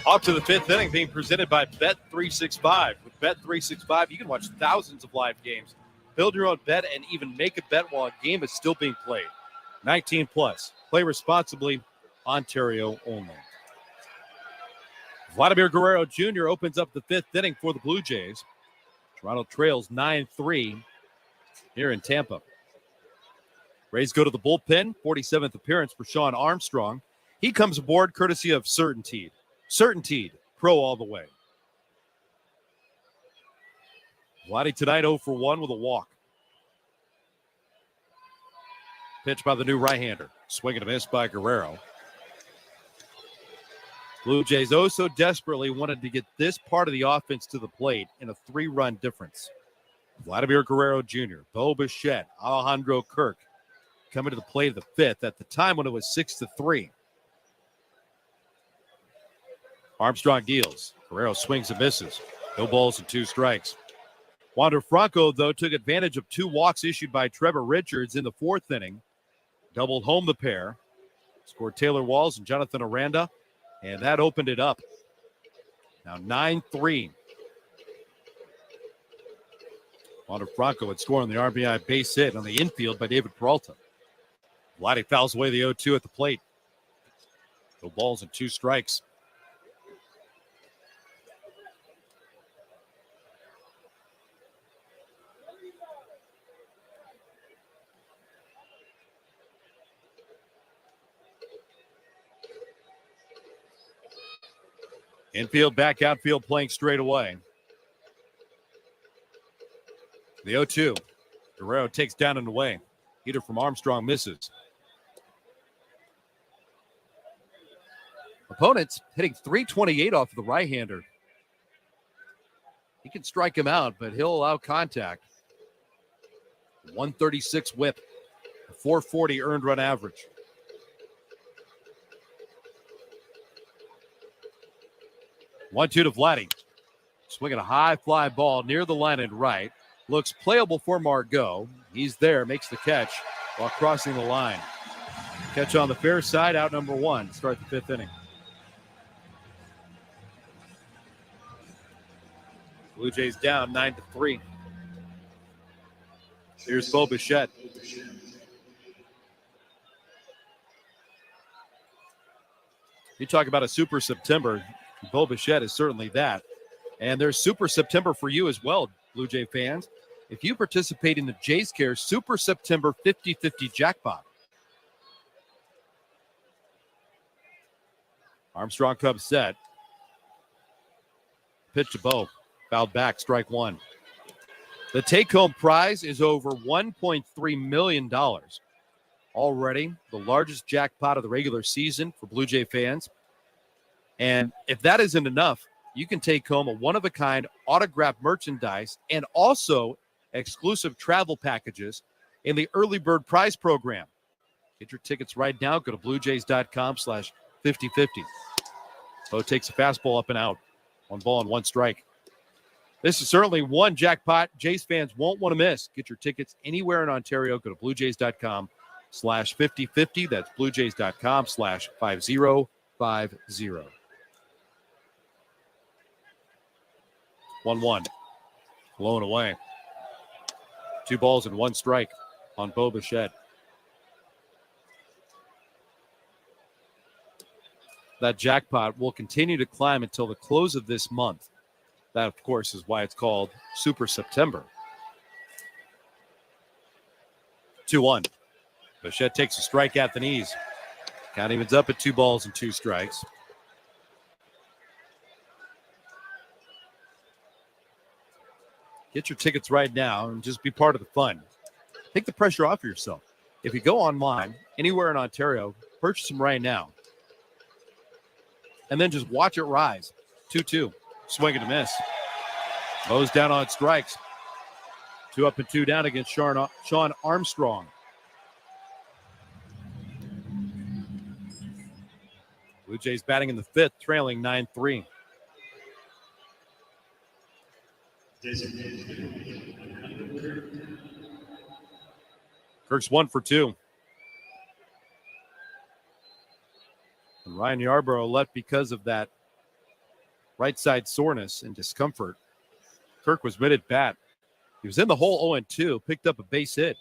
Off to the 5th inning, being presented by Bet365. With Bet365, you can watch thousands of live games, build your own bet, and even make a bet while a game is still being played. 19 plus. Play responsibly. Ontario only. Vladimir Guerrero Jr. opens up the 5th inning for the Blue Jays. Toronto trails 9-3 here in Tampa. Rays go to the bullpen. 47th appearance for Sean Armstrong. He comes aboard courtesy of Certainteed. Certainteed, pro all the way. Vladdy tonight 0 for 1 with a walk. Pitch by the new right-hander. Swing and a miss by Guerrero. Blue Jays so desperately wanted to get this part of the offense to the plate in a 3-run difference. Vladimir Guerrero Jr., Bo Bichette, Alejandro Kirk coming to the plate of the 5th at the time when it was 6-3. Armstrong deals. Guerrero swings and misses. No balls and 2 strikes. Wander Franco, though, took advantage of 2 walks issued by Trevor Richards in the 4th inning. Doubled home the pair. Scored Taylor Walls and Jonathan Aranda. And that opened it up. Now 9-3. Wander Franco had scored on the RBI base hit on the infield by David Peralta. Vladdy fouls away the 0-2 at the plate. No balls and 2 strikes. Infield, back outfield, playing straight away. The 0-2. Guerrero takes down and away. Heater from Armstrong misses. Opponents hitting .328 off of the right-hander. He can strike him out, but he'll allow contact. 136 whip. A 440 earned run average. 1-2 to Vladdy. Swinging a high fly ball near the line and right. Looks playable for Margot. He's there, makes the catch while crossing the line. Catch on the fair side, out number 1. Start the 5th inning. Blue Jays down 9-3. Here's Bo Bichette. You talk about a super September. Bo Bichette is certainly that. And there's Super September for you as well, Blue Jay fans. If you participate in the Jays Care Super September 50-50 jackpot. Armstrong Cubs set. Pitch to Bo. Fouled back, strike one. The take-home prize is over $1.3 million. Already the largest jackpot of the regular season for Blue Jay fans. And if that isn't enough, you can take home a one-of-a-kind autographed merchandise and also exclusive travel packages in the Early Bird Prize Program. Get your tickets right now. Go to bluejays.com/5050. Bo takes a fastball up and out. 1 ball and 1 strike. This is certainly one jackpot Jays fans won't want to miss. Get your tickets anywhere in Ontario. Go to bluejays.com/5050. That's bluejays.com/5050. 1-1. Blown away. 2 balls and 1 strike on Bo Bichette. That jackpot will continue to climb until the close of this month. That, of course, is why it's called Super September. 2-1. Bichette takes a strike at the knees. Count evens up at 2 balls and 2 strikes. Get your tickets right now and just be part of the fun. Take the pressure off of yourself. If you go online, anywhere in Ontario, purchase them right now. And then just watch it rise. 2-2. Swing and a miss. Bo's down on strikes. 2 up and 2 down against Sean Armstrong. Blue Jays batting in the 5th, trailing 9-3. Kirk's 1 for 2. And Ryan Yarbrough left because of that right side soreness and discomfort. Kirk was mid at bat. He was in the hole 0-2, picked up a base hit.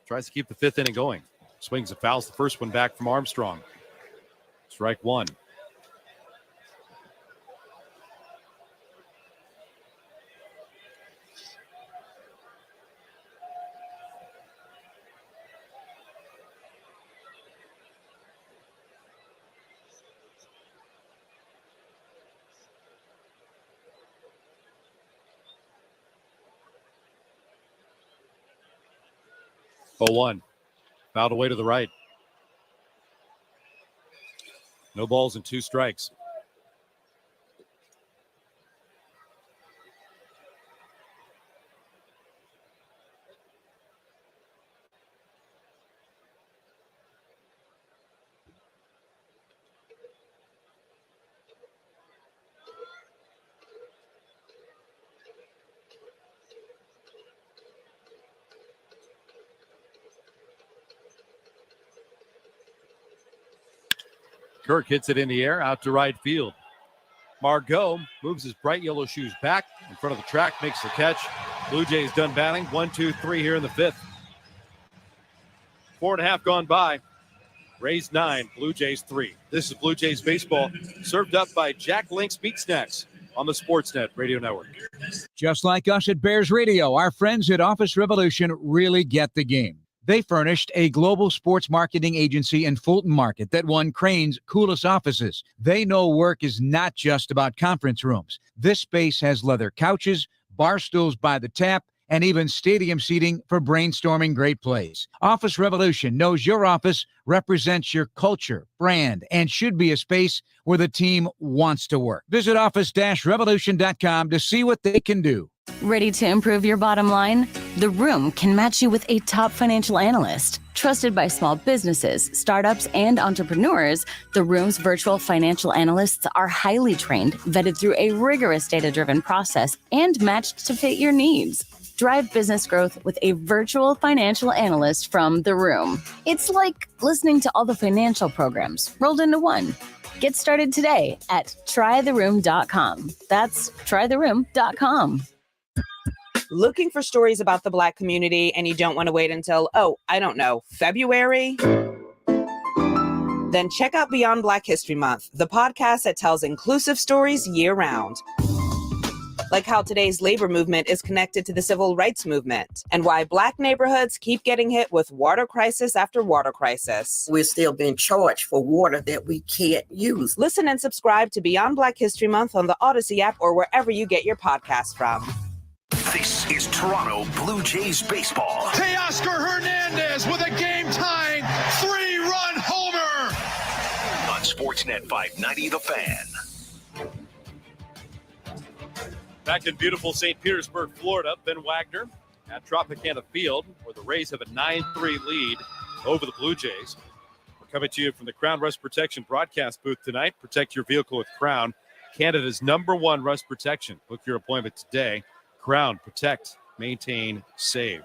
Tries to keep the 5th inning going. Swings and fouls the first one back from Armstrong. Strike 1. Oh, 1. Fouled away to the right. No balls and 2 strikes. Kirk hits it in the air out to right field. Margot moves his bright yellow shoes back in front of the track, makes the catch. Blue Jays done batting. 1, 2, 3 here in the 5th. 4.5 gone by. Rays 9, Blue Jays 3. This is Blue Jays baseball, served up by Jack Link's Meat Snacks on the Sportsnet Radio Network. Just like us at Bears Radio, our friends at Office Revolution really get the game. They furnished a global sports marketing agency in Fulton Market that won Crane's coolest offices. They know work is not just about conference rooms. This space has leather couches, bar stools by the tap, and even stadium seating for brainstorming great plays. Office Revolution knows your office represents your culture, brand, and should be a space where the team wants to work. Visit office-revolution.com to see what they can do. Ready to improve your bottom line? The Room can match you with a top financial analyst. Trusted by small businesses, startups, and entrepreneurs, The Room's virtual financial analysts are highly trained, vetted through a rigorous data-driven process, and matched to fit your needs. Drive business growth with a virtual financial analyst from The Room. It's like listening to all the financial programs rolled into one. Get started today at trytheroom.com. That's trytheroom.com. Looking for stories about the Black community and you don't want to wait until, February? Then check out Beyond Black History Month, the podcast that tells inclusive stories year-round. like how today's labor movement is connected to the civil rights movement, and why Black neighborhoods keep getting hit with water crisis after water crisis. We're still being charged for water that we can't use. Listen and subscribe to Beyond Black History Month on the Odyssey app or wherever you get your podcasts from. This is Toronto Blue Jays baseball. Teoscar Hernandez with a game-tying 3-run homer On Sportsnet 590, The Fan. Back in beautiful St. Petersburg, Florida, Ben Wagner at Tropicana Field, where the Rays have a 9-3 lead over the Blue Jays. We're coming to you from the Crown Rust Protection broadcast booth tonight. Protect your vehicle with Crown, Canada's #1 rust protection. Book your appointment today. Crown, protect, maintain, save.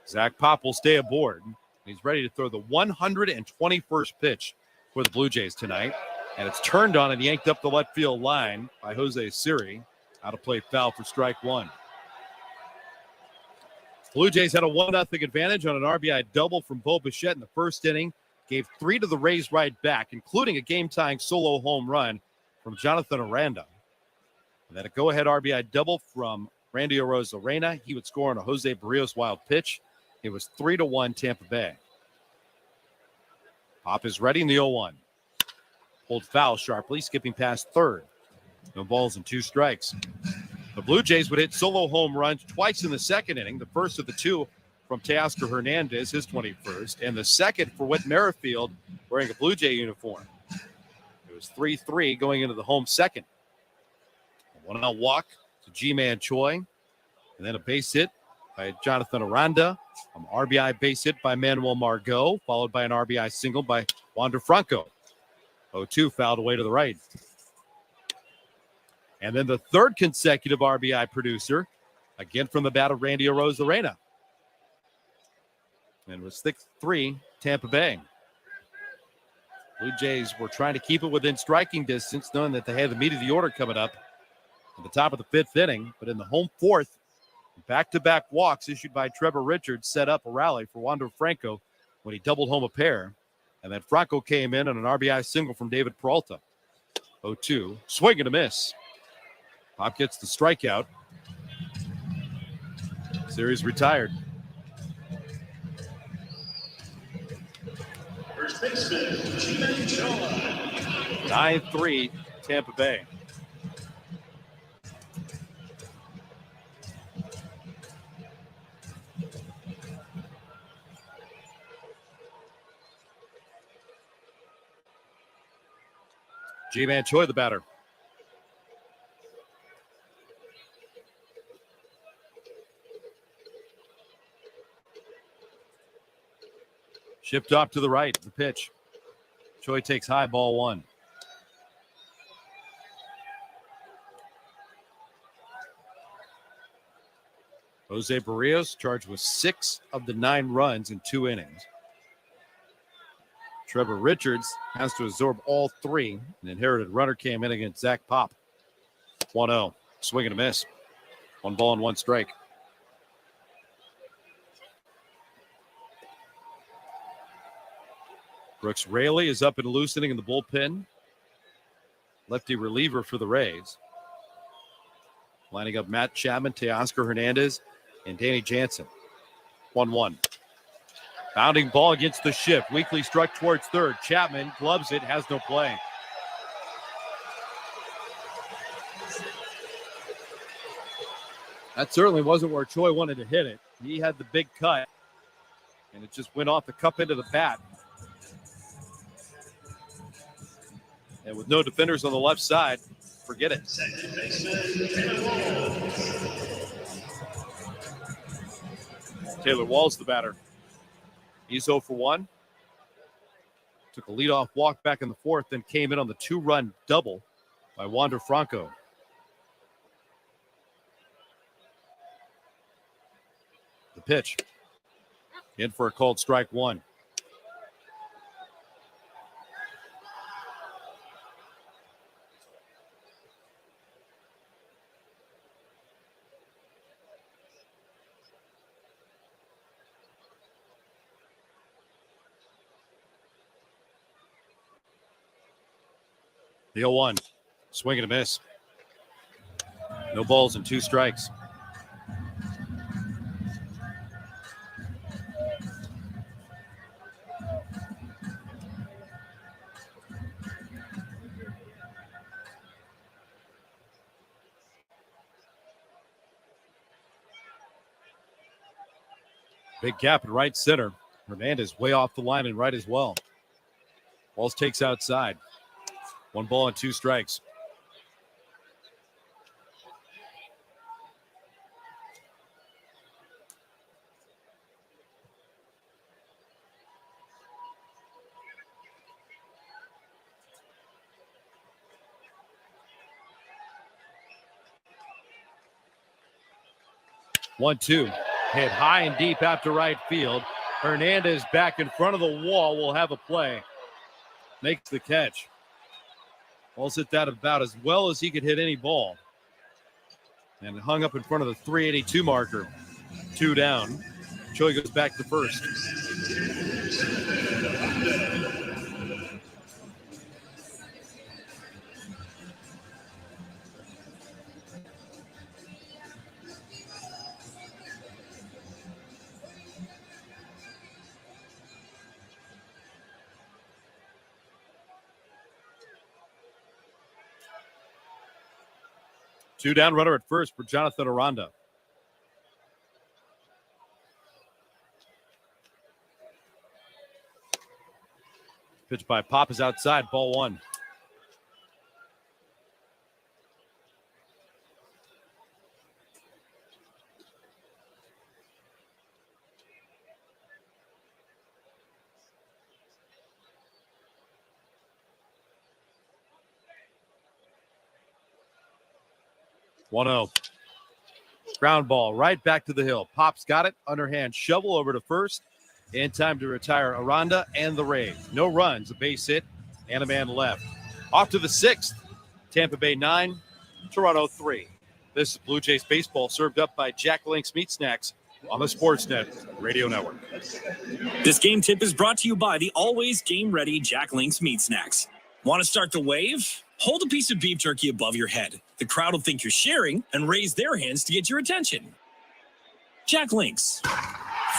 Zach Pop will stay aboard. He's ready to throw the 121st pitch for the Blue Jays tonight. And it's turned on and yanked up the left field line by Jose Siri. Out of play foul for strike one. Blue Jays had a 1-0 advantage on an RBI double from Bo Bichette in the first inning. Gave 3 to the Rays right back, including a game-tying solo home run from Jonathan Aranda. And then a go-ahead RBI double from Randy Arozarena. He would score on a Jose Barrios wild pitch. It was 3-1 Tampa Bay. Pop is ready in the 0-1. Pulled foul sharply, skipping past third. No balls and 2 strikes. The Blue Jays would hit solo home runs twice in the second inning. The first of the 2 from Teoscar Hernandez, his 21st, and the second for Whit Merrifield wearing a Blue Jay uniform. It was 3-3 going into the home second. A 1-out walk to G-Man Choi, and then a base hit by Jonathan Aranda. An RBI base hit by Manuel Margot, followed by an RBI single by Wander Franco. 0-2 fouled away to the right. And then the third consecutive RBI producer, again from the bat of Randy Arozarena. And it was 6-3 Tampa Bay. Blue Jays were trying to keep it within striking distance, knowing that they had the meat of the order coming up at the top of the 5th inning. But in the home 4th, back-to-back walks issued by Trevor Richards set up a rally for Wander Franco when he doubled home a pair. And then Franco came in on an RBI single from David Peralta. 0-2, swing and a miss. Pop gets the strikeout. Series retired. First baseman, G-Man Choi. 9-3 Tampa Bay. G-Man Choi, the batter. Shipped off to the right, the pitch. Choi takes high, ball 1. Jose Barrios charged with 6 of the 9 runs in 2 innings. Trevor Richards has to absorb all 3. An inherited runner came in against Zach Pop. 1-0. Swing and a miss. 1 ball and 1 strike. Brooks Raley is up and loosening in the bullpen. Lefty reliever for the Rays. Lining up Matt Chapman, Teoscar Hernandez, and Danny Jansen. 1-1. Bounding ball against the shift. Weekly struck towards third. Chapman gloves it, has no play. That certainly wasn't where Choi wanted to hit it. He had the big cut, and it just went off the cup end of the bat. And with no defenders on the left side, forget it. Second baseman, Taylor Walls. Taylor Walls, the batter. He's 0 for 1. Took a leadoff walk back in the 4th, then came in on the 2-run double by Wander Franco. The pitch. In for a called strike 1. The 0-1. Swing and a miss. No balls and 2 strikes. Big gap in right center. Hernandez way off the line and right as well. Balls takes outside. 1 ball and 2 strikes. One, 2. Hit high and deep out to right field. Hernandez back in front of the wall will have a play. Makes the catch. Ball's hit that about as well as he could hit any ball. And hung up in front of the 382 marker. 2 down. Choi goes back to first. Two down, runner at first for Jonathan Aranda. Pitch by Pop is outside, ball 1. One-0. Ground ball right back to the hill. Pop's got it. Underhand shovel over to first. In time to retire Aranda and the Rays. No runs, a base hit, and a man left. Off to the 6th. Tampa Bay 9, Toronto 3. This is Blue Jays baseball served up by Jack Link's Meat Snacks on the Sportsnet Radio Network. This game tip is brought to you by the always game-ready Jack Link's Meat Snacks. Want to start the wave? Hold a piece of beef jerky above your head. The crowd will think you're sharing and raise their hands to get your attention. Jack Link's.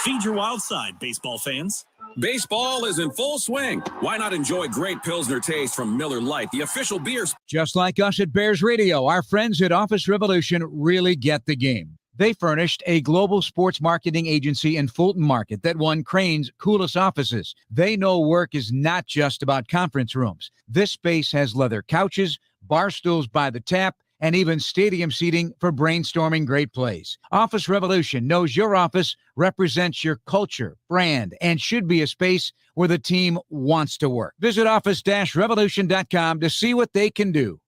Feed your wild side, baseball fans. Baseball is in full swing. Why not enjoy great Pilsner taste from Miller Lite, the official beer? Just like us at Bears Radio, our friends at Office Revolution really get the game. They furnished a global sports marketing agency in Fulton Market that won Crane's coolest offices. They know work is not just about conference rooms. This space has leather couches, bar stools by the tap, and even stadium seating for brainstorming great plays. Office Revolution knows your office represents your culture, brand, and should be a space where the team wants to work. Visit office-revolution.com to see what they can do.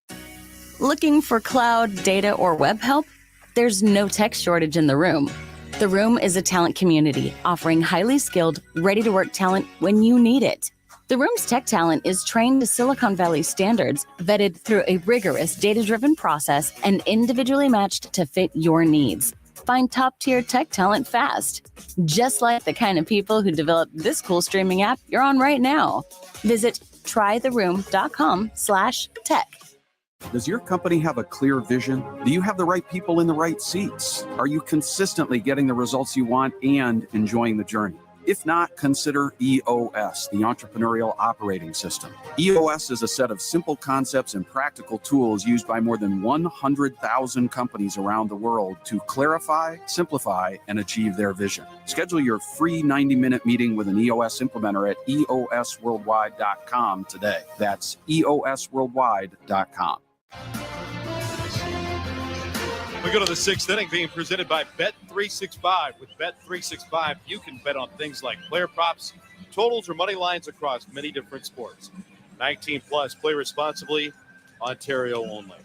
Looking for cloud, data, or web help? There's no tech shortage in the room. The Room is a talent community offering highly skilled, ready-to-work talent when you need it. The Room's tech talent is trained to Silicon Valley standards, vetted through a rigorous data-driven process, and individually matched to fit your needs. Find top-tier tech talent fast, just like the kind of people who developed this cool streaming app you're on right now. Visit trytheroom.com/tech. Does your company have a clear vision? Do you have the right people in the right seats? Are you consistently getting the results you want and enjoying the journey? If not, consider EOS, the Entrepreneurial Operating System. EOS is a set of simple concepts and practical tools used by more than 100,000 companies around the world to clarify, simplify, and achieve their vision. Schedule your free 90-minute meeting with an EOS implementer at eosworldwide.com today. That's eosworldwide.com. We go to the 6th inning being presented by Bet365. With Bet365, you can bet on things like player props, totals, or money lines across many different sports. 19 plus, play responsibly, Ontario only.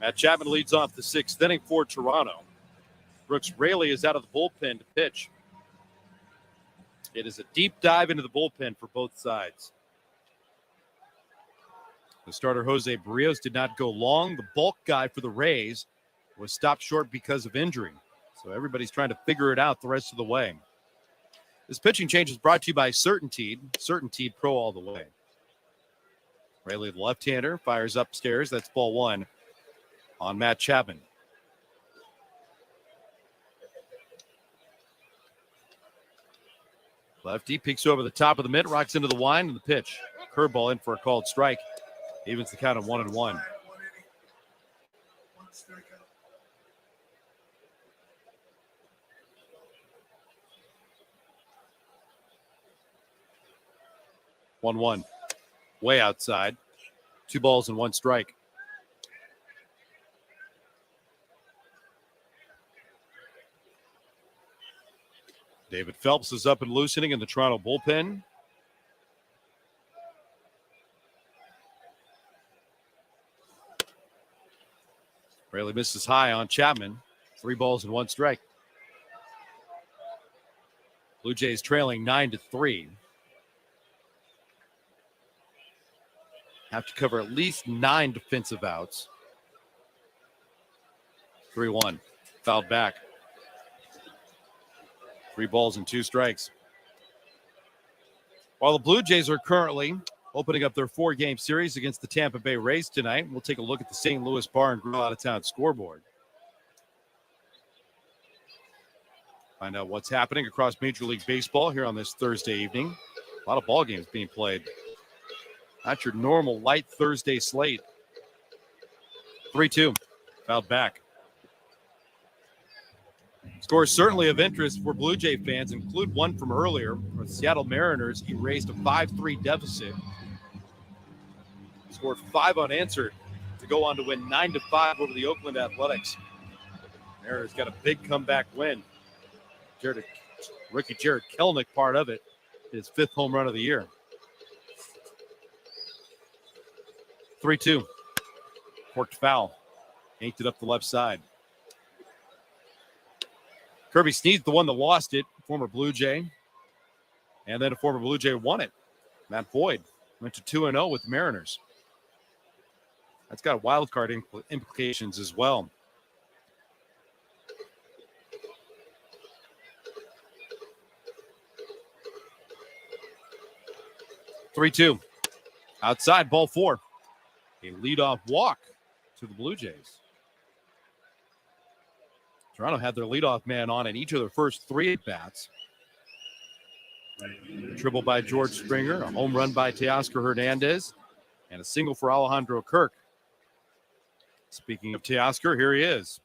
Matt Chapman leads off the 6th inning for Toronto. Brooks Raley is out of the bullpen to pitch. It is a deep dive into the bullpen for both sides. The starter, Jose Barrios, did not go long. The bulk guy for the Rays was stopped short because of injury. So everybody's trying to figure it out the rest of the way. This pitching change is brought to you by Certainteed. Certainteed Pro all the way. Raley, the left-hander, fires upstairs. That's ball 1. on Matt Chapman. Lefty peeks over the top of the mitt, rocks into the wind, and the pitch. Curveball in for a called strike. Evens the count of 1-1. One. Way outside. 2 balls and 1 strike. David Phelps is up and loosening in the Toronto bullpen. Rarely misses high on Chapman. 3 balls and 1 strike. Blue Jays trailing 9-3. Have to cover at least 9 defensive outs. 3-1. Fouled back. 3 balls and 2 strikes. While the Blue Jays are currently opening up their 4-game series against the Tampa Bay Rays tonight, we'll take a look at the St. Louis Bar and Grill out-of-town scoreboard. Find out what's happening across Major League Baseball here on this Thursday evening. A lot of ball games being played. Not your normal light Thursday slate. 3-2. Fouled back. Scores certainly of interest for Blue Jay fans include one from earlier, where the Seattle Mariners erased a 5-3 deficit. Scored 5 unanswered to go on to win 9-5 over the Oakland Athletics. Mariners got a big comeback win. Rookie Jared Kelenic, part of it, his 5th home run of the year. 3-2. Forked foul. Yanked it up the left side. Kirby Snead's the one that lost it, former Blue Jay. And then a former Blue Jay won it. Matt Boyd went to 2-0 with the Mariners. That's got wild card implications as well. Three-two. Outside, ball 4. A leadoff walk to the Blue Jays. Toronto had their leadoff man on in each of their first 3 at-bats. A triple by George Springer, a home run by Teoscar Hernandez, and a single for Alejandro Kirk. Speaking of Teoscar, here he is.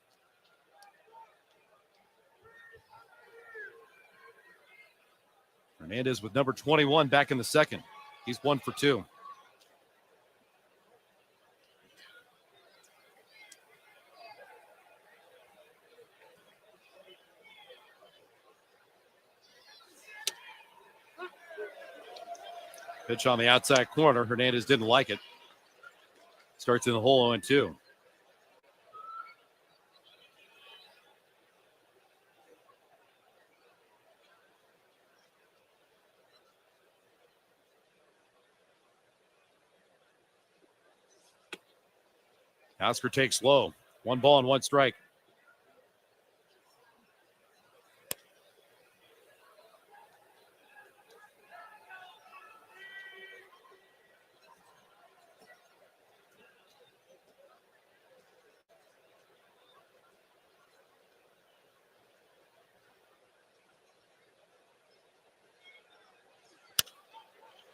Hernandez with number 21 back in the second. He's 1 for 2. Pitch on the outside corner. Hernandez didn't like it. Starts in the hole 0-2. Oscar takes low. 1 ball and 1 strike.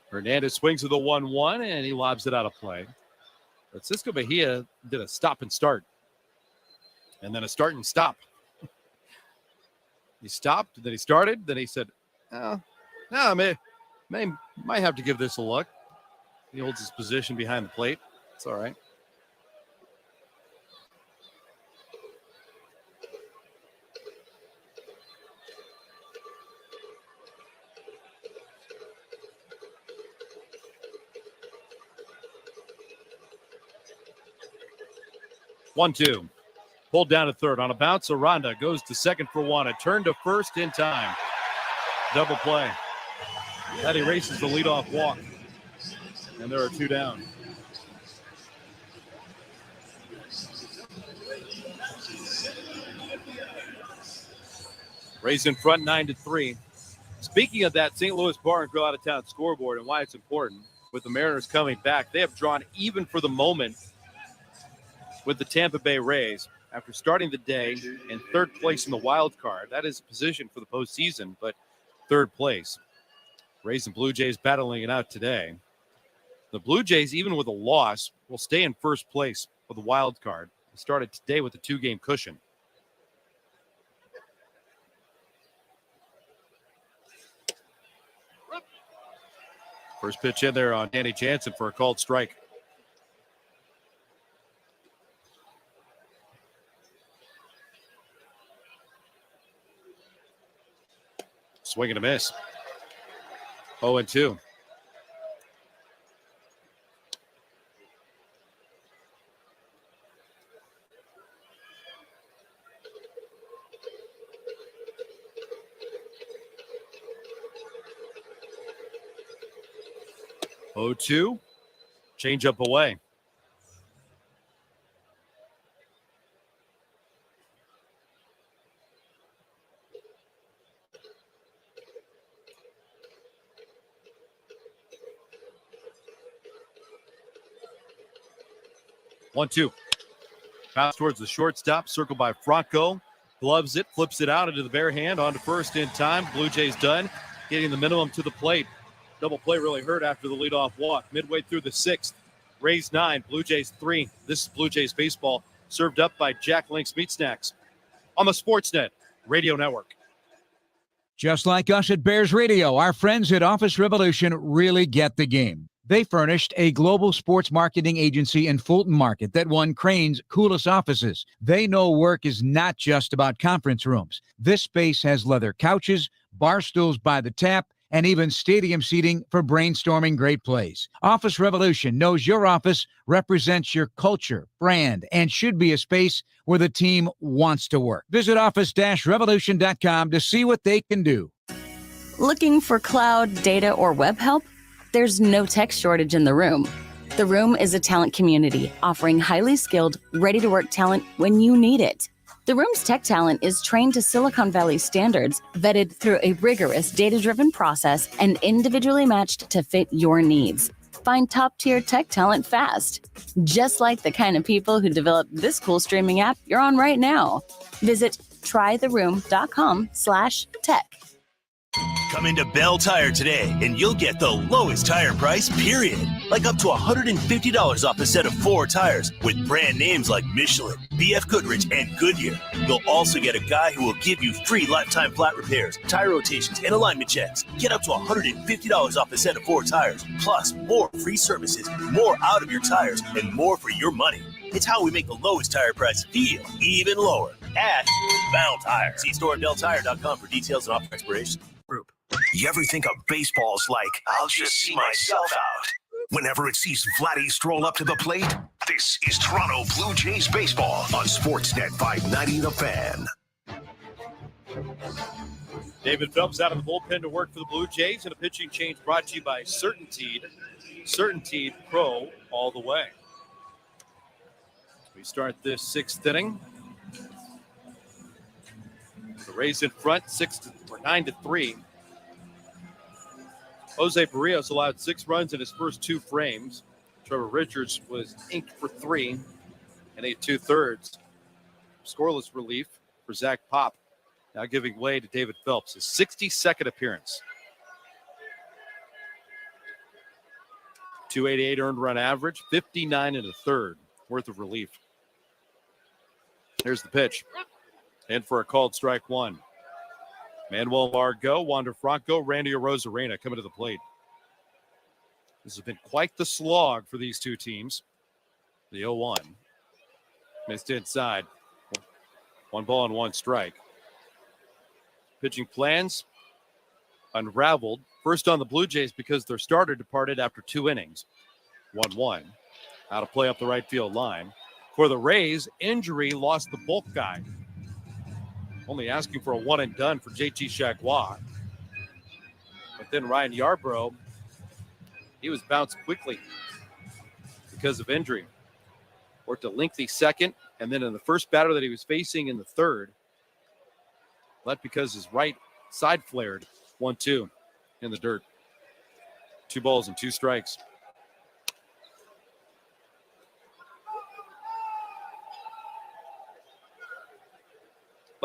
Hernandez swings with the 1-1, and he lobs it out of play. Francisco Mejia did a stop and start, and then a start and stop. He stopped, then he started, then he said, might have to give this a look. He holds his position behind the plate. It's all right. One, 2. Pulled down to third. On a bounce, Aranda goes to second for 1. A turn to first in time. Double play. That erases the leadoff walk. And there are 2 down. Rays in front 9-3. Speaking of that St. Louis Bar and Grill out of town scoreboard and why it's important, with the Mariners coming back, they have drawn even for the moment with the Tampa Bay Rays after starting the day in third place in the wild card. That is a position for the postseason, but third place. Rays and Blue Jays battling it out today. The Blue Jays, even with a loss, will stay in first place for the wild card. They started today with a 2-game cushion. First pitch in there on Danny Jansen for a called strike. Swing and a miss. 0-2. Change up away. One, two. Pass towards the shortstop, circled by Franco. Gloves it, flips it out into the bare hand, on to first in time. Blue Jays done, getting the minimum to the plate. Double play really hurt after the leadoff walk. Midway through the sixth, Rays 9, Blue Jays 3. This is Blue Jays baseball, served up by Jack Link's Meat Snacks on the Sportsnet Radio Network. Just like us at Bears Radio, our friends at Office Revolution really get the game. They furnished a global sports marketing agency in Fulton Market that won Crane's coolest offices. They know work is not just about conference rooms. This space has leather couches, bar stools by the tap, and even stadium seating for brainstorming great plays. Office Revolution knows your office represents your culture, brand, and should be a space where the team wants to work. Visit office-revolution.com to see what they can do. Looking for cloud, data, or web help? There's no tech shortage in the room. The Room is a talent community offering highly skilled, ready-to-work talent when you need it. The Room's tech talent is trained to Silicon Valley standards, vetted through a rigorous data-driven process, and individually matched to fit your needs. Find top-tier tech talent fast, just like the kind of people who developed this cool streaming app you're on right now. Visit trytheroom.com/tech. Come into Bell Tire today and you'll get the lowest tire price, period. Like up to $150 off a set of 4 tires with brand names like Michelin, BF Goodrich, and Goodyear. You'll also get a guy who will give you free lifetime flat repairs, tire rotations, and alignment checks. Get up to $150 off a set of 4 tires, plus more free services, more out of your tires, and more for your money. It's how we make the lowest tire price feel even lower. At Bell Tire. See store at belltire.com for details and offer expiration. Group. You ever think of baseball's like, I'll just see myself out? Whenever it sees Vladdy stroll up to the plate, this is Toronto Blue Jays baseball on Sportsnet 590 The Fan. David Phelps out of the bullpen to work for the Blue Jays, and a pitching change brought to you by Certainteed. Certainteed Pro all the way. We start this 6th inning. The Rays in front, 9-3. Jose Barrios allowed 6 runs in his first 2 frames. Trevor Richards was inked for 3 and 8 2/3. Scoreless relief for Zach Pop, now giving way to David Phelps, his 62nd appearance. 288 earned run average, 59 1/3 worth of relief. Here's the pitch. In for a called strike 1. Manuel Margot, Wander Franco, Randy Arozarena coming to the plate. This has been quite the slog for these two teams. The 0-1. Missed inside. 1 ball and 1 strike. Pitching plans unraveled. First on the Blue Jays because their starter departed after 2 innings. 1-1. Out of play up the right field line. For the Rays, injury lost the bulk guy. Only asking for a 1 and done for JT Chagua. But then Ryan Yarbrough, he was bounced quickly because of injury. Worked a lengthy second, and then in the first batter that he was facing in the 3rd, left because his right side flared. 1-2 in the dirt. 2 balls and 2 strikes.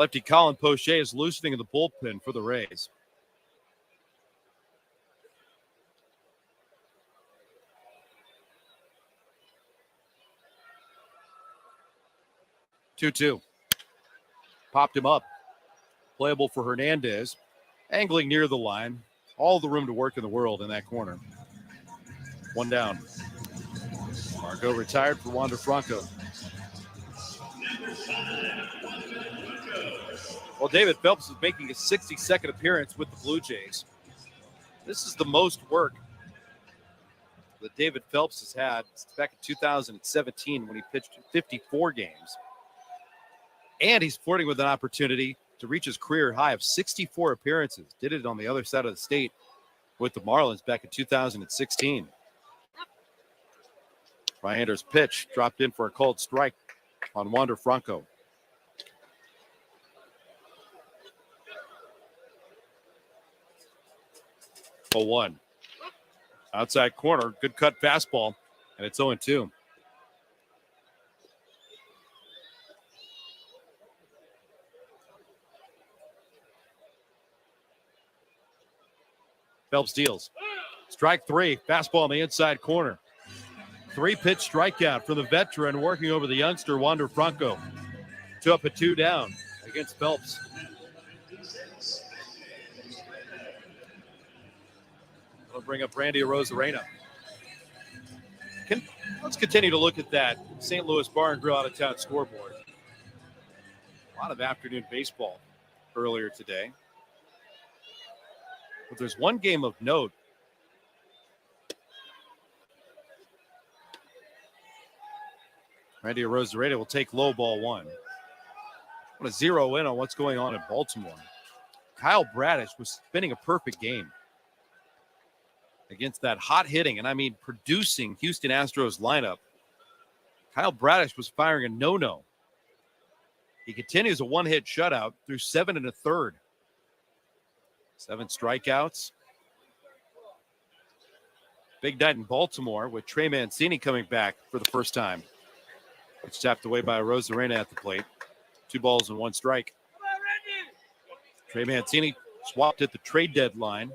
Lefty Colin Poche is loosening the bullpen for the Rays. Two. Popped him up. Playable for Hernandez. Angling near the line. All the room to work in the world in that corner. One down. Margot retired for Wander Franco. Well, David Phelps is making his 62nd appearance with the Blue Jays. This is the most work that David Phelps has had back in 2017 when he pitched 54 games. And he's flirting with an opportunity to reach his career high of 64 appearances. Did it on the other side of the state with the Marlins back in 2016. Right-hander's pitch dropped in for a called strike on Wander Franco. Oh, 1. Outside corner, good cut fastball, and it's 0-2. Phelps deals. Strike 3, fastball on the inside corner. 3-pitch strikeout for the veteran working over the youngster, Wander Franco. 2 up and 2 down against Phelps. I'll bring up Randy Arozarena. Let's continue to look at that St. Louis Bar and Grill out of town scoreboard. A lot of afternoon baseball earlier today. But there's one game of note. Randy Arozarena will take low ball 1. I want to zero in on what's going on in Baltimore. Kyle Bradish was spinning a perfect game against that hot hitting, and I mean producing Houston Astros lineup. Kyle Bradish was firing a no-no. He continues a one-hit shutout through 7 1/3. 7 strikeouts. Big night in Baltimore with Trey Mancini coming back for the first time. It's tapped away by Arozarena at the plate. 2 balls and 1 strike. Trey Mancini swapped at the trade deadline.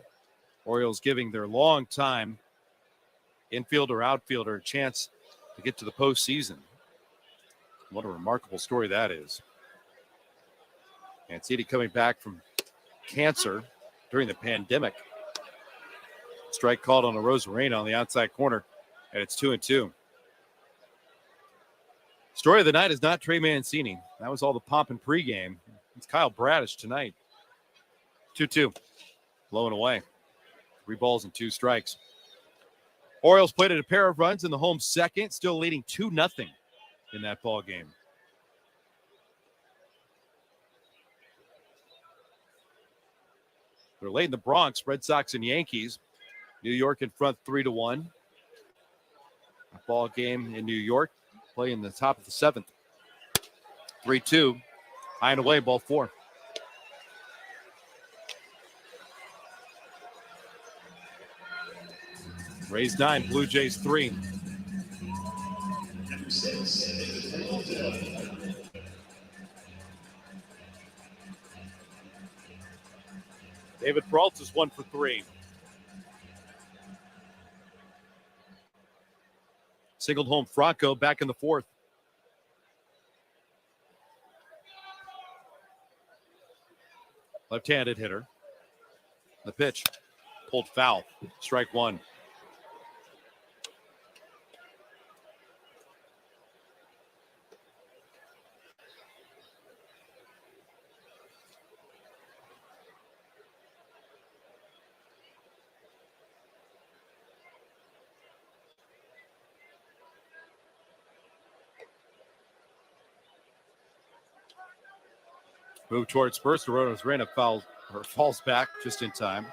Orioles giving their long-time infielder, outfielder a chance to get to the postseason. What a remarkable story that is. Mancini coming back from cancer during the pandemic. Strike called on Arozarena on the outside corner, and it's 2-2. Story of the night is not Trey Mancini. That was all the pomp and pregame. It's Kyle Bradish tonight. 2-2. Low and away. 3 balls and 2 strikes. Orioles played at a pair of runs in the home second, still leading 2-0 in that ball game. They're late in the Bronx, Red Sox and Yankees. New York in front 3-1. A ball game in New York, playing the top of the 7th. 3-2, high and away, ball 4. Rays 9, Blue Jays 3. David Peralta is 1 for 3. Singled home Franco back in the 4th. Left-handed hitter. The pitch pulled foul. Strike 1. Move towards first. Arozarena falls back just in time.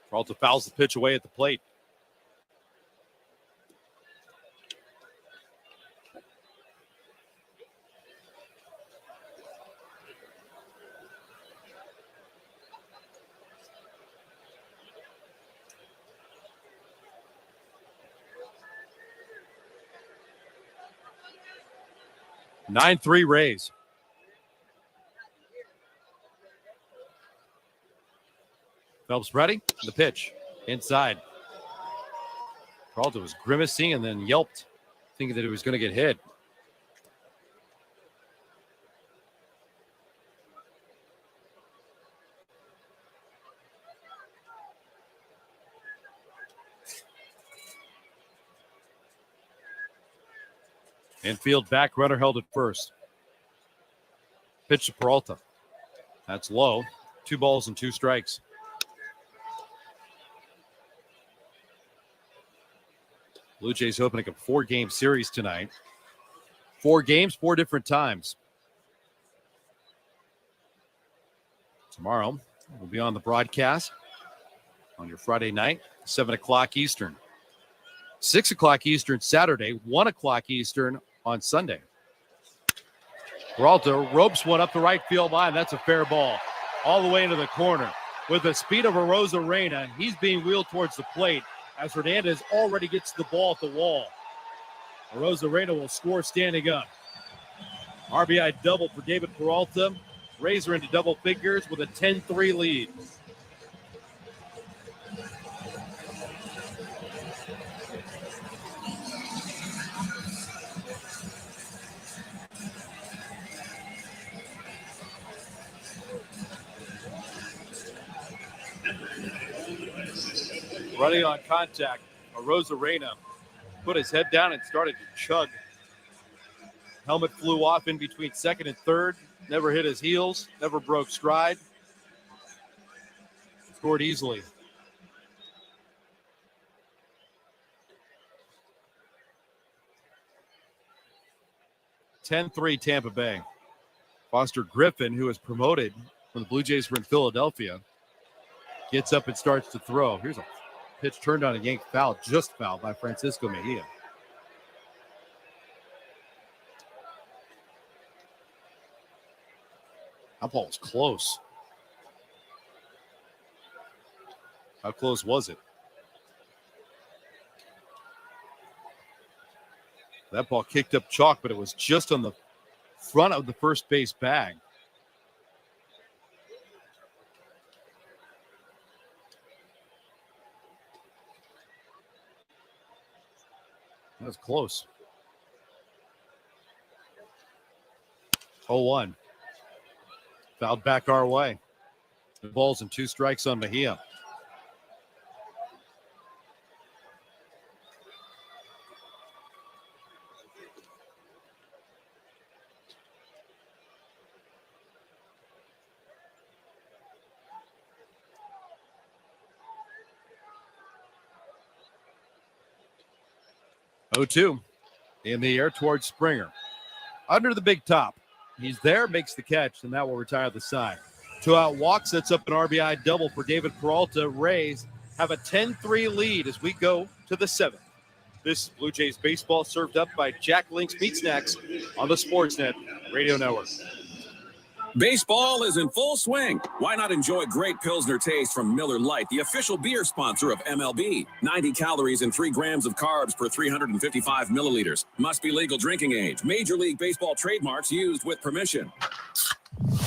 Peralta fouls the pitch away at the plate. 9-3 Rays. Phelps ready. The pitch. Inside. Peralta was grimacing and then yelped, thinking that he was going to get hit. Infield back, runner held at first. Pitch to Peralta. That's low. 2 balls and 2 strikes. Blue Jays opening a 4-game series tonight. 4 games, 4 different times. Tomorrow, we'll be on the broadcast on your Friday night, 7 o'clock Eastern. 6 o'clock Eastern Saturday, 1 o'clock Eastern on Sunday. Peralta ropes one up the right field line. That's a fair ball. All the way into the corner. With the speed of Arozarena, he's being wheeled towards the plate as Hernandez already gets the ball at the wall. Arozarena will score standing up. RBI double for David Peralta. Rays are into double figures with a 10-3 lead. Running on contact, Arozarena put his head down and started to chug. Helmet flew off in between second and third. Never hit his heels. Never broke stride. Scored easily. (10-3) Tampa Bay. Foster Griffin, who was promoted when the Blue Jays were in Philadelphia, gets up and starts to throw. Here's a pitch turned on a yank foul, just foul by Francisco Mejia. That ball was close. How close was it? That ball kicked up chalk, but it was just on the front of the first base bag. That was close. 0-1. Fouled back our way. 2 balls and 2 strikes on Mejia. (0-2) in the air towards Springer. Under the big top. He's there, makes the catch, and that will retire the side. 2-out walk sets up an RBI double for David Peralta. Rays have a 10-3 lead as we go to the 7th. This is Blue Jays baseball served up by Jack Link's Meat Snacks on the Sportsnet Radio Network. Baseball is in full swing. Why not enjoy great Pilsner taste from Miller Lite, the official beer sponsor of MLB? 90 calories and 3 grams of carbs per 355 milliliters. Must be legal drinking age. Major League Baseball trademarks used with permission.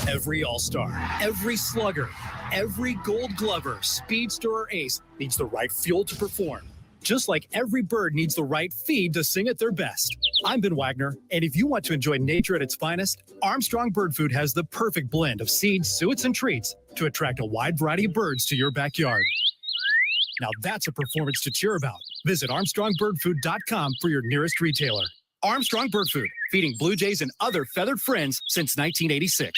Every All-Star, every slugger, every Gold Glover, speedster, or ace needs the right fuel to perform. Just like every bird needs the right feed to sing at their best. I'm Ben Wagner, and if you want to enjoy nature at its finest, Armstrong Bird Food has the perfect blend of seeds, suets, and treats to attract a wide variety of birds to your backyard. Now that's a performance to cheer about. Visit ArmstrongBirdFood.com for your nearest retailer. Armstrong Bird Food, feeding Blue Jays and other feathered friends since 1986.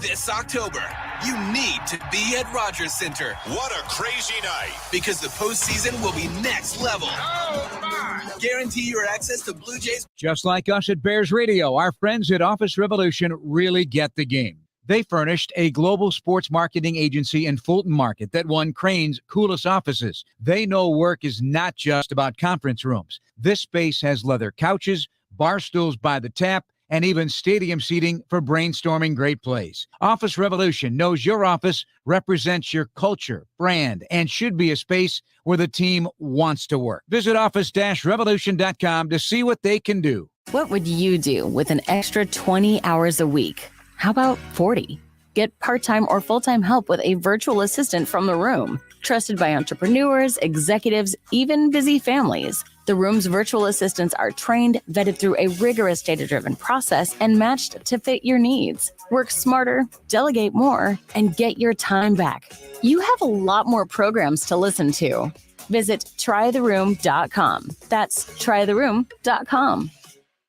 This October, you need to be at Rogers Center. What a crazy night. Because the postseason will be next level. Oh, my. Guarantee your access to Blue Jays. Just like us at Bears Radio, our friends at Office Revolution really get the game. They furnished a global sports marketing agency in Fulton Market that won Crane's coolest offices. They know work is not just about conference rooms. This space has leather couches, bar stools by the tap, and even stadium seating for brainstorming great plays. Office Revolution knows your office represents your culture, brand, and should be a space where the team wants to work. Visit office-revolution.com to see what they can do. What would you do with an extra 20 hours a week? How about 40? Get part-time or full-time help with a virtual assistant from The Room. Trusted by entrepreneurs, executives, even busy families. The Room's virtual assistants are trained, vetted through a rigorous data-driven process, and matched to fit your needs. Work smarter, delegate more, and get your time back. You have a lot more programs to listen to. Visit trytheroom.com. That's trytheroom.com.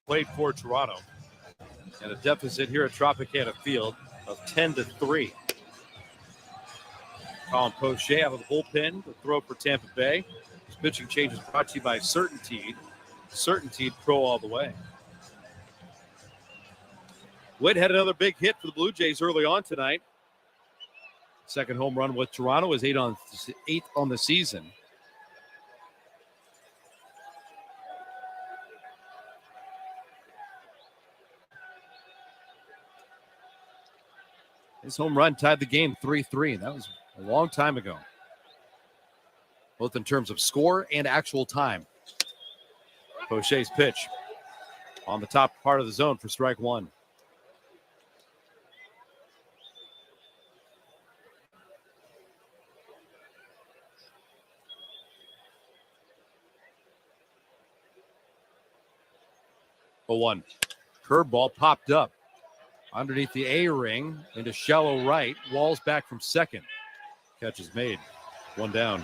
Played for Toronto. And a deficit here at Tropicana Field of 10-3. Colin Poche out of the bullpen to throw for Tampa Bay. This pitching change is brought to you by Certainteed. Certainteed Pro all the way. Witt had another big hit for the Blue Jays early on tonight. Second home run with Toronto is 8th on the season. His home run tied the game 3-3. That was a long time ago, both in terms of score and actual time. Poche's pitch on the top part of the zone for strike one. A 1. Curveball popped up underneath the A-ring into shallow right. Walls back from second. Catch is made. One down.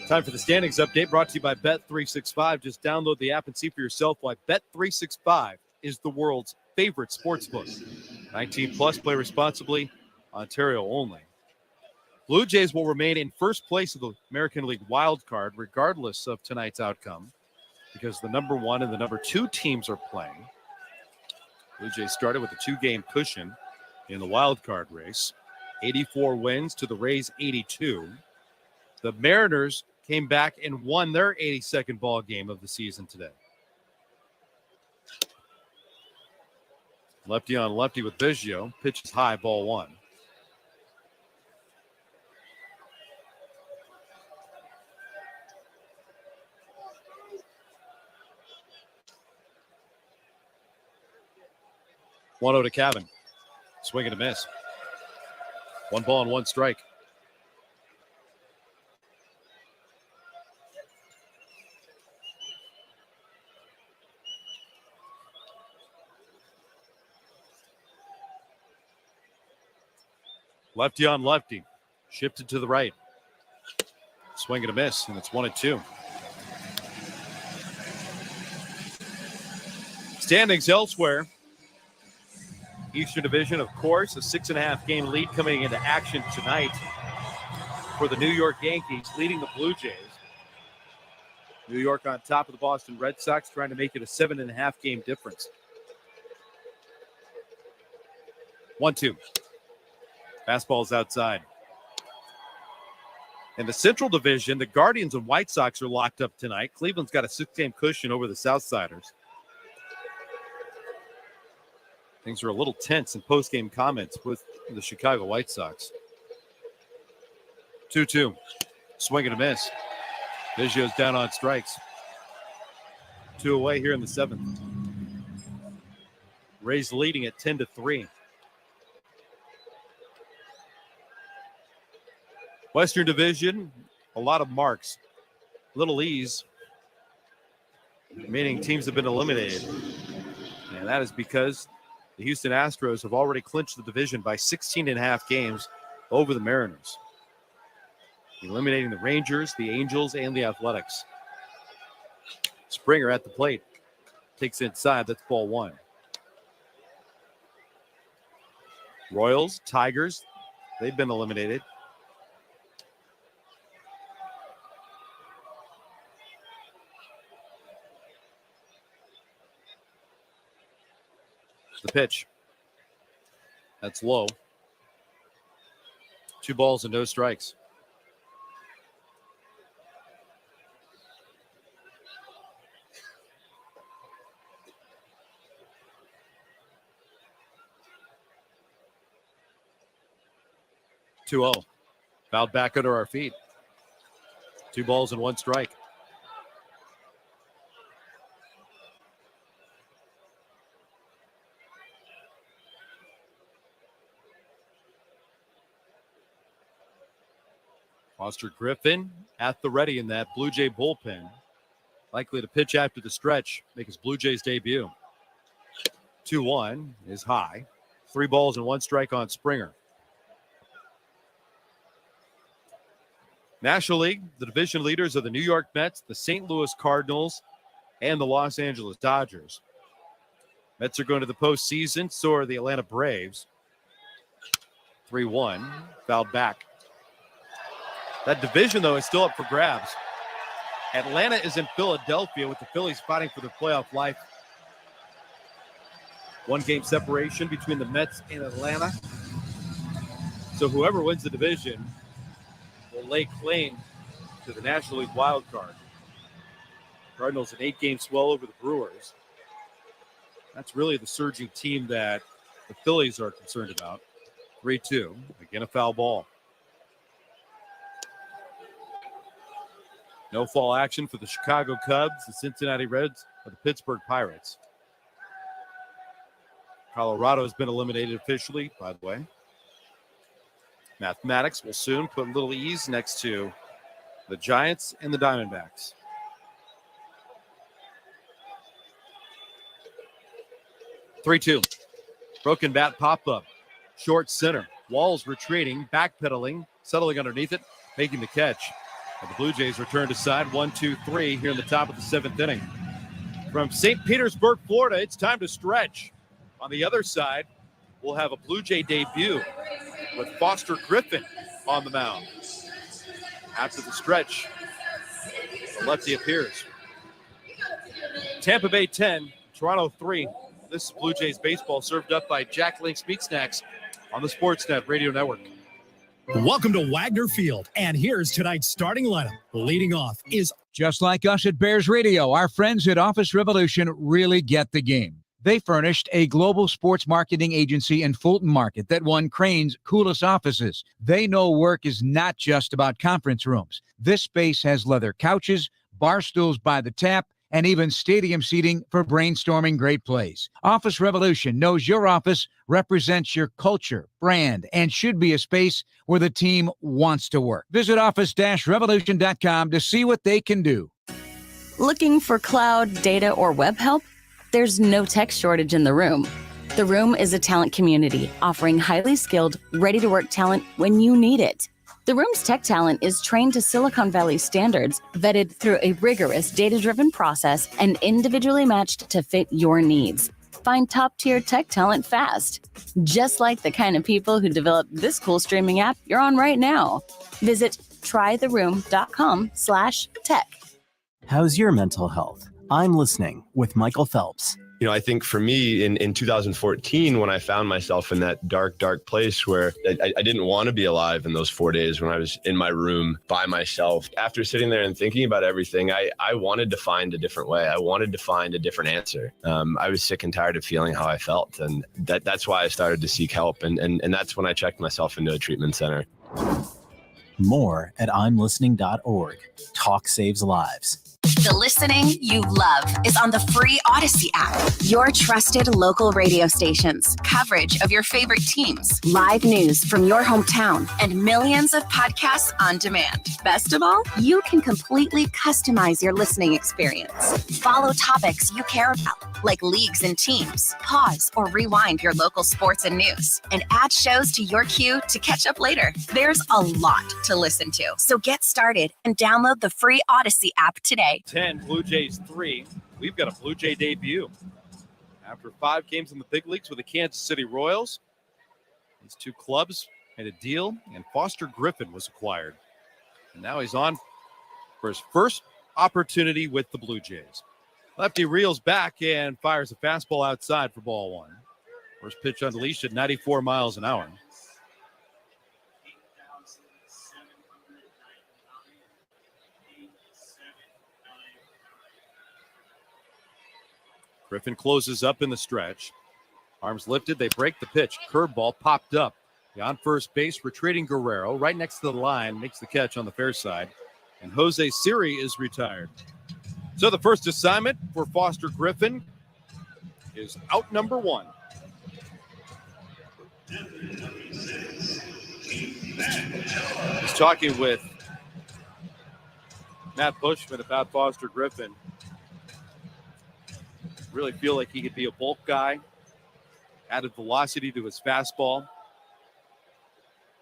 Time for the standings update brought to you by Bet365. Just download the app and see for yourself why Bet365 is the world's favorite sportsbook. 19 plus, play responsibly. Ontario only. Blue Jays will remain in first place of the American League wild card regardless of tonight's outcome, because the number 1 and the number 2 teams are playing. Blue Jays started with a 2-game cushion in the wild card race. 84 wins to the Rays 82. The Mariners came back and won their 82nd ball game of the season today. Lefty on lefty with Biggio. Pitches high, ball 1. One to Cabin. Swing and a miss. 1 ball and 1 strike. Lefty on lefty. Shifted to the right. Swing and a miss, and it's 1-2. Standings elsewhere. Eastern Division, of course, a 6.5-game lead coming into action tonight for the New York Yankees, leading the Blue Jays. New York on top of the Boston Red Sox, trying to make it a 7.5-game difference. 1-2. Fastball's outside. In the Central Division, the Guardians and White Sox are locked up tonight. Cleveland's got a 6-game cushion over the Southsiders. Things are a little tense in post-game comments with the Chicago White Sox. 2-2. Swing and a miss. Biggio's down on strikes. 2 away here in the 7th. Rays leading at 10-3. Western Division, a lot of marks. Little ease, meaning teams have been eliminated. And that is because the Houston Astros have already clinched the division by 16.5 games over the Mariners, eliminating the Rangers, the Angels, and the Athletics. Springer at the plate. Takes inside. That's ball 1. Royals, Tigers, they've been eliminated. The pitch. That's low. 2 balls and no strikes. (2-0). Fouled back under our feet. 2 balls and 1 strike. Foster Griffin at the ready in that Blue Jay bullpen. Likely to pitch after the stretch, make his Blue Jays debut. 2-1 is high. 3 balls and 1 strike on Springer. National League, the division leaders are the New York Mets, the St. Louis Cardinals, and the Los Angeles Dodgers. Mets are going to the postseason, so are the Atlanta Braves. 3-1, fouled back. That division, though, is still up for grabs. Atlanta is in Philadelphia with the Phillies fighting for their playoff life. 1-game separation between the Mets and Atlanta. So whoever wins the division will lay claim to the National League wild card. Cardinals an 8-game swell over the Brewers. That's really the surging team that the Phillies are concerned about. 3-2, again a foul ball. No fall action for the Chicago Cubs, the Cincinnati Reds, or the Pittsburgh Pirates. Colorado has been eliminated officially, by the way. Mathematics will soon put a little ease next to the Giants and the Diamondbacks. Three-two. Broken bat pop-up. Short center. Walls retreating, backpedaling, settling underneath it, making the catch. And the Blue Jays return to side 1-2-3 here in the top of the 7th inning. From St. Petersburg, Florida, it's time to stretch. On the other side, we'll have a Blue Jay debut with Foster Griffin on the mound. After the stretch, the lefty appears. Tampa Bay 10, Toronto 3. This is Blue Jays baseball served up by Jack Link's Meat Snacks on the Sportsnet Radio Network. Welcome to Wagner Field, and here's tonight's starting lineup. Leading off is... Just like us at Bears Radio, our friends at Office Revolution really get the game. They furnished a global sports marketing agency in Fulton Market that won Crane's coolest offices. They know work is not just about conference rooms. This space has leather couches, bar stools by the tap, and even stadium seating for brainstorming great plays. Office Revolution knows your office represents your culture, brand, and should be a space where the team wants to work. Visit office-revolution.com to see what they can do. Looking for cloud, data, or web help? There's no tech shortage in the room. The Room is a talent community offering highly skilled, ready-to-work talent when you need it. The Room's tech talent is trained to Silicon Valley standards, vetted through a rigorous data-driven process, and individually matched to fit your needs. Find top-tier tech talent fast, just like the kind of people who developed this cool streaming app you're on right now. Visit trytheroom.com/tech. How's your mental health? I'm listening with Michael Phelps. You know, I think for me in 2014, when I found myself in that dark place where I didn't want to be alive in those 4 days when I was in my room by myself, after sitting there and thinking about everything, I wanted to find a different way. I wanted to find a different answer. I was sick and tired of feeling how I felt. And that's why I started to seek help. And that's when I checked myself into a treatment center. More at imlistening.org. Talk saves lives. The listening you love is on the free Odyssey app. Your trusted local radio stations, coverage of your favorite teams, live news from your hometown, and millions of podcasts on demand. Best of all, you can completely customize your listening experience. Follow topics you care about, like leagues and teams. Pause or rewind your local sports and news, and add shows to your queue to catch up later. There's a lot to listen to, so get started and download the free Odyssey app today. 10, Blue Jays 3. We've got a Blue Jay debut. After 5 games in the big leagues with the Kansas City Royals, these 2 clubs made a deal, and Foster Griffin was acquired. And now he's on for his first opportunity with the Blue Jays. Lefty reels back and fires a fastball outside for ball 1. First pitch unleashed at 94 miles an hour. Griffin closes up in the stretch. Arms lifted, they break the pitch. Curveball popped up. Beyond first base, retreating Guerrero right next to the line, makes the catch on the fair side. And Jose Siri is retired. So the first assignment for Foster Griffin is out number 1. He's talking with Matt Bushman about Foster Griffin. Really feel like he could be a bulk guy. Added velocity to his fastball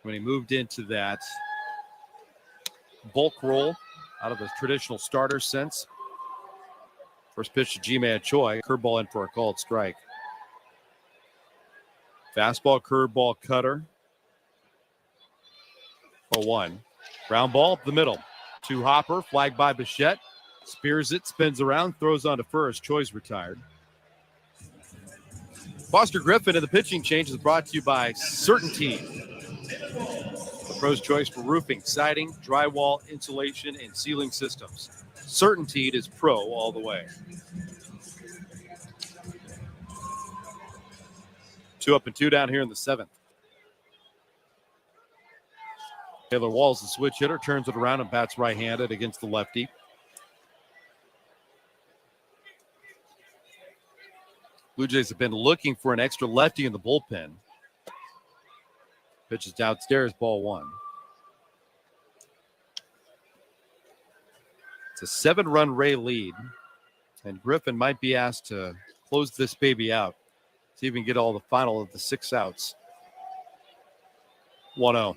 when he moved into that bulk role out of the traditional starter sense. First pitch to Ji-Man Choi. Curveball in for a called strike. Fastball, curveball, cutter. 0-1. Ground ball up the middle. To Hopper, flagged by Bichette. Spears it, spins around, throws on to first. Choi's retired. Foster Griffin and the pitching change is brought to you by Certainty. The pro's choice for roofing, siding, drywall, insulation, and ceiling systems. Certainty is pro all the way. 2 up and 2 down here in the 7th. Taylor Walls, the switch hitter, turns it around and bats right-handed against the lefty. Blue Jays have been looking for an extra lefty in the bullpen. Pitch is downstairs, ball 1. It's a 7-run Ray lead, and Griffin might be asked to close this baby out. See if he can get all the final of the 6 outs. 1-0.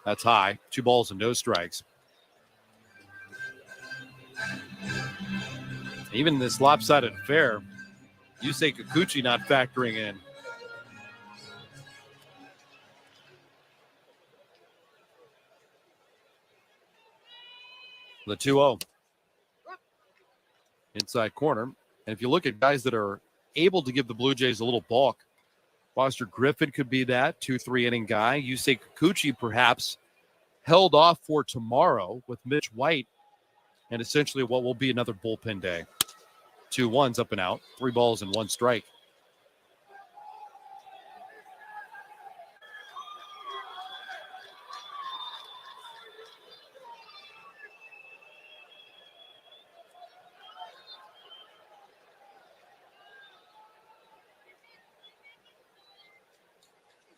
That's high. 2 balls and no strikes. Even this lopsided affair, Yusei Kikuchi not factoring in. The 2-0. Inside corner. And if you look at guys that are able to give the Blue Jays a little balk, Foster Griffin could be that 2-3 inning guy. Yusei Kikuchi perhaps held off for tomorrow with Mitch White and essentially what will be another bullpen day. 2-1s up and out, 3 balls and 1 strike.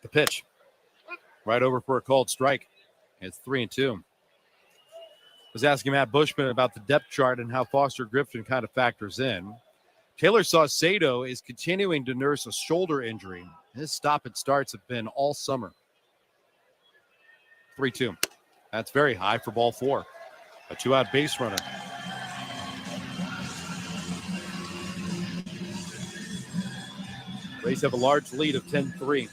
The pitch. Right over for a called strike. It's 3-2. Was asking Matt Bushman about the depth chart and how Foster Griffin kind of factors in. Taylor Saucedo is continuing to nurse a shoulder injury. His stop and starts have been all summer. 3-2. That's very high for ball 4. A 2-out base runner. Rays have a large lead of 10-3.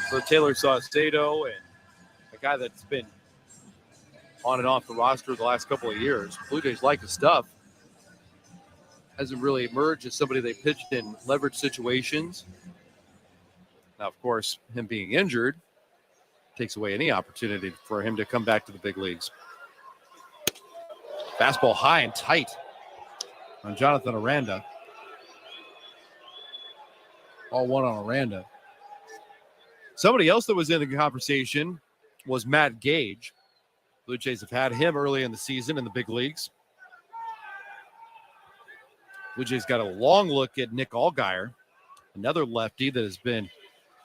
So Taylor Saucedo, and a guy that's been on and off the roster the last couple of years. Blue Jays like his stuff. Hasn't really emerged as somebody they pitched in leverage situations. Now, of course, him being injured takes away any opportunity for him to come back to the big leagues. Fastball high and tight on Jonathan Aranda. All 1 on Aranda. Somebody else that was in the conversation was Matt Gage. Blue Jays have had him early in the season in the big leagues. Blue Jays got a long look at Nick Allgaier, another lefty that has been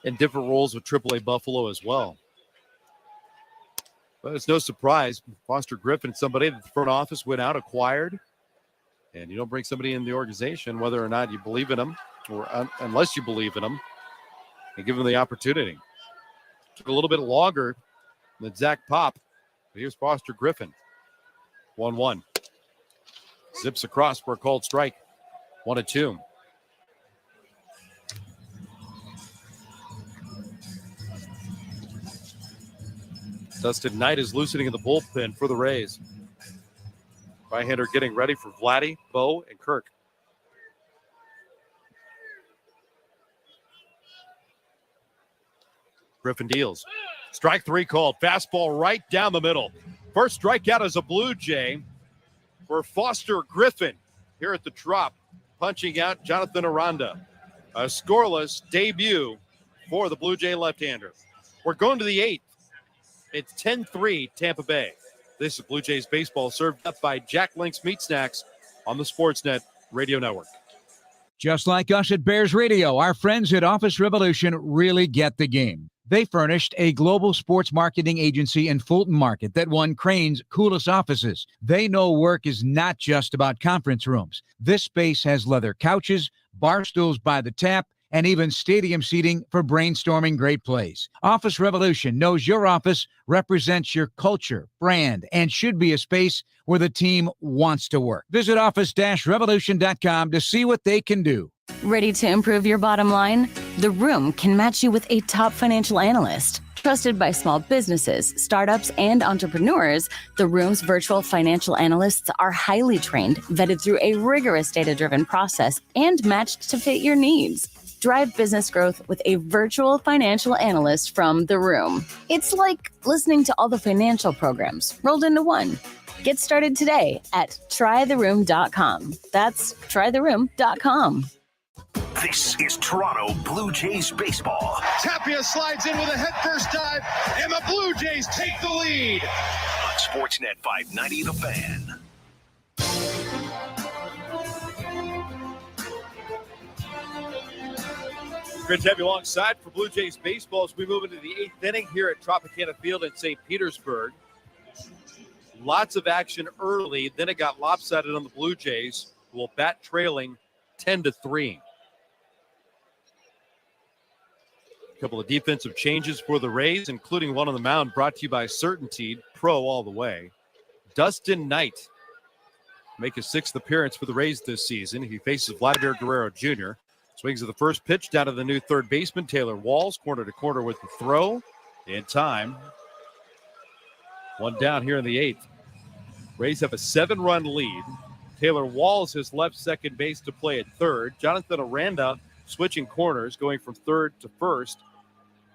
in different roles with AAA Buffalo as well. But it's no surprise, Foster Griffin, somebody that the front office went out, acquired, and you don't bring somebody in the organization, whether or not you believe in them, or unless you believe in them, and give them the opportunity. Took a little bit longer than Zach Pop, but here's Foster Griffin. 1-1. Zips across for a called strike. 1-2. Dustin Knight is loosening in the bullpen for the Rays. Right-hander getting ready for Vladdy, Bo, and Kirk. Griffin deals. Strike 3 called. Fastball right down the middle. First strikeout as a Blue Jay for Foster Griffin here at the Trop. Punching out Jonathan Aranda. A scoreless debut for the Blue Jay left-hander. We're going to the 8th. It's 10-3 Tampa Bay. This is Blue Jays baseball served up by Jack Link's Meat Snacks on the Sportsnet Radio Network. Just like us at Bears Radio, our friends at Office Revolution really get the game. They furnished a global sports marketing agency in Fulton Market that won Crane's coolest offices. They know work is not just about conference rooms. This space has leather couches, bar stools by the tap, and even stadium seating for brainstorming great plays. Office Revolution knows your office represents your culture, brand, and should be a space where the team wants to work. Visit office-revolution.com to see what they can do. Ready to improve your bottom line? The Room can match you with a top financial analyst. Trusted by small businesses, startups, and entrepreneurs, The Room's virtual financial analysts are highly trained, vetted through a rigorous data-driven process, and matched to fit your needs. Drive business growth with a virtual financial analyst from The Room. It's like listening to all the financial programs rolled into one. Get started today at trytheroom.com. That's trytheroom.com. This is Toronto Blue Jays baseball. Tapia slides in with a headfirst dive, and the Blue Jays take the lead. On Sportsnet 590, The Fan. Great to have you alongside for Blue Jays baseball as we move into the 8th inning here at Tropicana Field in St. Petersburg. Lots of action early, then it got lopsided on the Blue Jays, who will bat trailing 10-3. A couple of defensive changes for the Rays, including one on the mound brought to you by Certainty, pro all the way. Dustin Knight make his 6th appearance for the Rays this season. He faces Vladimir Guerrero Jr. Swings at the first pitch down to the new third baseman, Taylor Walls, corner to corner with the throw. In time. One down here in the 8th. Rays have a 7-run lead. Taylor Walls has left second base to play at third. Jonathan Aranda switching corners, going from third to first.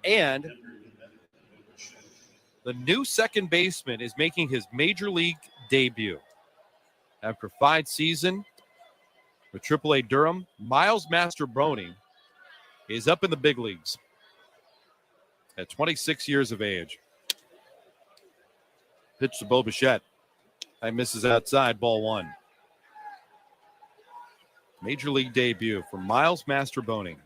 And the new second baseman is making his major league debut. After 5 seasons with AAA Durham, Miles Mastrobuoni is up in the big leagues at 26 years of age. Pitch to Bo Bichette. That misses outside, ball 1. Major league debut for Miles Mastrobuoni.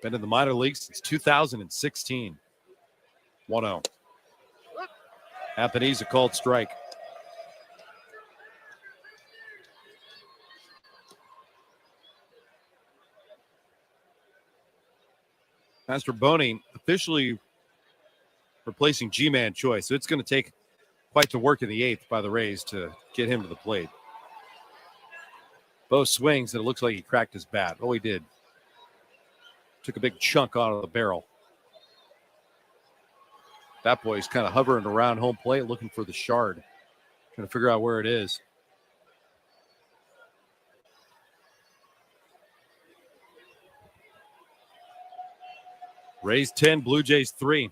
Been in the minor leagues since 2016. 1-0. Apanese a called strike. Mastrobuoni officially replacing G-Man Choi. So it's going to take quite the work in the 8th by the Rays to get him to the plate. Bo swings, and it looks like he cracked his bat. Oh, he did. Took a big chunk out of the barrel. That boy's kind of hovering around home plate looking for the shard. Trying to figure out where it is. Rays 10, Blue Jays 3.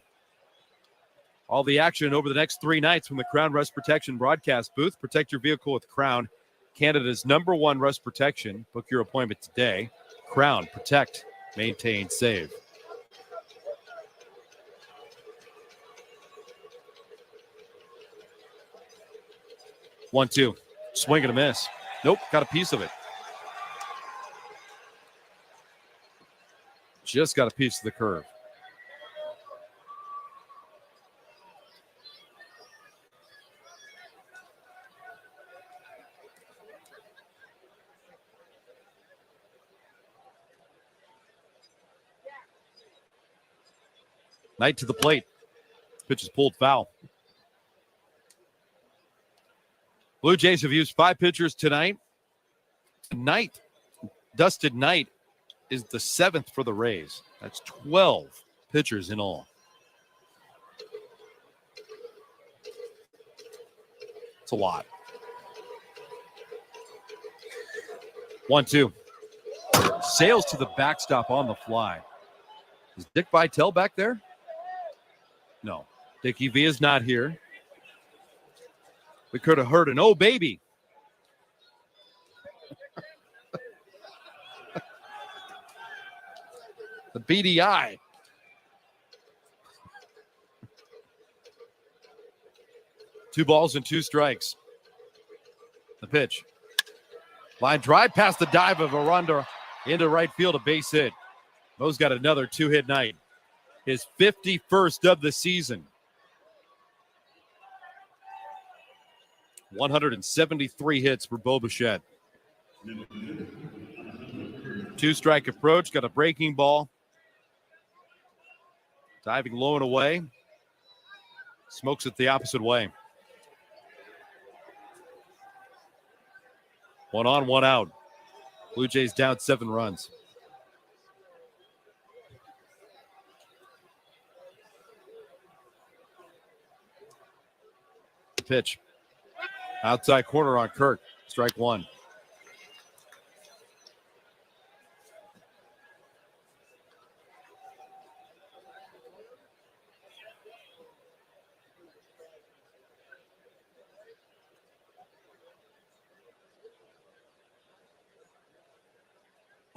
All the action over the next 3 nights from the Crown Rust Protection broadcast booth. Protect your vehicle with Crown, Canada's #1 rust protection. Book your appointment today. Crown, protect, maintain, save. One, two. Swing and a miss. Nope, got a piece of it. Just got a piece of the curve. Knight to the plate. Pitch is pulled foul. Blue Jays have used 5 pitchers tonight. Tonight, Dustin Knight is the 7th for the Rays. That's 12 pitchers in all. It's a lot. 1-2. Sails to the backstop on the fly. Is Dick Vitale back there? No. Dickie V is not here. We could have heard an "oh baby." The BDI. Two balls and 2 strikes. The pitch. Line drive past the dive of Aranda into right field, a base hit. Mo's got another 2-hit night. His 51st of the season. 173 hits for Bo Bichette. 2-strike approach, got a breaking ball. Diving low and away. Smokes it the opposite way. 1 on, 1 out. Blue Jays down 7 runs. Pitch. Outside corner on Kirk. Strike 1.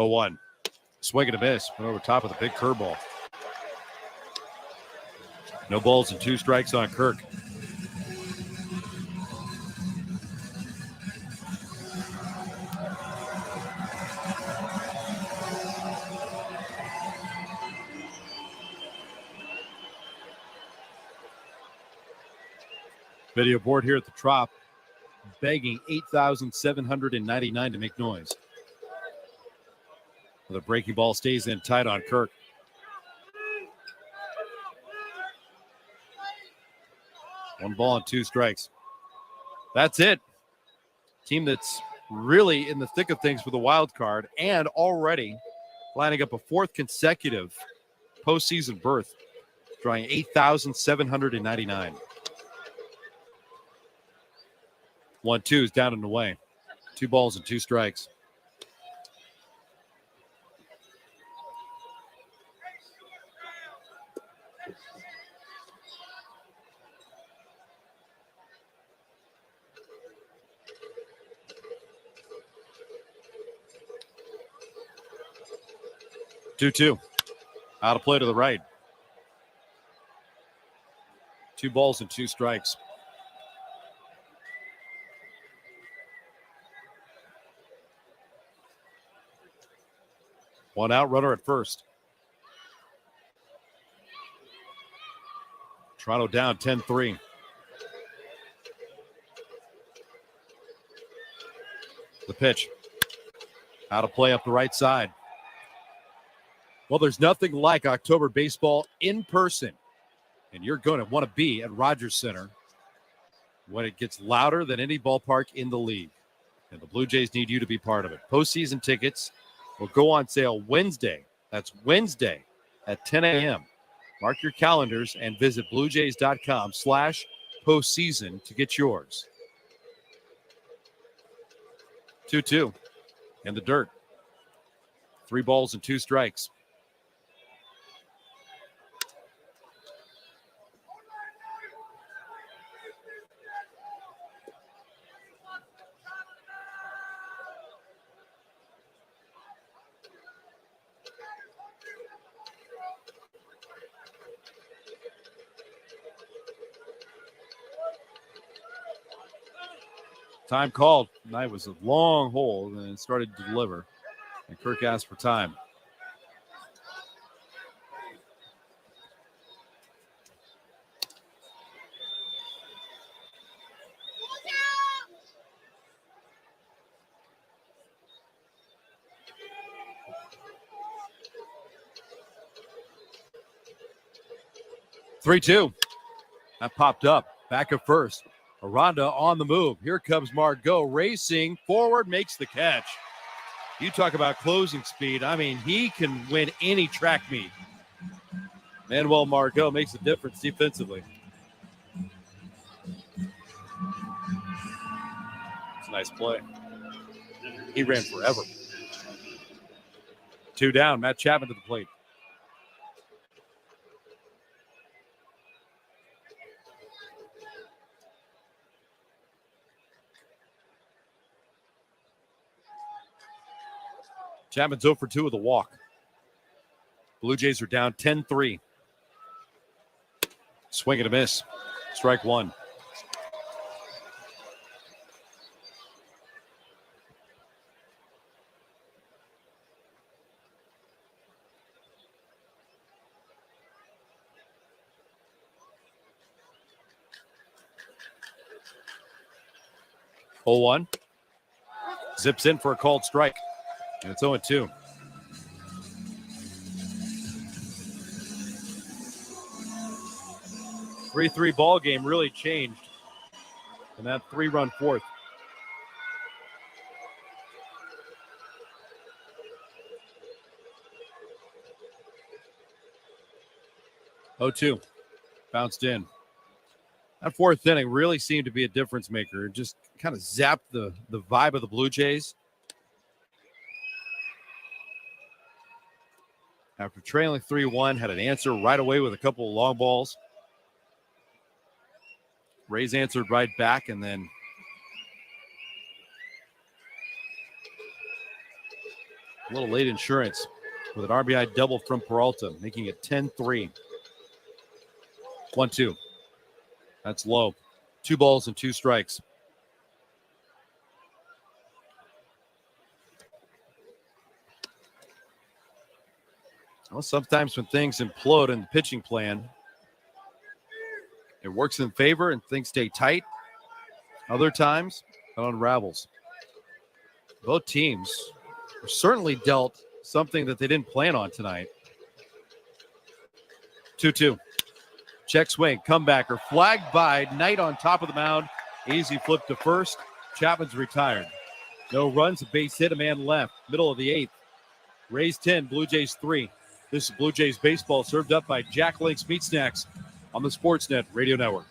Oh, 1. Swing and a miss. Went over top of the big curveball. No balls and 2 strikes on Kirk. Video board here at the Trop, begging 8,799 to make noise. The breaking ball stays in tight on Kirk. One ball and 2 strikes. That's it. Team that's really in the thick of things for the wild card and already lining up a 4th consecutive postseason berth, drawing 8,799. 1-2 is down and away. 2 balls and 2 strikes. Two. Out of play to the right. 2 balls and 2 strikes. One out, runner at first. Toronto down 10-3. The pitch. Out of play up the right side. Well, there's nothing like October baseball in person. And you're going to want to be at Rogers Center when it gets louder than any ballpark in the league. And the Blue Jays need you to be part of it. Postseason tickets will go on sale Wednesday. That's Wednesday at 10 a.m. Mark your calendars and visit bluejays.com/postseason to get yours. 2-2 in the dirt. 3 balls and 2 strikes. Time called. Night was a long hole and it started to deliver. And Kirk asked for time. Three-two. That popped up. Back at first. Aranda on the move. Here comes Margot racing forward, makes the catch. You talk about closing speed. I mean, he can win any track meet. Manuel Margot makes a difference defensively. It's a nice play. He ran forever. 2 down. Matt Chapman to the plate. Chapman's 0 for 2 with a walk. Blue Jays are down 10-3. Swing and a miss. Strike 1. 0-1. Zips in for a called strike. And it's 0-2. Three ball game really changed in that 3-run fourth. Oh, 2. Bounced in. That fourth inning really seemed to be a difference maker. It just kind of zapped the vibe of the Blue Jays. After trailing 3-1, had an answer right away with a couple of long balls. Rays answered right back, and then a little late insurance with an RBI double from Peralta, making it 10-3. 1-2. That's low. 2 balls and 2 strikes. Well, sometimes when things implode in the pitching plan, it works in favor and things stay tight. Other times, it unravels. Both teams were certainly dealt something that they didn't plan on tonight. 2-2. Check swing, comebacker, flagged by Knight on top of the mound. Easy flip to first. Chapman's retired. No runs, a base hit, a man left. Middle of the 8th. Rays 10, Blue Jays 3. This is Blue Jays baseball, served up by Jack Link's Meat Snacks on the Sportsnet Radio Network.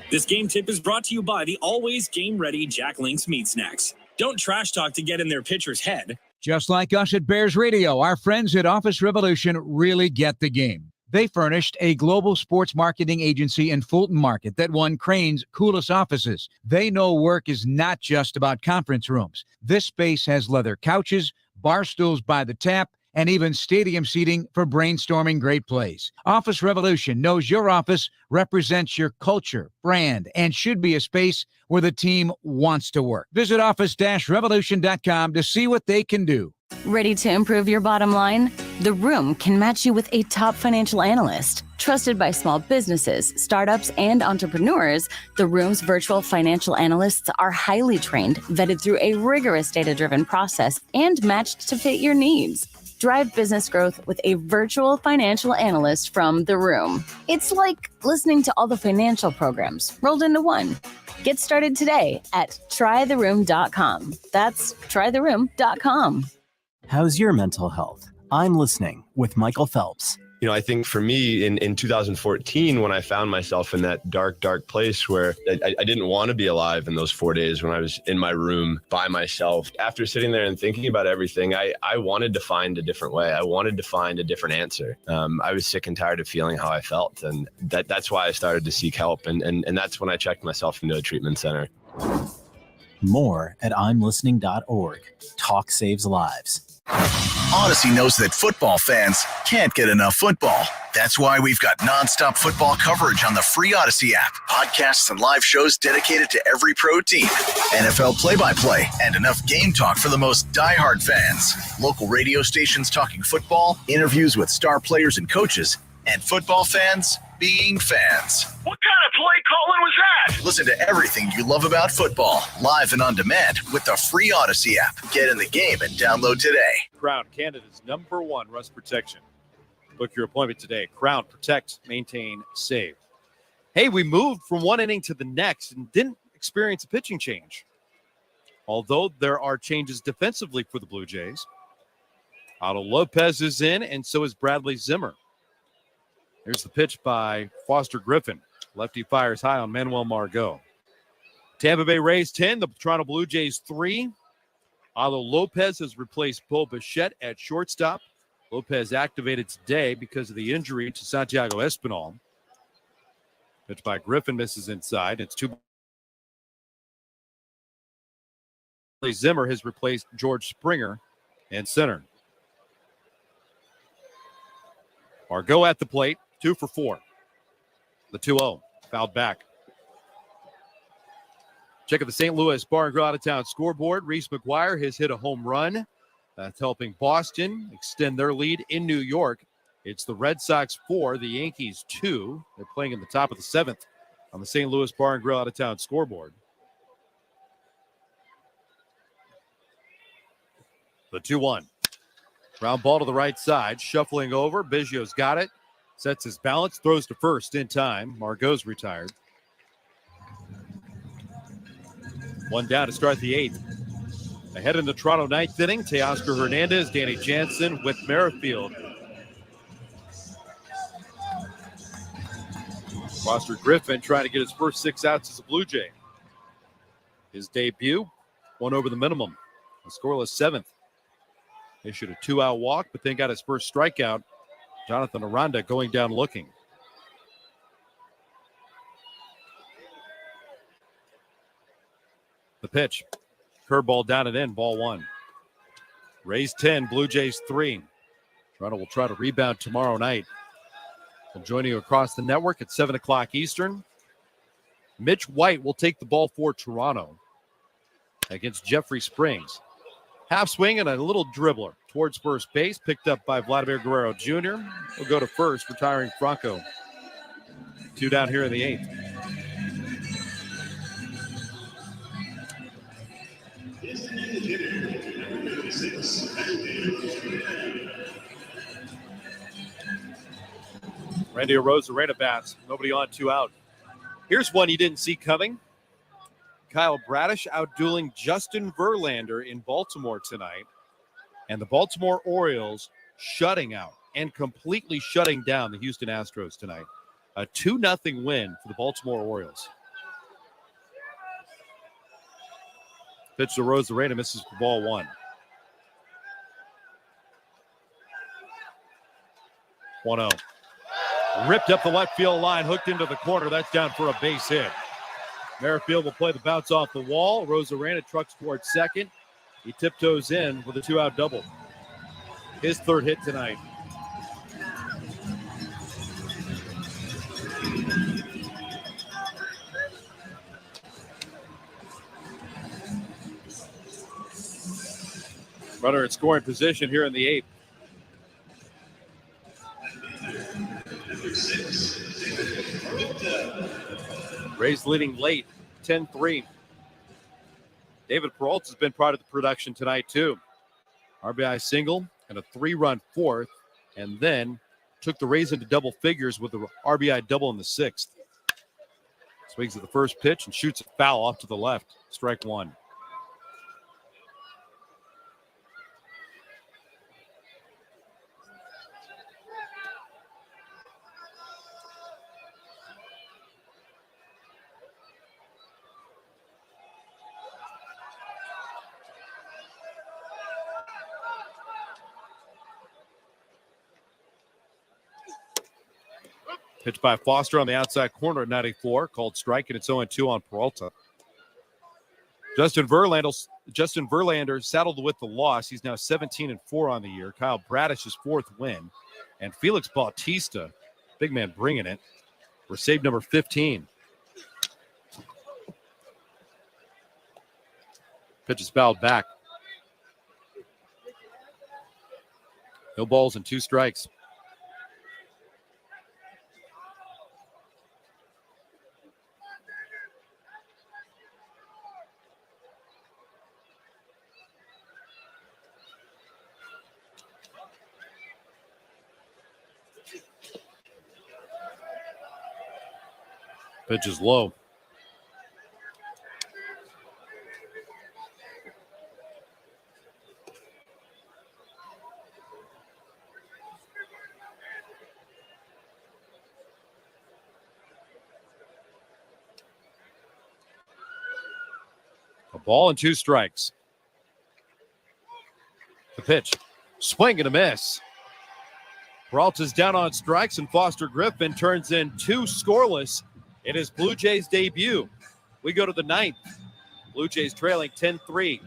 This game tip is brought to you by the always game-ready Jack Link's Meat Snacks. Don't trash talk to get in their pitcher's head. Just like us at Bears Radio, our friends at Office Revolution really get the game. They furnished a global sports marketing agency in Fulton Market that won Crane's coolest offices. They know work is not just about conference rooms. This space has leather couches, bar stools by the tap, and even stadium seating for brainstorming great plays. Office Revolution knows your office represents your culture, brand, and should be a space where the team wants to work. Visit office-revolution.com to see what they can do. Ready to improve your bottom line? The Room can match you with a top financial analyst. Trusted by small businesses, startups, and entrepreneurs, The Room's virtual financial analysts are highly trained, vetted through a rigorous data-driven process, and matched to fit your needs. Drive business growth with a virtual financial analyst from The Room. It's like listening to all the financial programs rolled into one. Get started today at trytheroom.com. That's trytheroom.com. How's your mental health? I'm listening with Michael Phelps. You know, I think for me in 2014, when I found myself in that dark place where I didn't want to be alive in those 4 days, when I was in my room by myself, after sitting there and thinking about everything, I wanted to find a different way. I wanted to find a different answer. I was sick and tired of feeling how I felt. And that's why I started to seek help. And that's when I checked myself into a treatment center. More at imlistening.org. Talk saves lives. Odyssey knows that football fans can't get enough football. That's why we've got nonstop football coverage on the free Odyssey app. Podcasts and live shows dedicated to every pro team. NFL play-by-play and enough game talk for the most diehard fans. Local radio stations talking football, interviews with star players and coaches, and football fans being fans. What kind of play calling was that? Listen to everything you love about football, live and on demand with the free Odyssey app. Get in the game and download today. Crown, Canada's #1 rust protection. Book your appointment today. Crown, protect, maintain, save. Hey, we moved from one inning to the next and didn't experience a pitching change. Although there are changes defensively for the Blue Jays. Otto Lopez is in, and so is Bradley Zimmer. Here's the pitch by Foster Griffin. Lefty fires high on Manuel Margot. Tampa Bay Rays 10, the Toronto Blue Jays 3. Otto Lopez has replaced Bo Bichette at shortstop. Lopez activated today because of the injury to Santiago Espinal. Pitch by Griffin misses inside. It's 2. Zimmer has replaced George Springer in center. Margot at the plate, 2 for 4. The 2-0, fouled back. Check out the St. Louis Bar and Grill out of town scoreboard. Reese McGuire has hit a home run. That's helping Boston extend their lead in New York. It's the Red Sox 4, the Yankees 2. They're playing in the top of the 7th on the St. Louis Bar and Grill out of town scoreboard. The 2-1. Ground ball to the right side. Shuffling over. Biggio's got it. Sets his balance. Throws to first in time. Margot's retired. One down to start the 8th. Ahead in the Toronto 9th inning, Teoscar Hernandez, Danny Jansen with Merrifield. Foster Griffin trying to get his first 6 outs as a Blue Jay. His debut, 1 over the minimum. A scoreless 7th. Issued a 2-out walk, but then got his first strikeout. Jonathan Aranda going down looking. The pitch. Curveball down and in, ball 1. Rays 10, Blue Jays 3. Toronto will try to rebound tomorrow night. We'll join you across the network at 7 o'clock Eastern. Mitch White will take the ball for Toronto against Jeffrey Springs. Half swing and a little dribbler towards first base, picked up by Vladimir Guerrero Jr. Will go to first, retiring Franco. 2 down here in the 8th. Randy Arozarena bats. Nobody on, 2 out. Here's one you didn't see coming. Kyle Bradish outdueling Justin Verlander in Baltimore tonight. And the Baltimore Orioles shutting out and completely shutting down the Houston Astros tonight. A 2-0 win for the Baltimore Orioles. Pitch to Arozarena, misses for ball 1. 1-0. Ripped up the left field line, hooked into the corner. That's down for a base hit. Merrifield will play the bounce off the wall. Arozarena trucks towards second. He tiptoes in with a 2-out double. His 3rd hit tonight. Runner at scoring position here in the 8th. Rays leading late, 10-3. David Peralta's been part of the production tonight, too. RBI single and a 3-run 4th, and then took the Rays into double figures with the RBI double in the 6th. Swings at the first pitch and shoots a foul off to the left. Strike 1. Pitch by Foster on the outside corner at 94. Called strike, and it's 0-2 on Peralta. Justin Verlander saddled with the loss. He's now 17-4 on the year. Kyle Bradish's 4th win. And Felix Bautista, big man bringing it, for save number 15. Pitch is fouled back. No balls and 2 strikes. Pitch is low. A ball and 2 strikes. The pitch. Swing and a miss. Peralta's down on strikes, and Foster Griffin turns in 2 scoreless. It is Blue Jays' debut. We go to the 9th. Blue Jays trailing 10-3.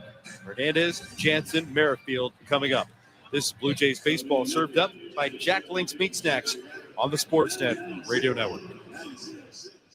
Hernandez, Jansen, Merrifield coming up. This is Blue Jays baseball served up by Jack Link's Meat Snacks on the Sportsnet Radio Network.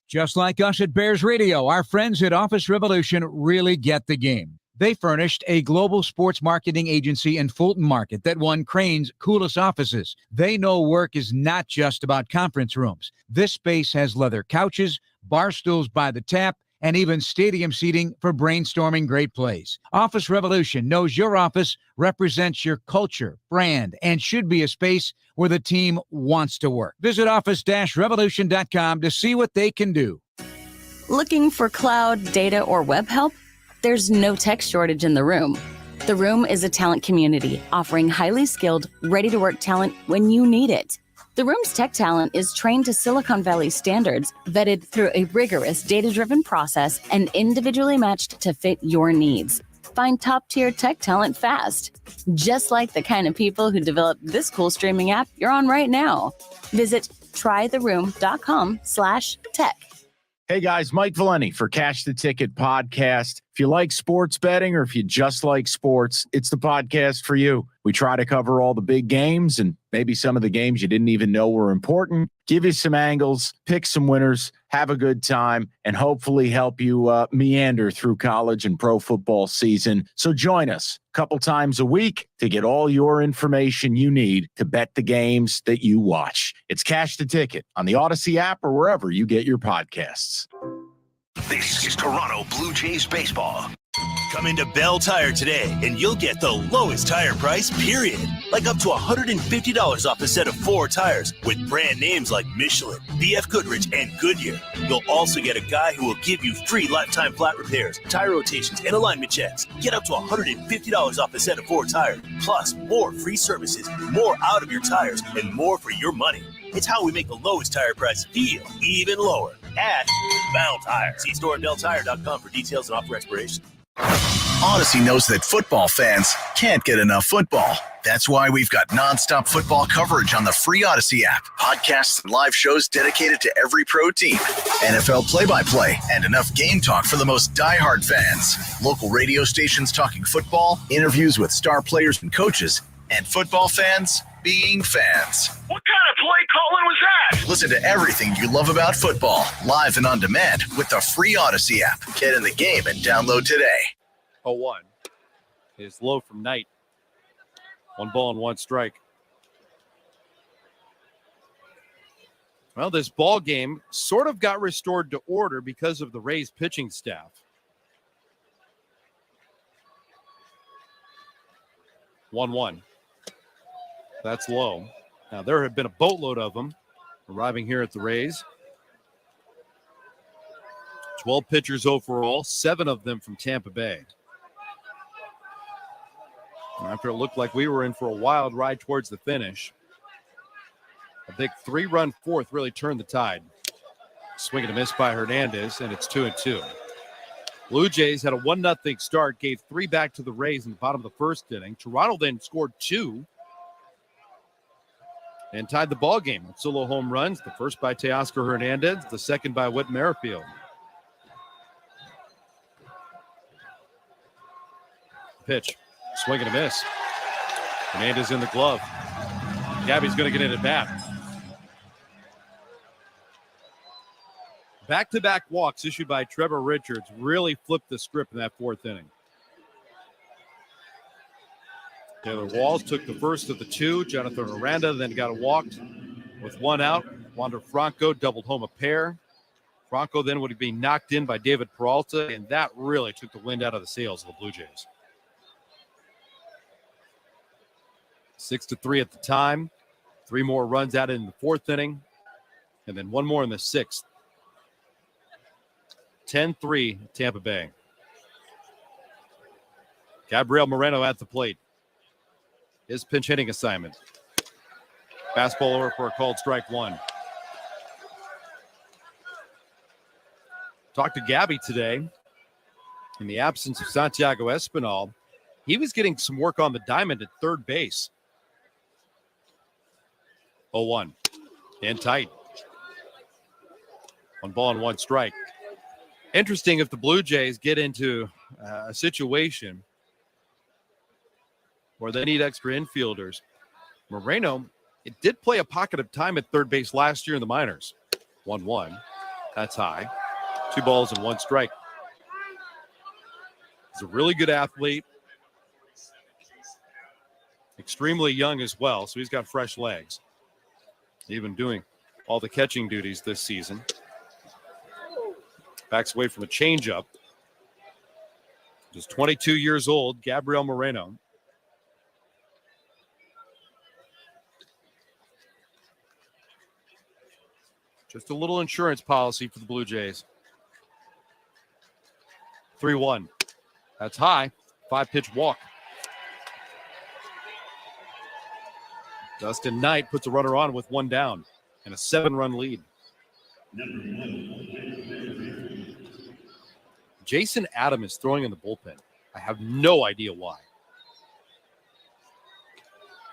Just like us at Bears Radio, our friends at Office Revolution really get the game. They furnished a global sports marketing agency in Fulton Market that won Crane's coolest offices. They know work is not just about conference rooms. This space has leather couches, bar stools by the tap, and even stadium seating for brainstorming great plays. Office Revolution knows your office represents your culture, brand, and should be a space where the team wants to work. Visit office-revolution.com to see what they can do. Looking for cloud, data, or web help? There's no tech shortage in the room. The Room is a talent community offering highly skilled, ready-to-work talent when you need it. The Room's tech talent is trained to Silicon Valley standards, vetted through a rigorous data-driven process, and individually matched to fit your needs. Find top-tier tech talent fast, just like the kind of people who developed this cool streaming app you're on right now. Visit trytheroom.com/tech. Hey guys, Mike Valeni for Cash the Ticket podcast. If you like sports betting or if you just like sports, it's the podcast for you. We try to cover all the big games and maybe some of the games you didn't even know were important, give you some angles, pick some winners, have a good time, and hopefully help you meander through college and pro football season. So join us a couple times a week to get all your information you need to bet the games that you watch. It's Cash the Ticket on the Odyssey app or wherever you get your podcasts. This is Toronto Blue Jays baseball. Come into Bell Tire today and you'll get the lowest tire price, period. Like up to $150 off a set of 4 tires with brand names like Michelin, BF Goodrich, and Goodyear. You'll also get a guy who will give you free lifetime flat repairs, tire rotations, and alignment checks. Get up to $150 off a set of 4 tires, plus more free services, more out of your tires, and more for your money. It's how we make the lowest tire price feel even lower at Bell Tire. See store at belltire.com for details and offer expiration. Odyssey knows that football fans can't get enough football. That's why we've got nonstop football coverage on the free Odyssey app. Podcasts and live shows dedicated to every pro team. NFL play-by-play and enough game talk for the most diehard fans. Local radio stations talking football, interviews with star players and coaches, and football fans being fans. What kind of play calling was that? Listen to everything you love about football, live and on demand with the free Odyssey app. Get in the game and download today. 0-1 is low from Knight. 1 ball and 1 strike. Well, this ball game sort of got restored to order because of the Rays pitching staff. 1-1. That's low. Now, there have been a boatload of them arriving here at the Rays. 12 pitchers overall, 7 of them from Tampa Bay. And after it looked like we were in for a wild ride towards the finish, a big 3-run fourth really turned the tide. Swing and a miss by Hernandez, and it's 2-2. Blue Jays had a 1-0 start, gave 3 back to the Rays in the bottom of the first inning. Toronto then scored 2 and tied the ball game with solo home runs. The first by Teoscar Hernandez, the second by Whit Merrifield. Pitch, swing and a miss. Hernandez in the glove. Gabby's going to get in at bat. Back-to-back walks issued by Trevor Richards really flipped the script in that 4th inning. Taylor Walls took the first of the 2. Jonathan Aranda then got a walk with 1 out. Wander Franco doubled home a pair. Franco then would be knocked in by David Peralta, and that really took the wind out of the sails of the Blue Jays. 6-3 at the time. 3 more runs out in the 4th inning, and then 1 more in the 6th. 10-3 Tampa Bay. Gabriel Moreno at the plate. His pinch hitting assignment. Fastball over for a called strike 1. Talked to Gabby today. In the absence of Santiago Espinal, he was getting some work on the diamond at third base. 0-1 and tight. 1 ball and 1 strike. Interesting if the Blue Jays get into a situation where they need extra infielders. Moreno, it did play a pocket of time at third base last year in the minors. 1-1. That's high. 2 balls and 1 strike. He's a really good athlete. Extremely young as well, so he's got fresh legs. Even doing all the catching duties this season. Backs away from a changeup. Just 22 years old, Gabriel Moreno. Just a little insurance policy for the Blue Jays. 3-1. That's high. 5-pitch walk. Dustin Knight puts a runner on with one down and a 7-run lead. Jason Adam is throwing in the bullpen. I have no idea why.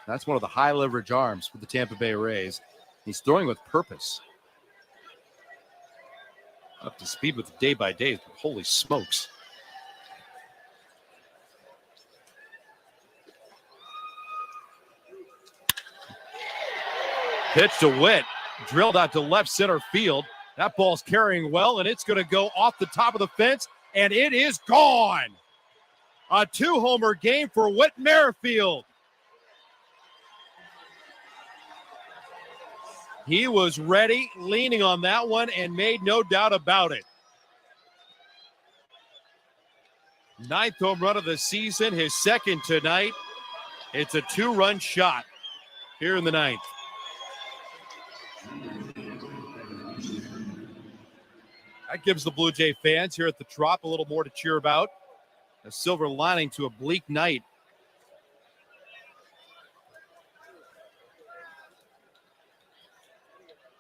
That's one of the high leverage arms for the Tampa Bay Rays. He's throwing with purpose. Up to speed with day by day, but holy smokes. Pitch to Witt, drilled out to left center field. That ball's carrying well, and it's going to go off the top of the fence, and it is gone. A 2-homer game for Whit Merrifield. He was ready, leaning on that one, and made no doubt about it. 9th home run of the season, his second tonight. It's a 2-run shot here in the 9th. That gives the Blue Jay fans here at the Trop a little more to cheer about. A silver lining to a bleak night.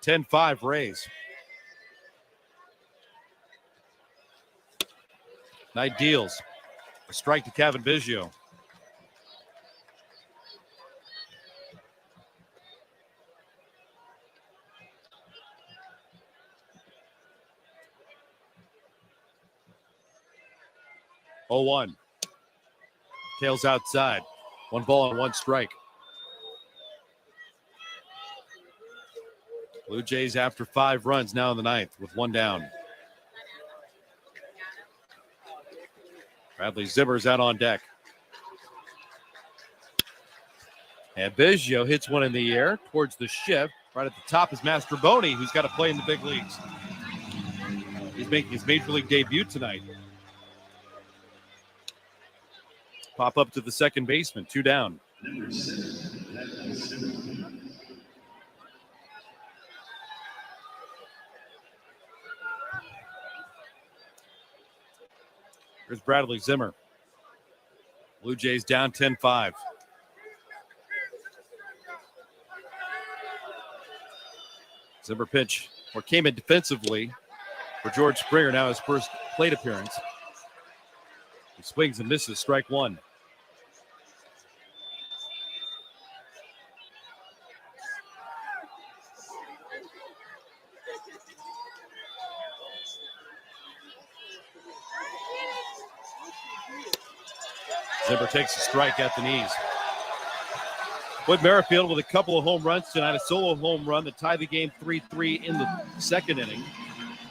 (10-5) Rays. Knight deals. A strike to Kevin Biggio. Oh, 1. Tails outside. 1 ball and 1 strike. Blue Jays after 5 runs now in the 9th with 1 down. Bradley Zimmer's out on deck. And Biggio hits one in the air towards the shift. Right at the top is Mastroboni, who's got to play in the big leagues. He's making his major league debut tonight. Pop up to the second baseman, 2 down. Here's Bradley Zimmer. Blue Jays down 10-5. Zimmer pitch, or came in defensively for George Springer, now his first plate appearance. He swings and misses, strike 1. Zimmer takes a strike at the knees. Whit Merrifield with a couple of home runs tonight, a solo home run that tied the game 3-3 in the second inning.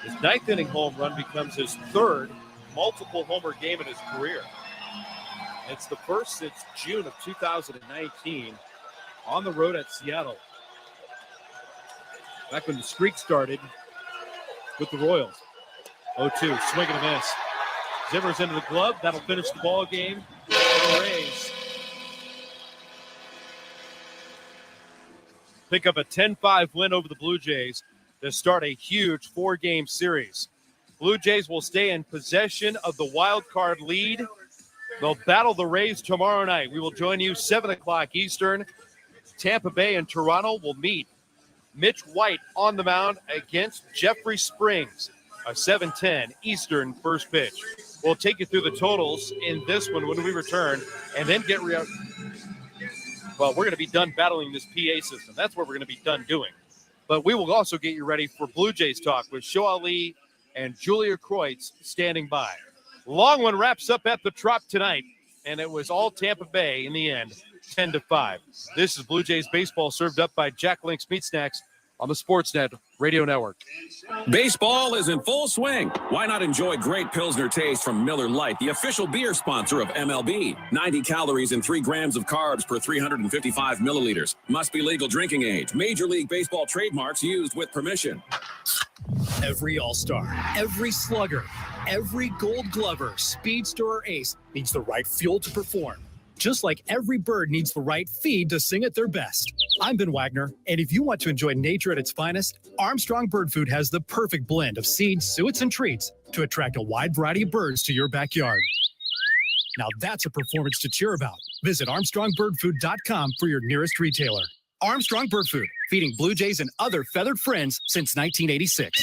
His 9th inning home run becomes his 3rd multiple homer game in his career. It's the first since June of 2019 on the road at Seattle. Back when the streak started with the Royals. 0-2, swing and a miss. Zimmer's into the glove. That'll finish the ball game for the Rays. Pick up a 10-5 win over the Blue Jays to start a huge 4-game series. Blue Jays will stay in possession of the wild card lead. They'll battle the Rays tomorrow night. We will join you 7 o'clock Eastern. Tampa Bay and Toronto will meet. Mitch White on the mound against Jeffrey Springs. A 7:10 Eastern first pitch. We'll take you through the totals in this one when we return, and then get well, we're going to be done battling this PA system. That's what we're going to be done doing. But we will also get you ready for Blue Jays talk with Show Ali and Julia Kreutz standing by. Long one wraps up at the Trop tonight, and it was all Tampa Bay in the end, 10-5. This is Blue Jays baseball served up by Jack Link's Meat Snacks on the Sportsnet Radio Network. Baseball is in full swing. Why not enjoy great Pilsner taste from Miller Lite, the official beer sponsor of MLB? 90 calories and 3 grams of carbs per 355 milliliters. Must be legal drinking age. Major League Baseball trademarks used with permission. Every all-star, every slugger, every gold glover, speedster, or ace needs the right fuel to perform. Just like every bird needs the right feed to sing at their best. I'm Ben Wagner, and if you want to enjoy nature at its finest, Armstrong Bird Food has the perfect blend of seeds, suets, and treats to attract a wide variety of birds to your backyard. Now that's a performance to cheer about. Visit ArmstrongBirdFood.com for your nearest retailer. Armstrong Bird Food, feeding Blue Jays and other feathered friends since 1986.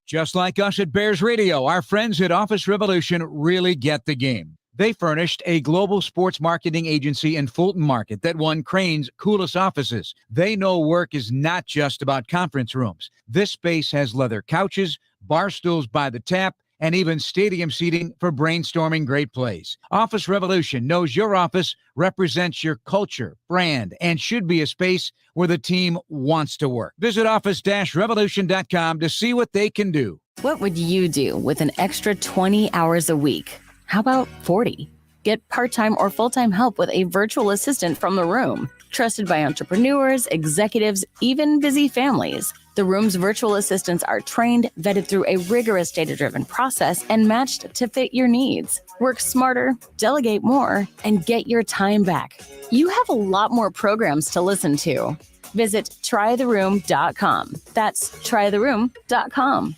Just like us at Bears Radio, our friends at Office Revolution really get the game. They furnished a global sports marketing agency in Fulton Market that won Crane's coolest offices. They know work is not just about conference rooms. This space has leather couches, bar stools by the tap, and even stadium seating for brainstorming great plays. Office Revolution knows your office represents your culture, brand, and should be a space where the team wants to work. Visit office-revolution.com to see what they can do. What would you do with an extra 20 hours a week? How about 40? Get part-time or full-time help with a virtual assistant from The Room. Trusted by entrepreneurs, executives, even busy families. The Room's virtual assistants are trained, vetted through a rigorous data-driven process, and matched to fit your needs. Work smarter, delegate more, and get your time back. You have a lot more programs to listen to. Visit trytheroom.com. That's trytheroom.com.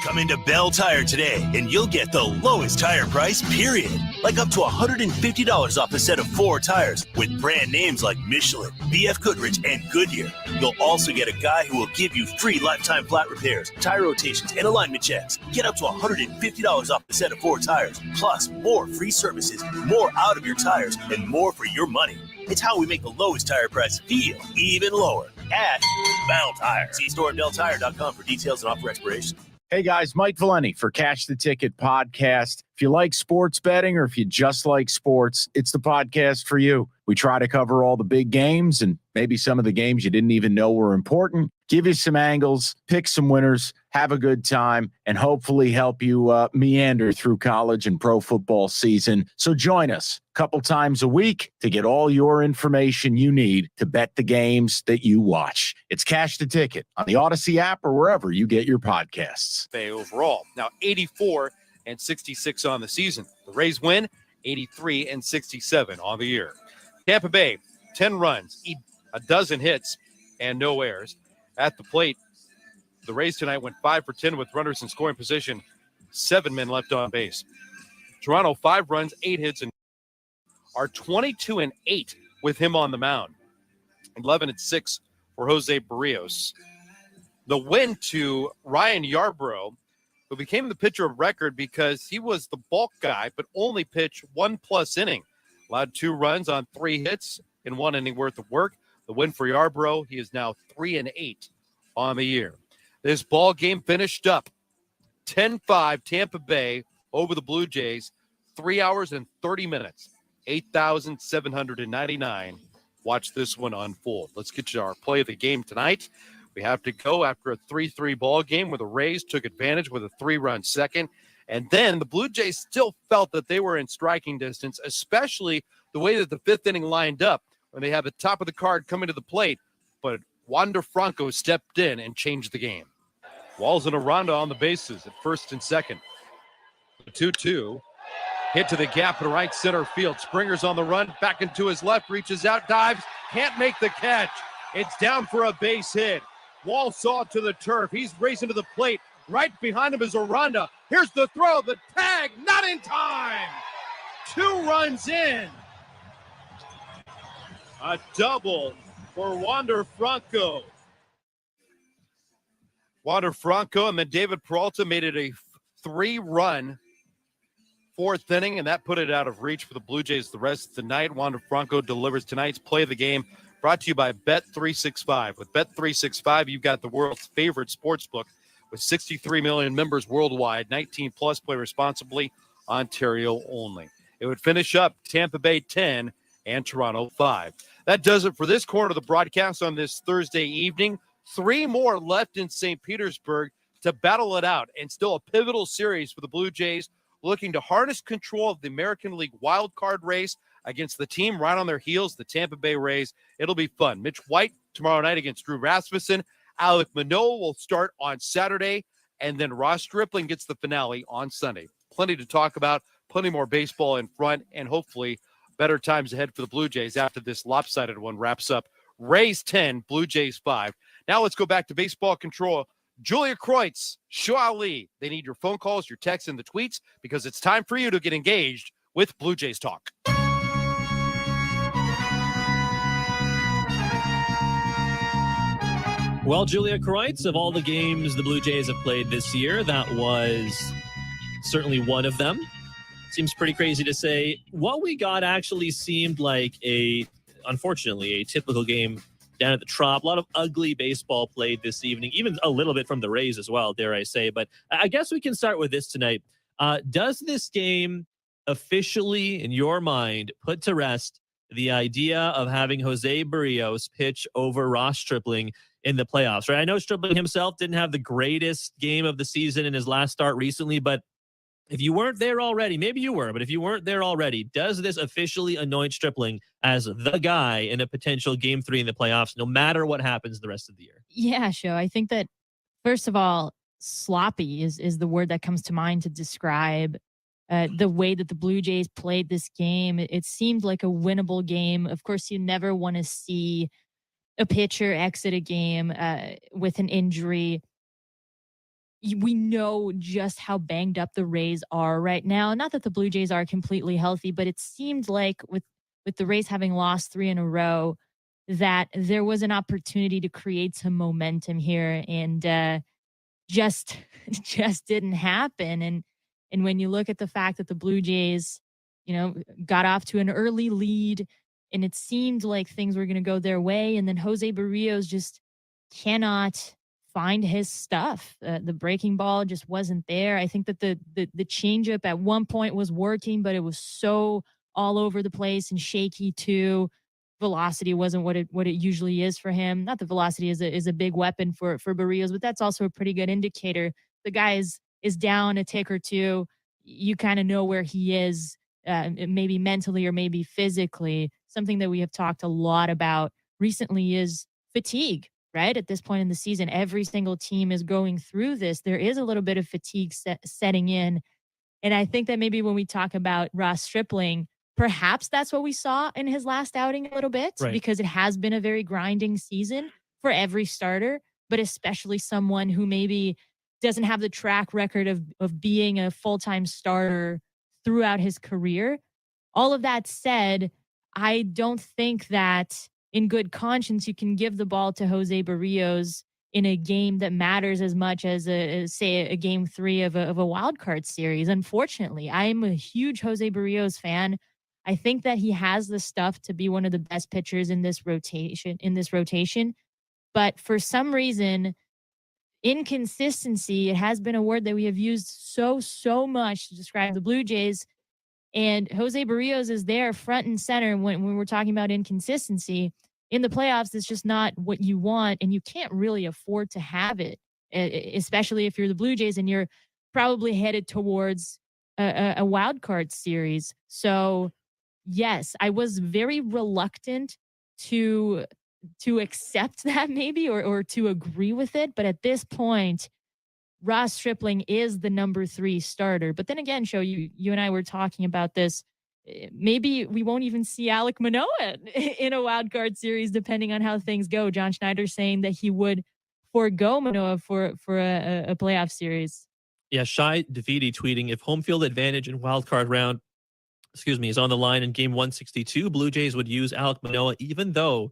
Come into Bell Tire today, and you'll get the lowest tire price, period. Like up to $150 off a set of 4 tires with brand names like Michelin, BF Goodrich, and Goodyear. You'll also get a guy who will give you free lifetime flat repairs, tire rotations, and alignment checks. Get up to $150 off a set of 4 tires, plus more free services, more out of your tires, and more for your money. It's how we make the lowest tire price feel even lower at Bell Tire. See store at belltire.com for details and offer expiration. Hey guys, Mike Valenti for Cash the Ticket podcast. If you like sports betting or if you just like sports, it's the podcast for you. We try to cover all the big games and maybe some of the games you didn't even know were important, give you some angles, pick some winners, have a good time, and hopefully help you meander through college and pro football season. So join us a couple times a week to get all your information you need to bet the games that you watch. It's Cash the Ticket on the Odyssey app or wherever you get your podcasts. Overall. Now 84-66 on the season. The Rays win 83-67 on the year. Tampa Bay, 10 runs, a dozen hits, and no errors. At the plate, the Rays tonight went 5 for 10 with runners in scoring position, 7 men left on base. Toronto, 5 runs, 8 hits, and are 22-8 with him on the mound. 11-6 for Jose Barrios. The win to Ryan Yarbrough, who became the pitcher of record because he was the bulk guy, but only pitched 1+ inning. Allowed 2 runs on 3 hits in 1 inning worth of work. The win for Yarbrough. He is now 3-8 on the year. This ball game finished up 10-5 Tampa Bay over the Blue Jays, 3 hours and 30 minutes, 8,799. Watch this one unfold. Let's get to our play of the game tonight. We have to go after a 3-3 ball game where the Rays took advantage with a 3-run second. And then the Blue Jays still felt that they were in striking distance, especially the way that the 5th inning lined up when they had the top of the card coming to the plate. But Wander Franco stepped in and changed the game. Walls and Aranda on the bases at first and second. The 2-2. Hit to the gap in right center field. Springer's on the run, back into his left, reaches out, dives, can't make the catch. It's down for a base hit. Wall saw to the turf. He's racing to the plate. Right behind him is Aranda. Here's the throw, the tag, not in time. 2 runs in. A double for Wander Franco. Wander Franco and then David Peralta made it a 3-run 4th inning, and that put it out of reach for the Blue Jays the rest of the night. Wander Franco delivers tonight's play of the game, brought to you by Bet365. With Bet365, you've got the world's favorite sports book with 63 million members worldwide, 19+, play responsibly, Ontario only. It would finish up Tampa Bay 10 and Toronto 5. That does it for this corner of the broadcast on this Thursday evening. 3 more left in St. Petersburg to battle it out, and still a pivotal series for the Blue Jays, looking to harness control of the American League wild card race against the team right on their heels, the Tampa Bay Rays. It'll be fun. Mitch White tomorrow night against Drew Rasmussen. Alek Manoah will start on Saturday, and then Ross Stripling gets the finale on Sunday. Plenty to talk about, plenty more baseball in front, and hopefully better times ahead for the Blue Jays after this lopsided one wraps up. Rays 10, Blue Jays 5. Now let's go back to baseball control. Julia Kreutz, Shu Ali. They need your phone calls, your texts, and the tweets because it's time for you to get engaged with Blue Jays Talk. Well, Julia Kreutz, of all the games the Blue Jays have played this year, that was certainly one of them. Seems pretty crazy to say. What we got actually seemed like unfortunately, a typical game down at the Trop. A lot of ugly baseball played this evening, even a little bit from the Rays as well, dare I say. But I guess we can start with this tonight. Does this game officially, in your mind, put to rest the idea of having Jose Barrios pitch over Ross Stripling in the playoffs, right? I know Stripling himself didn't have the greatest game of the season in his last start recently, but if you weren't there already, maybe you were, but if you weren't there already, does this officially anoint Stripling as the guy in a potential Game 3 in the playoffs, no matter what happens the rest of the year? Yeah, sure. I think that, first of all, sloppy is the word that comes to mind to describe the way that the Blue Jays played this game. It seemed like a winnable game. Of course, you never want to see a pitcher exit a game with an injury. We know just how banged up the Rays are right now. Not that the Blue Jays are completely healthy, but it seemed like with the Rays having lost 3 in a row, that there was an opportunity to create some momentum here, and just didn't happen. And when you look at the fact that the Blue Jays, got off to an early lead, and it seemed like things were going to go their way, and then Jose Barrios just cannot find his stuff. The breaking ball just wasn't there. I think that the changeup at one point was working, but it was so all over the place and shaky too. Velocity wasn't what it usually is for him. Not that velocity is a big weapon for Barrios, but that's also a pretty good indicator. The guy is down a tick or two. You kind of know where he is, maybe mentally or maybe physically. Something that we have talked a lot about recently is fatigue. Right? At this point in the season, every single team is going through this. There is a little bit of fatigue setting in. And I think that maybe when we talk about Ross Stripling, perhaps that's what we saw in his last outing a little bit, right? Because it has been a very grinding season for every starter, but especially someone who maybe doesn't have the track record of being a full-time starter throughout his career. All of that said, I don't think that in good conscience, you can give the ball to Jose Barrios in a game that matters as much as say a Game 3 of a wild card series. Unfortunately, I'm a huge Jose Barrios fan. I think that he has the stuff to be one of the best pitchers in this rotation. But for some reason, inconsistency, it has been a word that we have used so much to describe the Blue Jays. And Jose Barrios is there front and center when we're talking about inconsistency. In the playoffs, it's just not what you want, and you can't really afford to have it, especially if you're the Blue Jays and you're probably headed towards a wild card series. So, yes, I was very reluctant to accept that maybe or to agree with it. But at this point, Ross Stripling is the number 3 starter. But then again, you and I were talking about this. Maybe we won't even see Alek Manoah in a wild card series, depending on how things go. John Schneider saying that he would forego Manoah for a playoff series. Yeah, Shai Davidi tweeting, if home field advantage in wild card round, is on the line in game 162, Blue Jays would use Alek Manoah, even though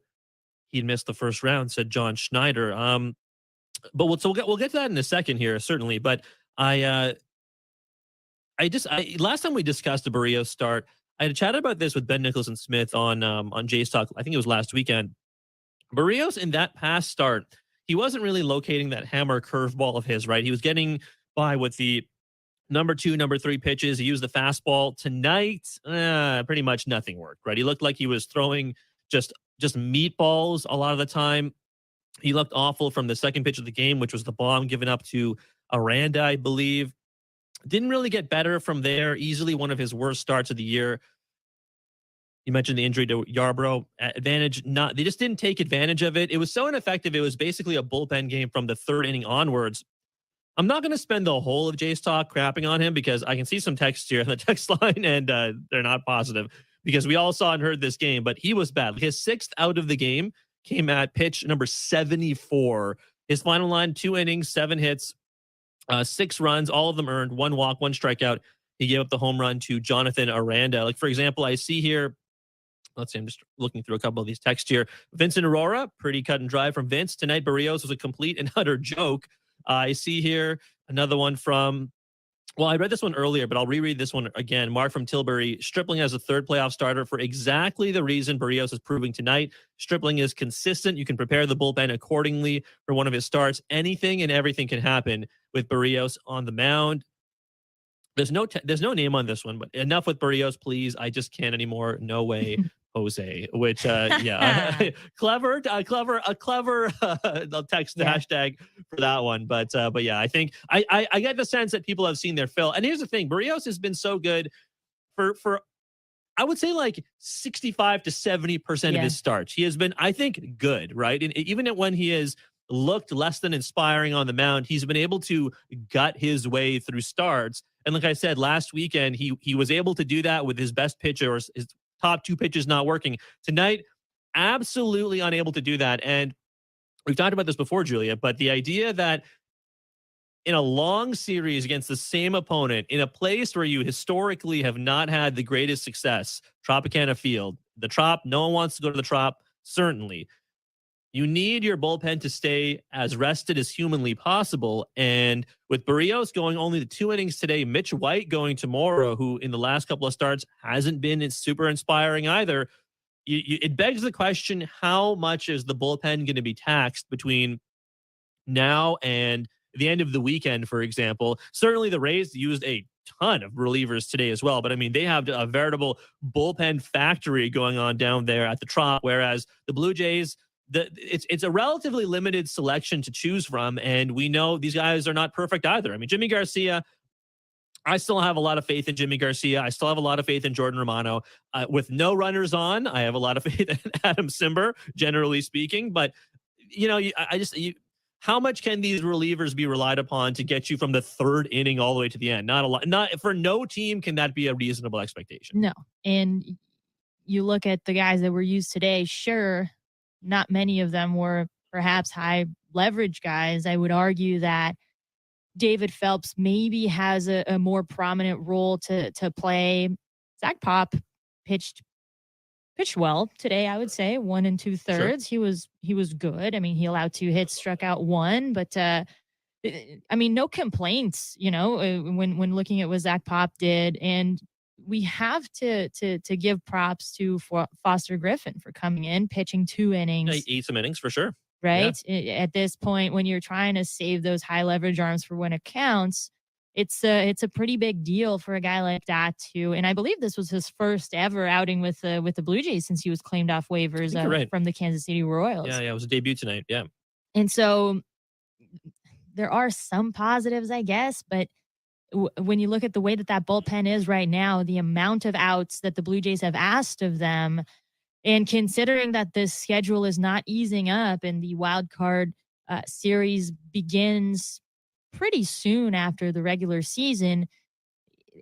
he'd missed the first round, said John Schneider. But we'll get to that in a second here, certainly. But I last time we discussed the Barrios start, I had chatted about this with Ben Nicholson Smith on Jays Talk. I think it was last weekend. Barrios in that past start, he wasn't really locating that hammer curveball of his, right? He was getting by with the number 2, number 3 pitches. He used the fastball. Tonight, pretty much nothing worked, right? He looked like he was throwing just meatballs a lot of the time. He looked awful from the second pitch of the game, which was the bomb given up to Aranda, I believe. Didn't really get better from there. Easily one of his worst starts of the year. You mentioned the injury to Yarbrough. Advantage, they just didn't take advantage of it. It was so ineffective. It was basically a bullpen game from the third inning onwards. I'm not going to spend the whole of Jay's talk crapping on him because I can see some texts here on the text line, and they're not positive because we all saw and heard this game, but he was bad. His 6th out of the game came at pitch number 74. His final line, 2 innings, 7 hits, 6 runs, all of them earned, 1 walk, 1 strikeout. He gave up the home run to Jonathan Aranda. Like, for example, I see here, let's see, I'm just looking through a couple of these texts here. Vincent Aurora, pretty cut and dry from Vince. Tonight, Barrios was a complete and utter joke. I see here another one from, well, I read this one earlier, but I'll reread this one again. Mark from Tilbury, Stripling as a third playoff starter for exactly the reason Barrios is proving tonight. Stripling is consistent. You can prepare the bullpen accordingly for one of his starts. Anything and everything can happen with Barrios on the mound. There's no name on this one, but enough with Barrios, please. I just can't anymore. No way, Jose. Which, yeah, clever. I'll text the hashtag for that one. But yeah, I think I get the sense that people have seen their fill. And here's the thing: Barrios has been so good for I would say like 65 to 70% of his starts. He has been, I think, good, right? And even when he has looked less than inspiring on the mound, he's been able to gut his way through starts. And like I said, last weekend, he was able to do that with his best pitcher, or his top 2 pitches not working. Tonight, absolutely unable to do that. And we've talked about this before, Julia, but the idea that in a long series against the same opponent, in a place where you historically have not had the greatest success, Tropicana Field, the Trop, no one wants to go to the Trop, certainly. You need your bullpen to stay as rested as humanly possible. And with Barrios going only the 2 innings today, Mitch White going tomorrow, who in the last couple of starts hasn't been super inspiring either, it begs the question, how much is the bullpen going to be taxed between now and the end of the weekend, for example? Certainly the Rays used a ton of relievers today as well, but I mean, they have a veritable bullpen factory going on down there at the Trop, whereas the Blue Jays, it's a relatively limited selection to choose from, and we know these guys are not perfect either. I mean, Jimmy Garcia, I still have a lot of faith in Jimmy Garcia. I still have a lot of faith in Jordan Romano. With no runners on, I have a lot of faith in Adam Simber, generally speaking. But, how much can these relievers be relied upon to get you from the 3rd inning all the way to the end? Not a lot. Not for no team can that be a reasonable expectation. No. And you look at the guys that were used today, sure, not many of them were perhaps high leverage guys. I would argue that David Phelps maybe has a more prominent role to play. Zach Pop pitched well today, I would say 1 2/3. Sure. He was good. I mean, he allowed 2 hits, struck out 1, but I mean, no complaints, when looking at what Zach Pop did. And we have to give props to Foster Griffin for coming in, pitching 2 innings. He ate some innings for sure. Right? Yeah. At this point, when you're trying to save those high leverage arms for when it counts, it's a pretty big deal for a guy like that too. And I believe this was his first ever outing with the Blue Jays since he was claimed off waivers from the Kansas City Royals. Yeah, it was a debut tonight. Yeah. And so there are some positives, I guess, but when you look at the way that bullpen is right now, the amount of outs that the Blue Jays have asked of them, and considering that this schedule is not easing up and the wild card series begins pretty soon after the regular season,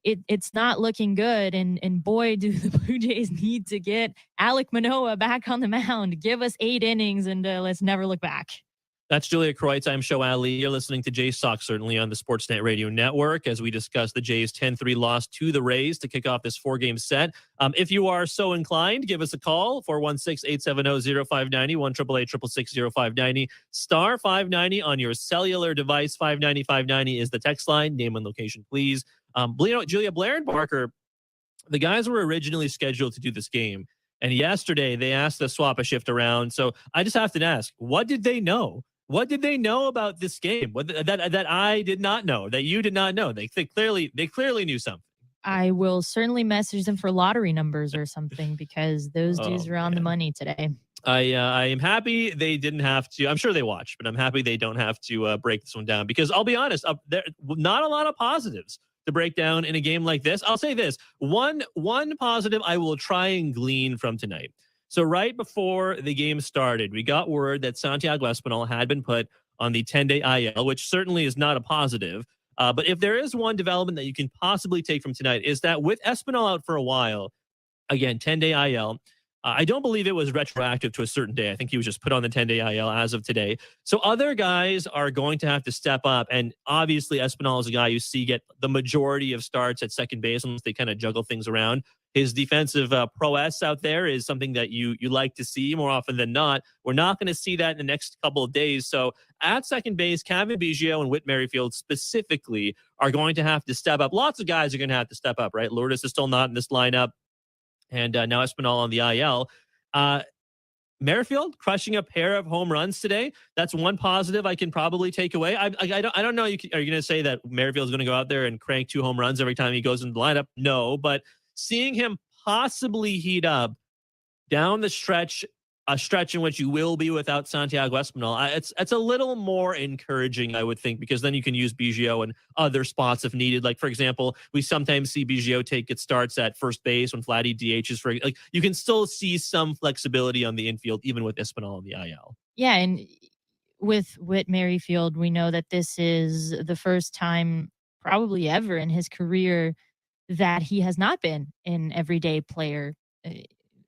it's not looking good. And boy, do the Blue Jays need to get Alek Manoah back on the mound. Give us 8 innings and let's never look back. That's Julia Kreutz. I'm Show Ali. You're listening to Jays Talk, certainly on the Sportsnet Radio Network, as we discuss the Jays' 10-3 loss to the Rays to kick off this 4-game set. If you are so inclined, give us a call, 416-870-0590, 1-888-666-0590, star 590 on your cellular device. 590-590 is the text line. Name and location, please. Julia, Blair and Barker, the guys were originally scheduled to do this game, and yesterday they asked to swap a shift around. So I just have to ask, what did they know? What did they know about this game? That I did not know, that you did not know? They clearly knew something. I will certainly message them for lottery numbers or something, because those dudes are on the money today. I am happy they didn't have to. I'm sure they watched, but I'm happy they don't have to break this one down, because I'll be honest, there not a lot of positives to break down in a game like this. I'll say this, one positive I will try and glean from tonight. So right before the game started, we got word that Santiago Espinal had been put on the 10-day IL, which certainly is not a positive. But if there is one development that you can possibly take from tonight, is that with Espinal out for a while, again, 10-day IL, I don't believe it was retroactive to a certain day. I think he was just put on the 10-day IL as of today. So other guys are going to have to step up. And obviously, Espinal is a guy you see get the majority of starts at second base unless they kind of juggle things around. His defensive prowess out there is something that you like to see more often than not. We're not going to see that in the next couple of days. So at second base, Kevin Biggio and Whit Merrifield specifically are going to have to step up. Lots of guys are going to have to step up, right? Lourdes is still not in this lineup. And now Espinal on the IL. Merrifield crushing a pair of home runs today. That's one positive I can probably take away. I don't know. Are you going to say that Merrifield is going to go out there and crank 2 home runs every time he goes into the lineup? No, but seeing him possibly heat up down the stretch, a stretch in which you will be without Santiago Espinal, it's a little more encouraging, I would think, because then you can use Biggio in other spots if needed. Like, for example, we sometimes see Biggio take its starts at first base when Vladdy DHs. Like, you can still see some flexibility on the infield, even with Espinal on the IL. Yeah, and with Whit Merrifield, we know that this is the first time probably ever in his career that he has not been an everyday player.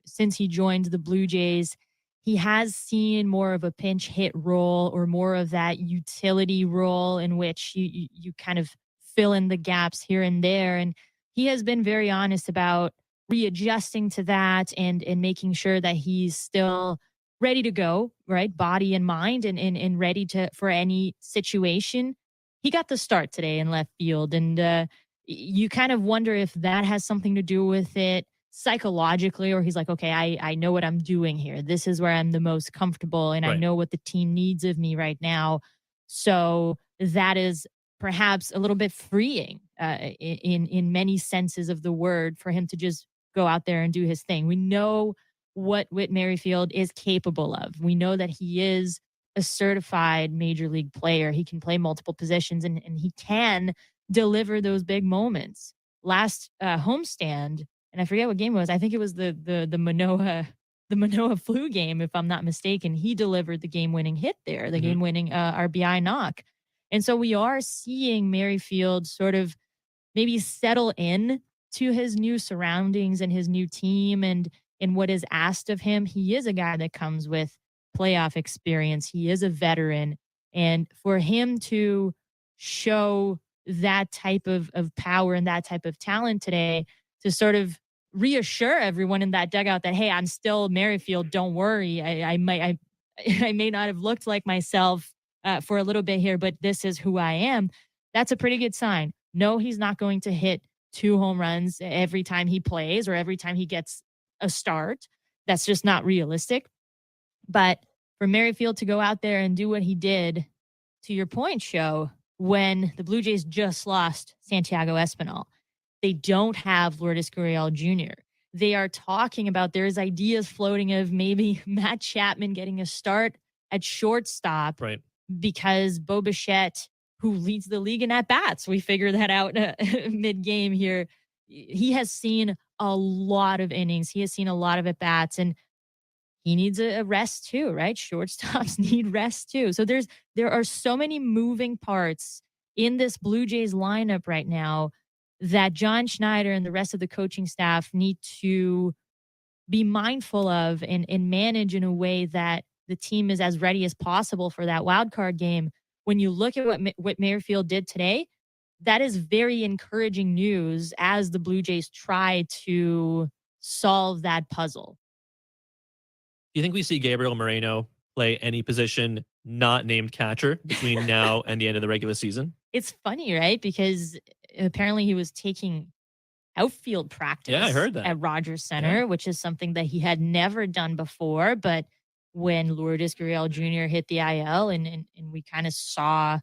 Since he joined the Blue Jays, he has seen more of a pinch hit role or more of that utility role in which you kind of fill in the gaps here and there. And he has been very honest about readjusting to that and making sure that he's still ready to go, right? Body and mind and ready for any situation. He got the start today in left field. And you kind of wonder if that has something to do with it psychologically, or he's like, okay, I know what I'm doing here. This is where I'm the most comfortable and right. I know what the team needs of me right now. So that is perhaps a little bit freeing in many senses of the word for him to just go out there and do his thing. We know what Whit Merrifield is capable of. We know that he is a certified major league player. He can play multiple positions and he can deliver those big moments. Last homestand, and I forget what game it was. I think it was the Manoah flu game, if I'm not mistaken. He delivered the game-winning hit there, the game-winning RBI knock. And so we are seeing Merrifield sort of maybe settle in to his new surroundings and his new team and what is asked of him. He is a guy that comes with playoff experience. He is a veteran. And for him to show that type of power and that type of talent today, to sort of reassure everyone in that dugout that, hey, I'm still Merrifield. Don't worry. I may not have looked like myself for a little bit here, but this is who I am. That's a pretty good sign. No, he's not going to hit 2 home runs every time he plays or every time he gets a start. That's just not realistic. But for Merrifield to go out there and do what he did, to your point, Show, when the Blue Jays just lost Santiago Espinal, they don't have Lourdes Gurriel Jr. They are talking about, there's ideas floating of maybe Matt Chapman getting a start at shortstop, right? Because Bo Bichette, who leads the league in at-bats, we figured that out mid-game here. He has seen a lot of innings. He has seen a lot of at-bats, and he needs a rest too, right? Shortstops need rest too. So there are so many moving parts in this Blue Jays lineup right now that John Schneider and the rest of the coaching staff need to be mindful of and manage in a way that the team is as ready as possible for that wild card game. When you look at what Merrifield did today, that is very encouraging news as the Blue Jays try to solve that puzzle. Do you think we see Gabriel Moreno play any position not named catcher between now and the end of the regular season? It's funny, right? Because apparently he was taking outfield practice I heard that. At Rogers Center, which is something that he had never done before. But when Lourdes Gurriel Jr. hit the IL and we kind of saw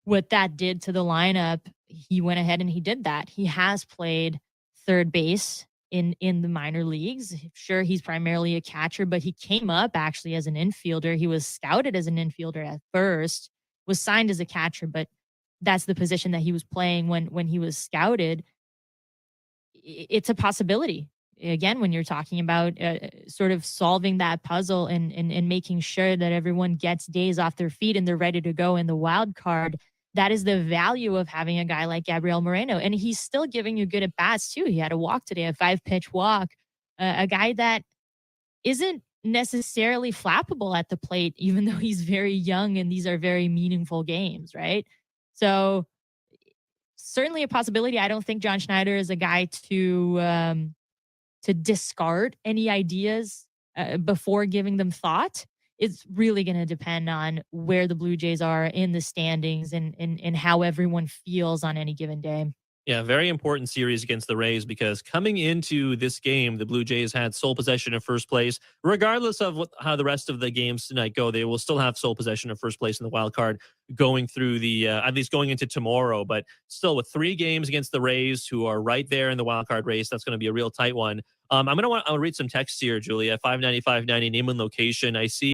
what that did to the lineup, he went ahead and he did that. He has played third base in the minor leagues. Sure, he's primarily a catcher, but he came up actually as an infielder. He was scouted as an infielder at first, was signed as a catcher, but that's the position that he was playing when he was scouted. It's a possibility. Again, when you're talking about sort of solving that puzzle and making sure that everyone gets days off their feet and they're ready to go in the wild card, that is the value of having a guy like Gabriel Moreno. And he's still giving you good at bats too. He had a walk today, a 5-pitch walk, a guy that isn't necessarily flappable at the plate, even though he's very young and these are very meaningful games, right? So certainly a possibility. I don't think John Schneider is a guy to discard any ideas before giving them thought. It's really going to depend on where the Blue Jays are in the standings and how everyone feels on any given day. Yeah, very important series against the Rays because coming into this game, the Blue Jays had sole possession of first place. Regardless of how the rest of the games tonight go, they will still have sole possession of first place in the wild card going through the, at least going into tomorrow. But still, with 3 games against the Rays, who are right there in the wild card race, that's going to be a real tight one. I'll read some texts here, Julia. 59590, name and location. I see